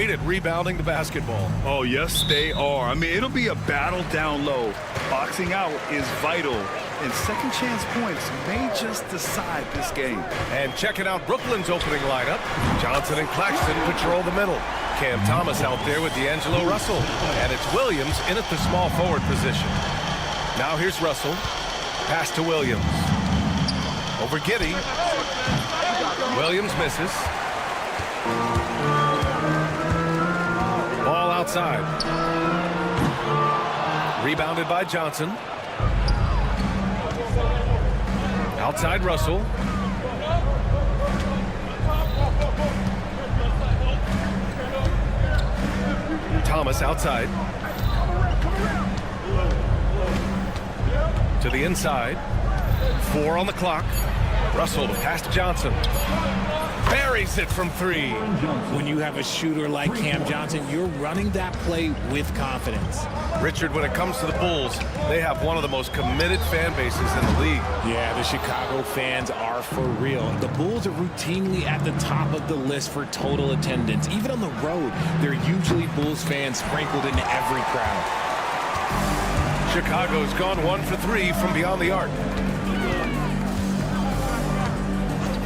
great at rebounding the basketball. Oh, yes, they are. I mean, it'll be a battle down low. Boxing out is vital, and second chance points may just decide this game. And checking out Brooklyn's opening lineup. Johnson and Claxton patrol the middle. Cam Thomas out there with D'Angelo Russell. And it's Williams in at the small forward position. Now here's Russell. Pass to Williams. Over Giddey. Williams misses. Ball outside. Rebounded by Johnson. Outside Russell. Thomas outside. To the inside. 4 on the clock. Russell to pass to Johnson. Buries it from 3. When you have a shooter like Cam Johnson, you're running that play with confidence. Richard, when it comes to the Bulls, they have one of the most committed fan bases in the league. Yeah, the Chicago fans are for real. The Bulls are routinely at the top of the list for total attendance. Even on the road, they're usually Bulls fans sprinkled in every crowd. Chicago's gone 1 for 3 from beyond the arc.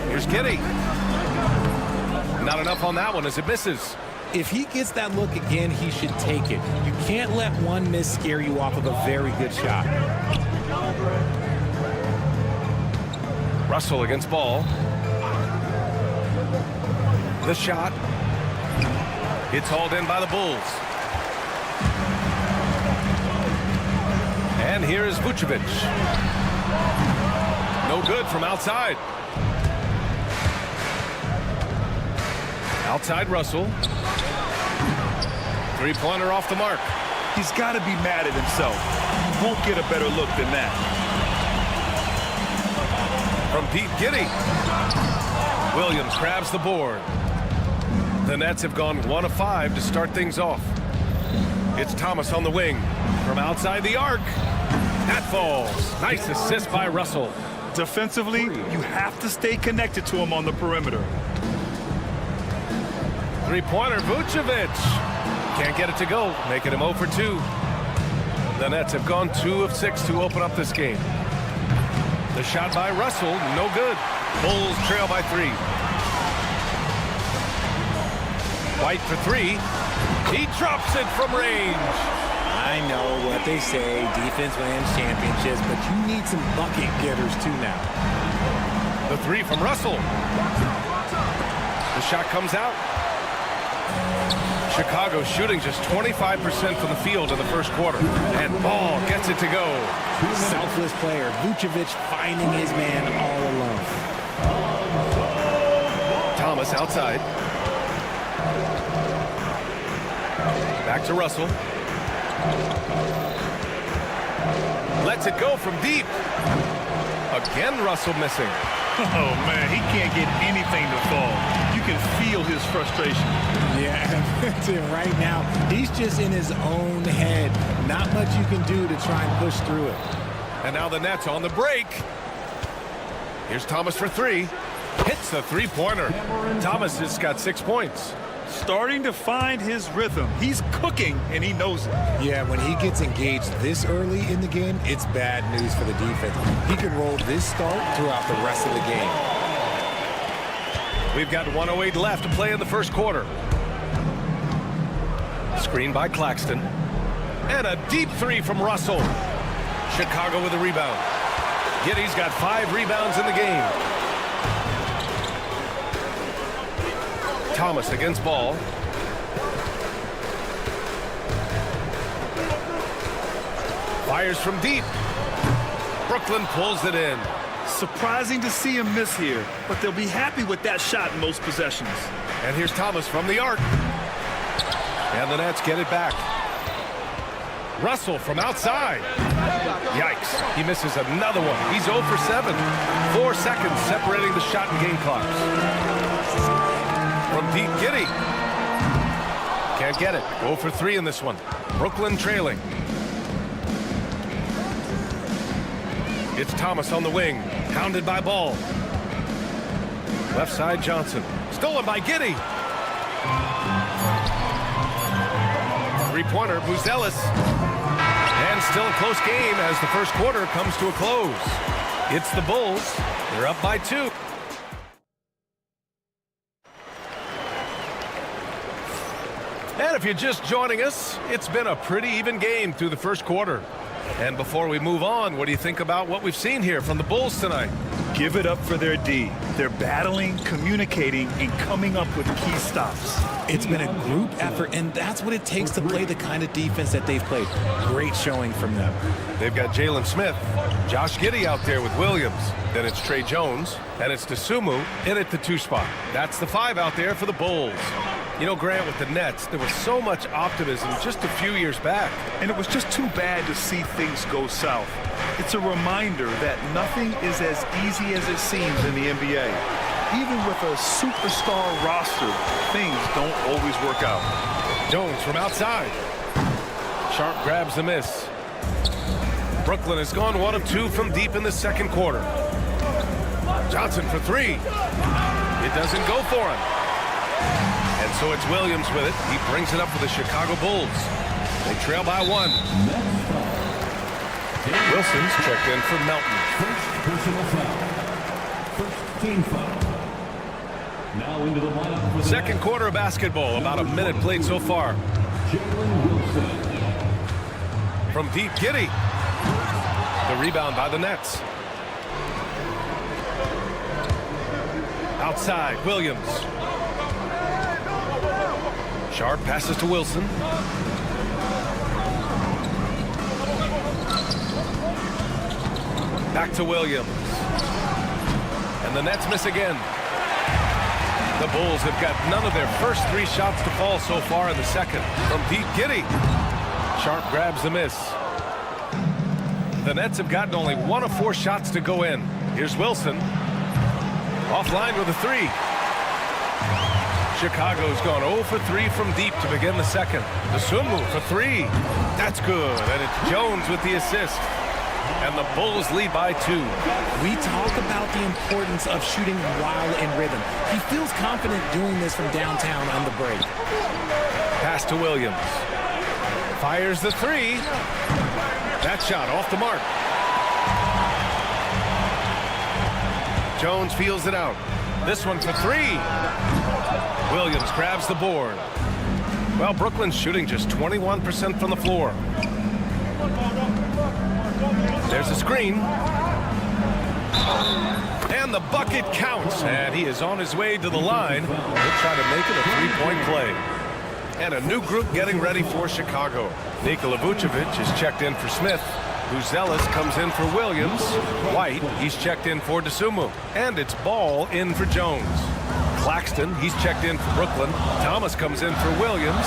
Here's Giddey. Not enough on that one as it misses. If he gets that look again, he should take it. You can't let one miss scare you off of a very good shot. Russell against Ball. The shot. It's hauled in by the Bulls. And here is Vucevic. No good from outside. Outside Russell. Three-pointer off the mark. He's got to be mad at himself. He won't get a better look than that. From Pete Giddey. Williams grabs the board. The Nets have gone 1 of 5 to start things off. It's Thomas on the wing. From outside the arc. That falls. Nice assist by Russell. Defensively, you have to stay connected to him on the perimeter. Three-pointer, Vucevic. Can't get it to go, making him 0 for 2. The Nets have gone 2 of 6 to open up this game. The shot by Russell, no good. Bulls trail by 3. White for 3. He drops it from range. I know what they say, defense wins championships, but you need some bucket getters too now. The 3 from Russell. The shot comes out. Chicago shooting just 25% from the field in the first quarter. And Ball gets it to go. Selfless player. Vucevic finding his man all alone. Thomas outside. Back to Russell. Lets it go from deep. Again, Russell missing. Oh, man, he can't get anything to fall. You can feel his frustration. Yeah, that's it right now. He's just in his own head. Not much you can do to try and push through it. And now the Nets on the break. Here's Thomas for 3. Hits the three-pointer. Thomas has got 6 points. Starting to find his rhythm. He's cooking, and he knows it. Yeah, when he gets engaged this early in the game, it's bad news for the defense. He can roll this start throughout the rest of the game. We've got 1:08 left to play in the first quarter. Screen by Claxton. And a deep 3 from Russell. Chicago with a rebound. Giddey's got 5 rebounds in the game. Thomas against Ball. Fires from deep. Brooklyn pulls it in. Surprising to see him miss here, but they'll be happy with that shot in most possessions. And here's Thomas from the arc. And the Nets get it back. Russell from outside. Yikes. He misses another one. He's 0 for 7. 4 seconds separating the shot and game clocks. From Pete Giddey. Can't get it. 0 for 3 in this one. Brooklyn trailing. It's Thomas on the wing. Hounded by Ball. Left side Johnson. Stolen by Giddey. Three-pointer, Buzelis. And still a close game as the first quarter comes to a close. It's the Bulls. They're up by 2. And if you're just joining us, it's been a pretty even game through the first quarter. And before we move on, what do you think about what we've seen here from the Bulls tonight? Give it up for their D. They're battling, communicating, and coming up with key stops. It's been a group effort, and that's what it takes to play the kind of defense that they've played. Great showing from them. They've got Jalen Smith, Josh Giddey out there with Williams. Then it's Trey Jones, and it's Dosunmu in at the 2 spot. That's the 5 out there for the Bulls. You know, Grant, with the Nets, there was so much optimism just a few years back. And it was just too bad to see things go south. It's a reminder that nothing is as easy as it seems in the NBA. Even with a superstar roster, things don't always work out. Jones from outside. Sharp grabs the miss. Brooklyn has gone 1 of 2 from deep in the second quarter. Johnson for 3. It doesn't go for him. And so it's Williams with it. He brings it up for the Chicago Bulls. They trail by 1. Wilson's checked in for Melton. First personal foul. First team foul. Now into the lineup for the Second quarter of basketball. About a minute played so far. From deep, Giddey. The rebound by the Nets. Outside, Williams. Sharp passes to Wilson. Back to Williams. And the Nets miss again. The Bulls have got none of their first 3 shots to fall so far in the second. From deep, Giddey. Sharp grabs the miss. The Nets have gotten only 1 of 4 shots to go in. Here's Wilson. Offline with a 3. Chicago's gone 0 for 3 from deep to begin the second. Dosunmu for 3. That's good. And it's Jones with the assist. And the Bulls lead by 2. We talk about the importance of shooting while in rhythm. He feels confident doing this from downtown on the break. Pass to Williams. Fires the 3. That shot off the mark. Jones feels it out. This one for 3. Williams grabs the board. Well, Brooklyn's shooting just 21% from the floor. There's a screen. And the bucket counts. And he is on his way to the line. He'll try to make it a 3-point play. And a new group getting ready for Chicago. Nikola Vucevic is checked in for Smith. Buzelis comes in for Williams. White, he's checked in for Dosunmu. And it's Ball in for Jones. Claxton, he's checked in for Brooklyn. Thomas comes in for Williams.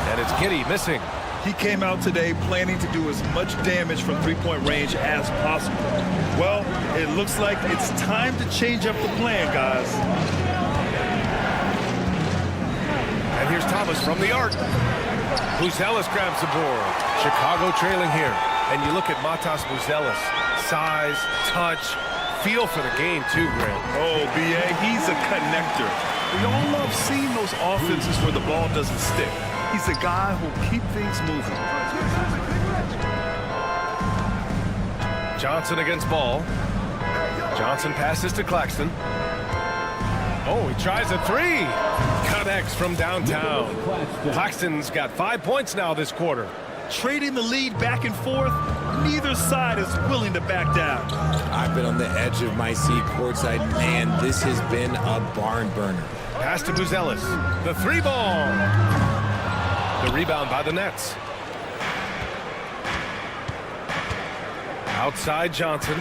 And it's Giddey missing. He came out today planning to do as much damage from 3-point range as possible. Well, it looks like it's time to change up the plan, guys. And here's Thomas from the arc. Buzelis grabs the board. Chicago trailing here. And you look at Matas Buzelis. Size, touch, feel for the game too, Grant. Oh, B.A., he's a connector. We all love seeing those offenses where the ball doesn't stick. He's a guy who'll keep things moving. Johnson against Ball. Johnson passes to Claxton. Oh, he tries a 3. Connects from downtown. Claxton's got 5 points now this quarter. Trading the lead back and forth, neither side is willing to back down. I've been on the edge of my seat courtside. Man, this has been a barn burner. Pass to Buzelis. The 3 ball. The rebound by the Nets. Outside Johnson.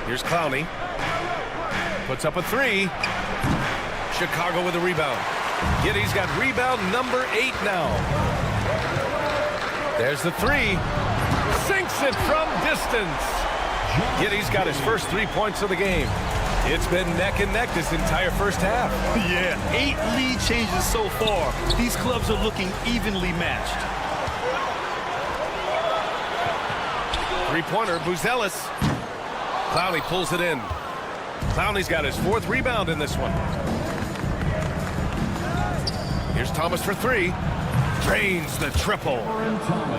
Here's Clowney. Puts up a 3. Chicago with a rebound. Giddey's got rebound number 8 now. There's the 3. Sinks it from distance. Giddey's got his first 3 points of the game. It's been neck and neck this entire first half. Yeah, 8 lead changes so far. These clubs are looking evenly matched. 3-pointer, Buzelis. Clowney pulls it in. Clowney's got his 4th rebound in this one. Here's Thomas for three. Drains the triple.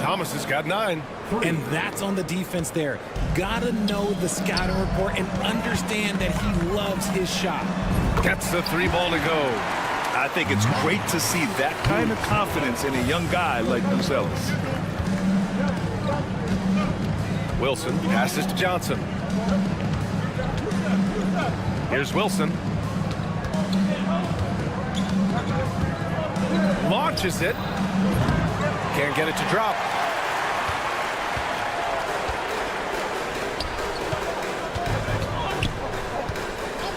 Thomas has got 9. And that's on the defense there. Gotta know the scouting report and understand that he loves his shot. Gets the 3 ball to go. I think it's great to see that kind of confidence in a young guy like Buzelis. Wilson passes to Johnson. Here's Wilson. Launches it. Can't get it to drop.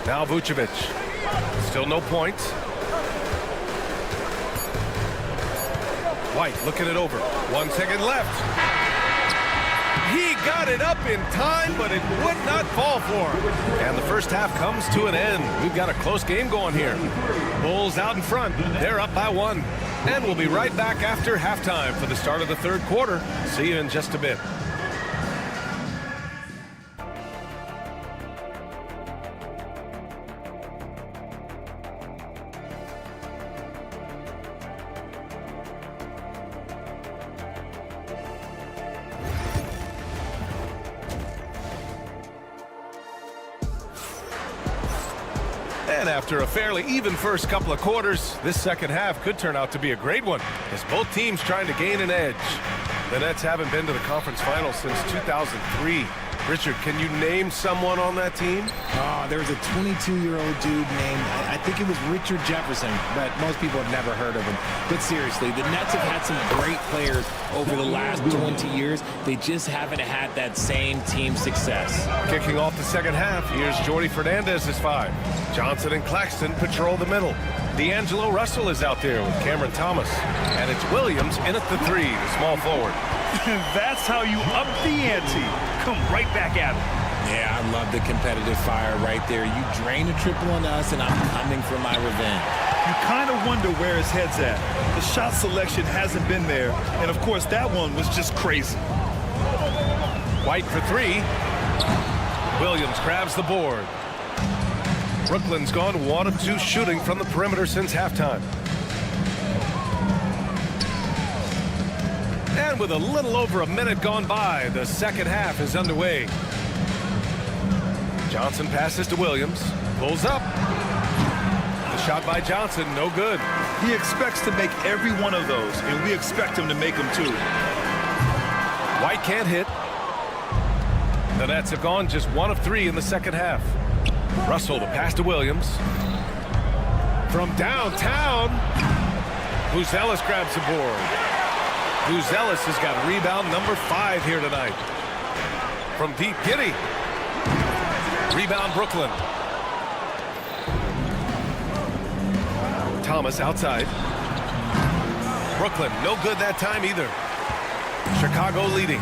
Now Vucevic. Still no points. White looking it over. 1 second left. He got it up in time, but it would not fall for him. And the first half comes to an end. We've got a close game going here. Bulls out in front. They're up by 1. And we'll be right back after halftime for the start of the third quarter. See you in just a bit. And after a fairly even first couple of quarters, this second half could turn out to be a great one, as both teams trying to gain an edge. The Nets haven't been to the conference finals since 2003. Richard, can you name someone on that team? There was a 22-year-old dude named, I think it was Richard Jefferson, but most people have never heard of him. But seriously, the Nets have had some great players over the last 20 years. They just haven't had that same team success. Kicking off the second half, here's Jordy Fernandez's 5. Johnson and Claxton patrol the middle. D'Angelo Russell is out there with Cameron Thomas. And it's Williams in at the 3, the small forward. That's how you up the ante. Come right back at him. Yeah, I love the competitive fire right there. You drain a triple on us, and I'm coming for my revenge. You kind of wonder where his head's at. The shot selection hasn't been there, and of course that one was just crazy. White for 3. Williams grabs the board. Brooklyn's gone 1 of 2 shooting from the perimeter since halftime. And with a little over a minute gone by, the second half is underway. Johnson passes to Williams. Pulls up. The shot by Johnson, no good. He expects to make every one of those, and we expect him to make them too. White can't hit. The Nets have gone just 1 of 3 in the second half. Russell, the pass to Williams. From downtown, Buzelis grabs the board. Buzelis has got rebound number 5 here tonight. From deep, Giddey. Rebound, Brooklyn. Thomas outside. Brooklyn, no good that time either. Chicago leading.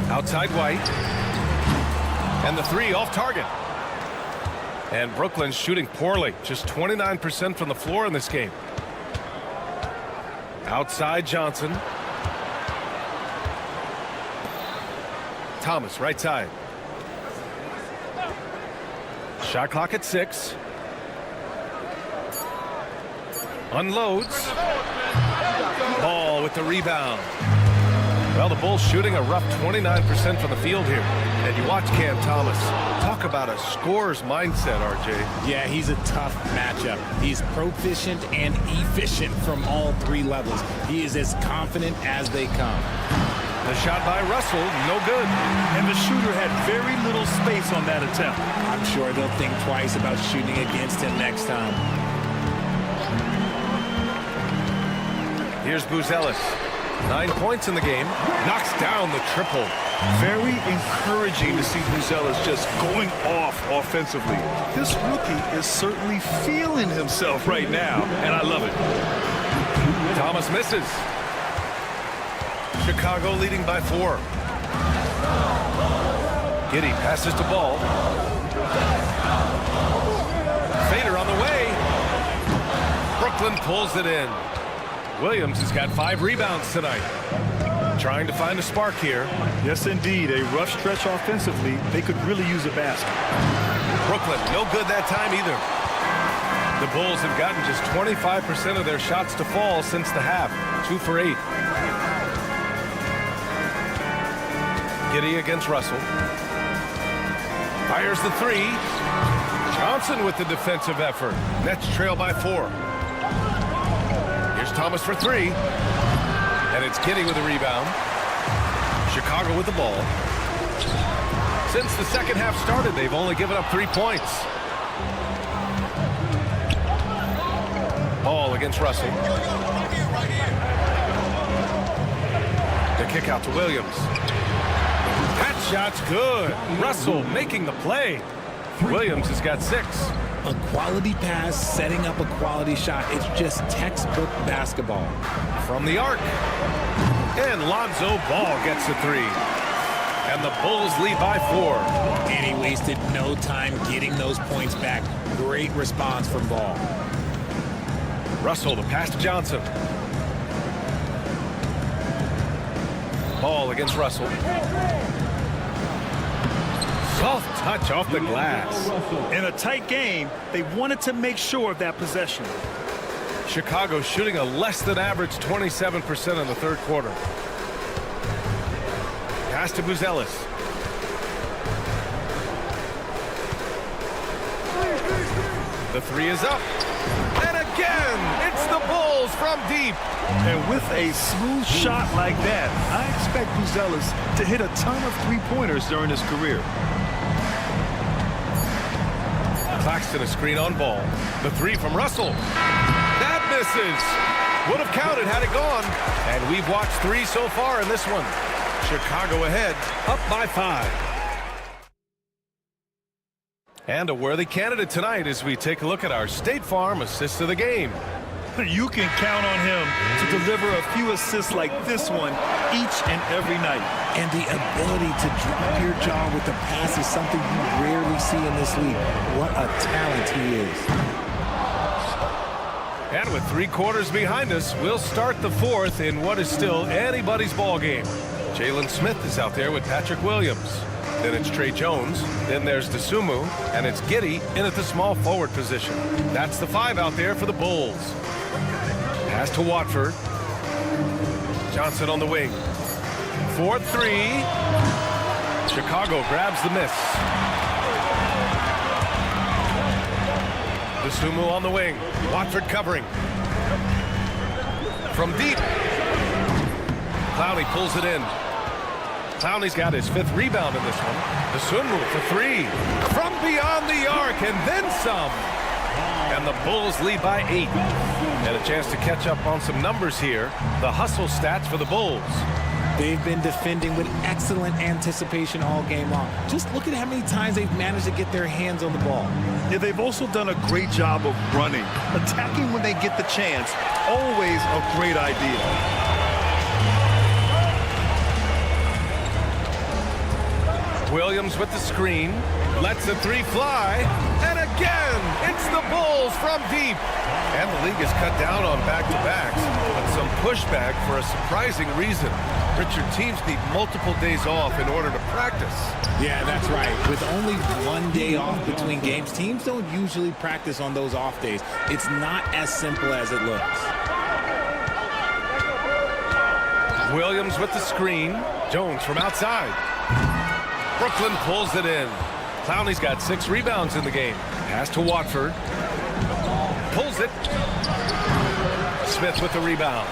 Outside White. And the 3 off target. And Brooklyn's shooting poorly. Just 29% from the floor in this game. Outside Johnson. Thomas, right side. Shot clock at 6. Unloads. Ball with the rebound. Well, the Bulls shooting a rough 29% from the field here. And you watch Cam Thomas. Talk about a scorer's mindset, RJ. Yeah, he's a tough matchup. He's proficient and efficient from all 3 levels. He is as confident as they come. The shot by Russell, no good. And the shooter had very little space on that attempt. I'm sure they'll think twice about shooting against him next time. Here's Buzelis. 9 points in the game. Knocks down the triple. Very encouraging to see Buzelis just going off offensively. This rookie is certainly feeling himself right now, and I love it. Thomas misses. Chicago leading by 4. Giddey passes to Ball. Fader on the way. Brooklyn pulls it in. Williams has got 5 rebounds tonight. Trying to find a spark here. Yes, indeed. A rough stretch offensively. They could really use a basket. Brooklyn, no good that time either. The Bulls have gotten just 25% of their shots to fall since the half. 2 for 8. Giddey against Russell. Fires the 3. Johnson with the defensive effort. Nets trail by 4. Here's Thomas for 3. And it's Giddey with a rebound. Chicago with the ball. Since the second half started, they've only given up 3 points. Ball against Russell. The kick out to Williams. That shot's good. Russell making the play. Williams has got 6. A quality pass, setting up a quality shot. It's just textbook basketball. From the arc. And Lonzo Ball gets the 3. And the Bulls lead by 4. And he wasted no time getting those points back. Great response from Ball. Russell, the pass to Johnson. Ball against Russell. Soft touch off the glass. In a tight game, they wanted to make sure of that possession. Chicago shooting a less than average 27% in the third quarter. Pass to Buzelis. The 3 is up. And again, it's the Bulls from deep. And with a smooth shot like that, I expect Buzelis to hit a ton of three-pointers during his career. Claxton a screen on Ball. The 3 from Russell. That misses. Would have counted had it gone. And we've watched 3 so far in this one. Chicago ahead, up by 5. And a worthy candidate tonight as we take a look at our State Farm assist of the game. You can count on him to deliver a few assists like this one each and every night. And the ability to drop your jaw with the pass is something you rarely see in this league. What a talent he is. And with 3 quarters behind us, we'll start the 4th in what is still anybody's ball game. Jalen Smith is out there with Patrick Williams. Then it's Trey Jones. Then there's Dosunmu. And it's Giddey in at the small forward position. That's the 5 out there for the Bulls. Pass to Watford. Johnson on the wing. 4-3. Chicago grabs the miss. Dosunmu on the wing. Watford covering. From deep. Clowney pulls it in. Clowney's got his 5th rebound in this one. Dosunmu for 3. From beyond the arc and then some. And the Bulls lead by 8. And a chance to catch up on some numbers here. The hustle stats for the Bulls. They've been defending with excellent anticipation all game long. Just look at how many times they've managed to get their hands on the ball. Yeah, they've also done a great job of running. Attacking when they get the chance. Always a great idea. Williams with the screen, lets the 3 fly, and again, it's the Bulls from deep. And the league has cut down on back-to-backs, but some pushback for a surprising reason. Richard, teams need multiple days off in order to practice. Yeah, that's right. With only 1 day off between games, teams don't usually practice on those off days. It's not as simple as it looks. Williams with the screen, Jones from outside. Brooklyn pulls it in. Clowney's got 6 rebounds in the game. Pass to Watford. Pulls it. Smith with the rebound.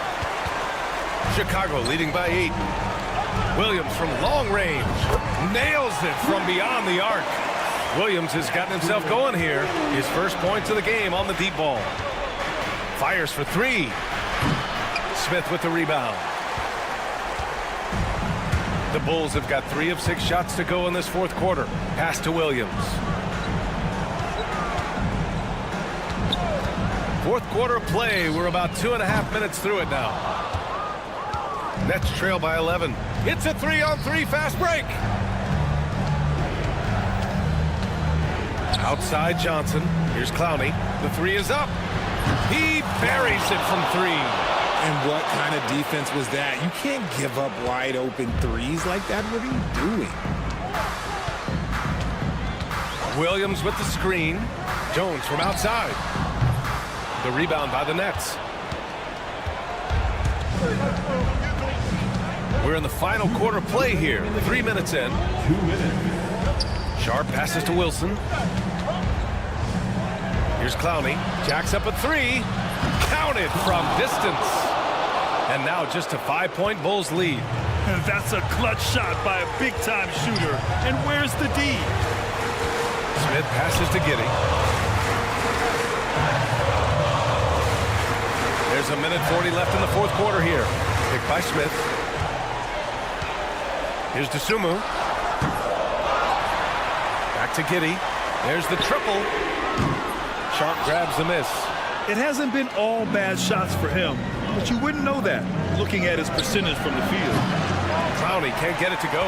Chicago leading by 8. Williams from long range. Nails it from beyond the arc. Williams has gotten himself going here. His first points of the game on the deep ball. Fires for 3. Smith with the rebound. The Bulls have got 3 of 6 shots to go in this 4th quarter. Pass to Williams. 4th quarter play. We're about 2.5 minutes through it now. Nets trail by 11. It's a 3-on-3 fast break. Outside Johnson. Here's Clowney. The 3 is up. He buries it from 3. And what kind of defense was that? You can't give up wide open 3s like that. What are you doing? Williams with the screen. Jones from outside. The rebound by the Nets. We're in the final quarter play here. 3 minutes in. Sharp passes to Wilson. Here's Clowney. Jacks up a three. Counted from distance. And now just a 5-point Bulls lead. And that's a clutch shot by a big-time shooter. And where's the D? Smith passes to Giddey. There's a minute 40 left in the fourth quarter here. Picked by Smith. Here's Dosunmu. Back to Giddey. There's the triple. Sharp grabs the miss. It hasn't been all bad shots for him, but you wouldn't know that looking at his percentage from the field. Clowney can't get it to go.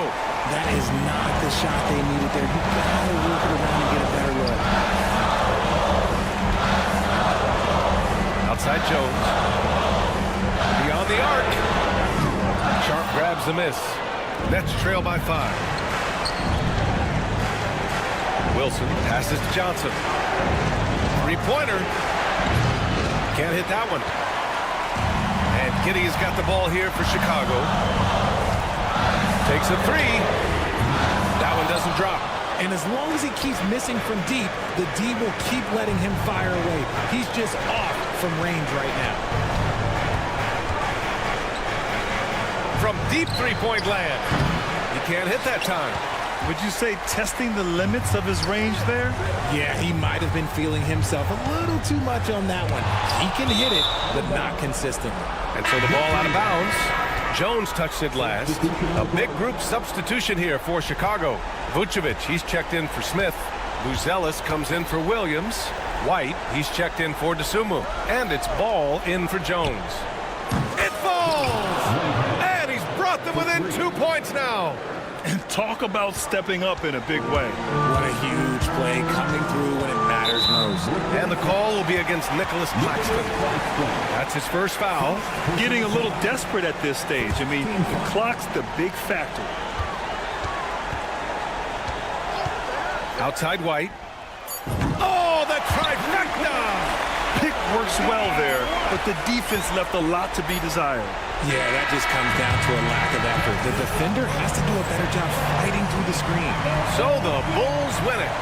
That is not the shot they needed there. You gotta work it around and get a better look. Outside Jones. Beyond the arc. Sharp grabs the miss. Nets trail by 5. Wilson passes to Johnson. Three-pointer. Can't hit that one. And Giddey has got the ball here for Chicago. Takes a three. That one doesn't drop. And as long as he keeps missing from deep, the D will keep letting him fire away. He's just off from range right now. From deep three-point land. He can't hit that time. Would you say testing the limits of his range there? Yeah, he might have been feeling himself a little too much on that one. He can hit it, but not consistently. And so the ball out of bounds. Jones touched it last. A big group substitution here for Chicago. Vucevic, he's checked in for Smith. Buzelis comes in for Williams. White, he's checked in for Dosunmu. And it's Ball in for Jones. It falls! And he's brought them within 2 points now. And talk about stepping up in a big way. What a huge play coming through when it matters most. And the call will be against Nicholas Claxton. That's his first foul. Getting a little desperate at this stage. I mean, the clock's the big factor. Outside White. Oh, the trifecta! Pick works well there, but the defense left a lot to be desired. Yeah, that just comes down to a lack of effort. The defender has to do a better job fighting through the screen. So the Bulls win it.